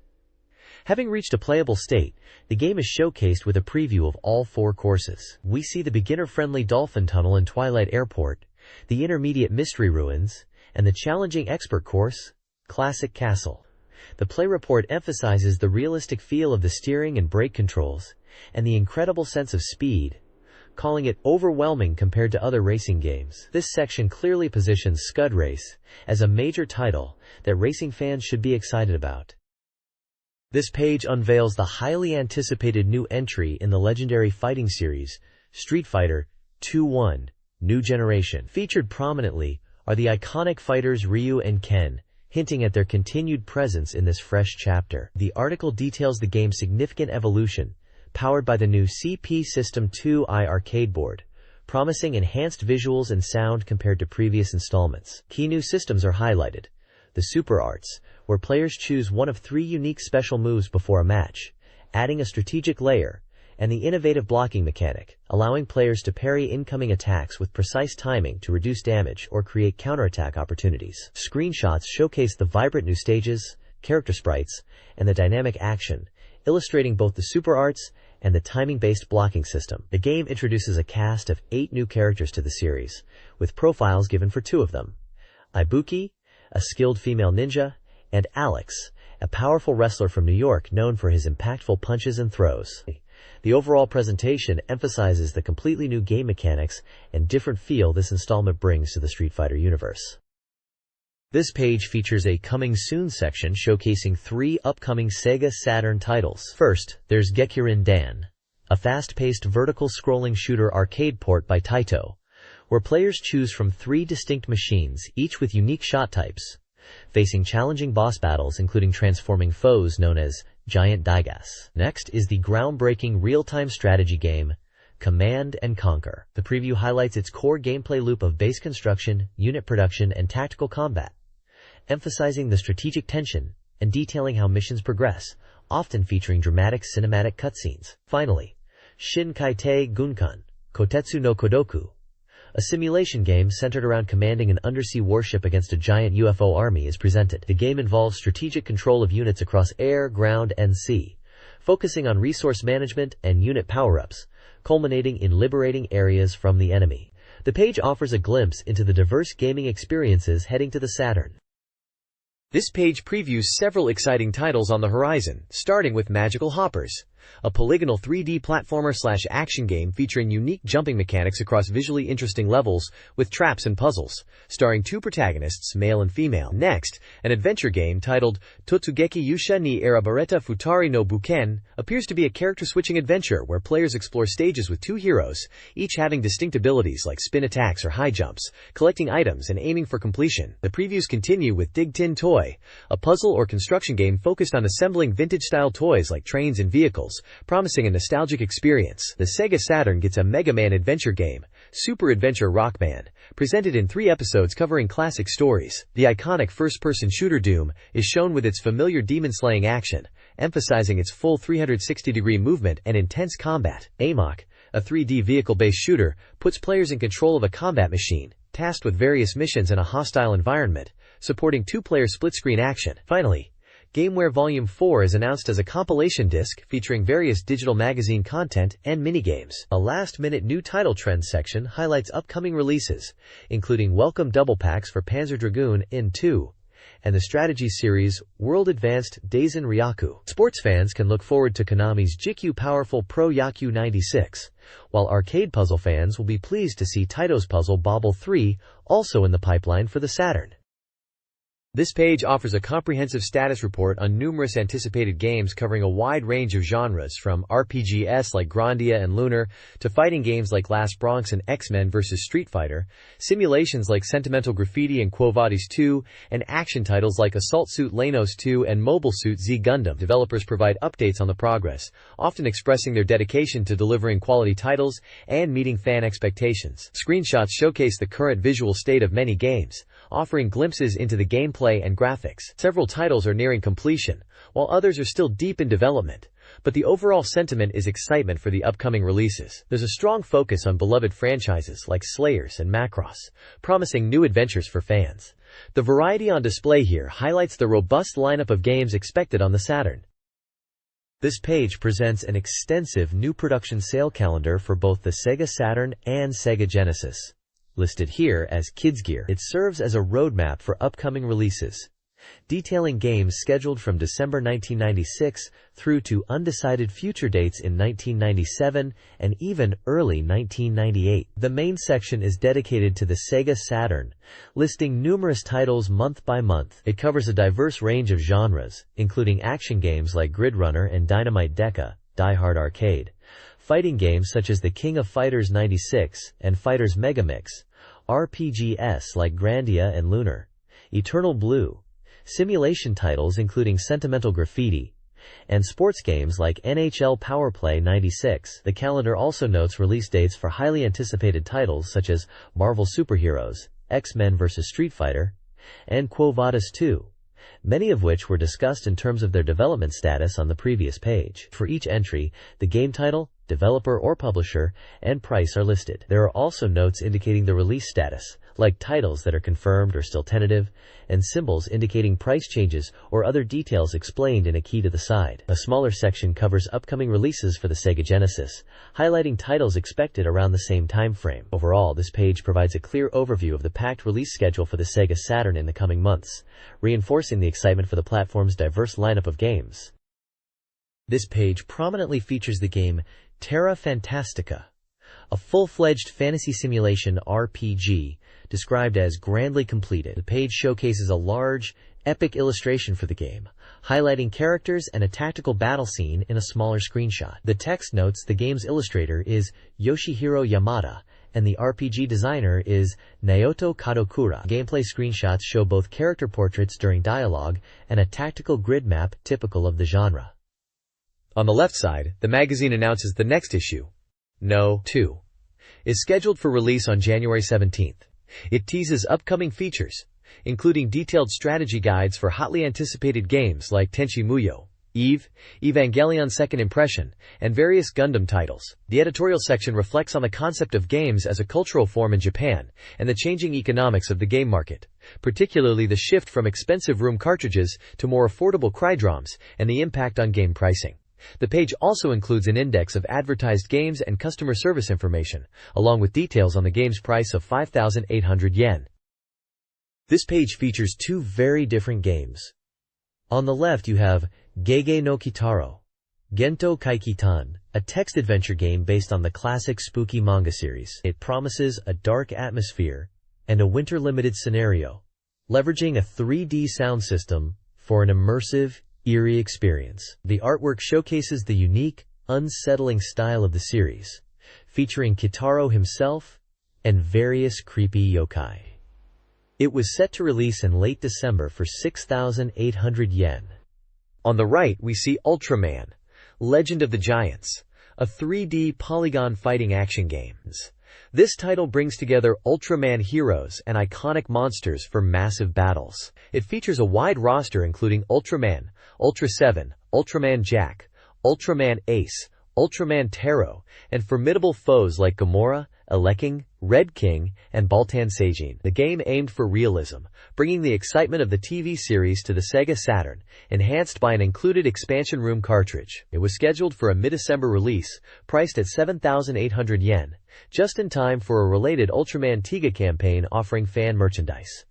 Having reached a playable state, the game is showcased with a preview of all 4 courses. We see the beginner-friendly Dolphin Tunnel in Twilight Airport, the intermediate Mystery Ruins, and the challenging expert course, Classic Castle. The play report emphasizes the realistic feel of the steering and brake controls, and the incredible sense of speed, calling it overwhelming compared to other racing games. This section clearly positions Scud Race as a major title that racing fans should be excited about. This page unveils the highly anticipated new entry in the legendary fighting series, Street Fighter 2-1. New Generation. Featured prominently are the iconic fighters Ryu and Ken, hinting at their continued presence in this fresh chapter. The article details the game's significant evolution, powered by the new CP System 2i arcade board, promising enhanced visuals and sound compared to previous installments. Key new systems are highlighted: the Super Arts, where players choose one of 3 unique special moves before a match, adding a strategic layer, and the innovative blocking mechanic, allowing players to parry incoming attacks with precise timing to reduce damage or create counterattack opportunities. Screenshots showcase the vibrant new stages, character sprites, and the dynamic action, illustrating both the super arts and the timing-based blocking system. The game introduces a cast of 8 new characters to the series, with profiles given for 2 of them: Ibuki, a skilled female ninja, and Alex, a powerful wrestler from New York known for his impactful punches and throws. The overall presentation emphasizes the completely new game mechanics and different feel this installment brings to the Street Fighter universe. This page features a Coming Soon section showcasing 3 upcoming Sega Saturn titles. First, there's Gekirin Dan, a fast-paced vertical-scrolling shooter arcade port by Taito, where players choose from 3 distinct machines, each with unique shot types, facing challenging boss battles including transforming foes known as Giant Daigas. Next is the groundbreaking real-time strategy game, Command & Conquer. The preview highlights its core gameplay loop of base construction, unit production, and tactical combat, emphasizing the strategic tension and detailing how missions progress, often featuring dramatic cinematic cutscenes. Finally, Shin Kaitei Gunkan, Kotetsu no Kodoku, a simulation game centered around commanding an undersea warship against a giant UFO army, is presented. The game involves strategic control of units across air, ground, and sea, focusing on resource management and unit power-ups, culminating in liberating areas from the enemy. The page offers a glimpse into the diverse gaming experiences heading to the Saturn. This page previews several exciting titles on the horizon, starting with Magical Hoppers, a polygonal 3D platformer/action game featuring unique jumping mechanics across visually interesting levels with traps and puzzles, starring 2 protagonists, male and female. Next, an adventure game titled Totsugeki Yusha ni Arabareta Futari no Buken appears to be a character-switching adventure where players explore stages with 2 heroes, each having distinct abilities like spin attacks or high jumps, collecting items and aiming for completion. The previews continue with Dig Tin Toy, a puzzle or construction game focused on assembling vintage-style toys like trains and vehicles, promising a nostalgic experience. The Sega Saturn gets a Mega Man adventure game, Super Adventure Rock Band, presented in 3 episodes covering classic stories. The iconic first-person shooter Doom is shown with its familiar demon-slaying action, emphasizing its full 360-degree movement and intense combat. Amok, a 3D vehicle-based shooter, puts players in control of a combat machine, tasked with various missions in a hostile environment, supporting 2-player split-screen action. Finally, Gameware Volume 4 is announced as a compilation disc featuring various digital magazine content and minigames. A last-minute new title trends section highlights upcoming releases, including welcome double packs for Panzer Dragoon in 2 and the strategy series World Advanced Daisen Ryaku. Sports fans can look forward to Konami's JIKYU Powerful Pro Yaku 96, while arcade puzzle fans will be pleased to see Taito's puzzle Bobble 3 also in the pipeline for the Saturn. This page offers a comprehensive status report on numerous anticipated games covering a wide range of genres, from RPGs like Grandia and Lunar, to fighting games like Last Bronx and X-Men vs. Street Fighter, simulations like Sentimental Graffiti and Quo Vadis 2, and action titles like Assault Suit Lanos 2 and Mobile Suit Z Gundam. Developers provide updates on the progress, often expressing their dedication to delivering quality titles and meeting fan expectations. Screenshots showcase the current visual state of many games, offering glimpses into the gameplay and graphics. Several titles are nearing completion, while others are still deep in development, but the overall sentiment is excitement for the upcoming releases. There's a strong focus on beloved franchises like Slayers and Macross, promising new adventures for fans. The variety on display here highlights the robust lineup of games expected on the Saturn. This page presents an extensive new production sale calendar for both the Sega Saturn and Sega Genesis. Listed here as Kids Gear, it serves as a roadmap for upcoming releases, detailing games scheduled from December 1996 through to undecided future dates in 1997 and even early 1998. The main section is dedicated to the Sega Saturn, listing numerous titles month by month. It covers a diverse range of genres, including action games like Grid Runner and Dynamite Deca, Die Hard Arcade, fighting games such as The King of Fighters 96 and Fighters Megamix, RPGs like Grandia and Lunar, Eternal Blue, simulation titles including Sentimental Graffiti, and sports games like NHL Powerplay 96. The calendar also notes release dates for highly anticipated titles such as Marvel Superheroes, X-Men vs. Street Fighter, and Quo Vadis 2, many of which were discussed in terms of their development status on the previous page. For each entry, the game title, developer or publisher, and price are listed. There are also notes indicating the release status, like titles that are confirmed or still tentative, and symbols indicating price changes or other details explained in a key to the side. A smaller section covers upcoming releases for the Sega Genesis, highlighting titles expected around the same time frame. Overall, this page provides a clear overview of the packed release schedule for the Sega Saturn in the coming months, reinforcing the excitement for the platform's diverse lineup of games. This page prominently features the game Terra Fantastica, a full-fledged fantasy simulation RPG described as grandly completed. The page showcases a large, epic illustration for the game, highlighting characters and a tactical battle scene in a smaller screenshot. The text notes the game's illustrator is Yoshihiro Yamada, and the RPG designer is Naoto Kadokura. Gameplay screenshots show both character portraits during dialogue and a tactical grid map typical of the genre. On the left side, the magazine announces the next issue, No. 2, is scheduled for release on January 17th. It teases upcoming features, including detailed strategy guides for hotly anticipated games like Tenchi Muyo, Eve, Evangelion Second Impression, and various Gundam titles. The editorial section reflects on the concept of games as a cultural form in Japan and the changing economics of the game market, particularly the shift from expensive room cartridges to more affordable cry-drums and the impact on game pricing. The page also includes an index of advertised games and customer service information, along with details on the game's price of 5,800 yen. This page features two very different games. On the left you have Gege no Kitaro, Gento Kaikitan, a text-adventure game based on the classic spooky manga series. It promises a dark atmosphere and a winter-limited scenario, leveraging a 3D sound system for an immersive, eerie experience. The artwork showcases the unique, unsettling style of the series, featuring Kitaro himself and various creepy yokai. It was set to release in late December for 6,800 yen. On the right, we see Ultraman, Legend of the Giants, a 3D polygon fighting action game. This title brings together Ultraman heroes and iconic monsters for massive battles. It features a wide roster including Ultraman, Ultra 7, Ultraman Jack, Ultraman Ace, Ultraman Taro, and formidable foes like Gamora, Eleking, Red King, and Baltan Seijin. The game aimed for realism, bringing the excitement of the TV series to the Sega Saturn, enhanced by an included expansion room cartridge. It was scheduled for a mid-December release, priced at 7,800 yen, just in time for a related Ultraman Tiga campaign offering fan merchandise.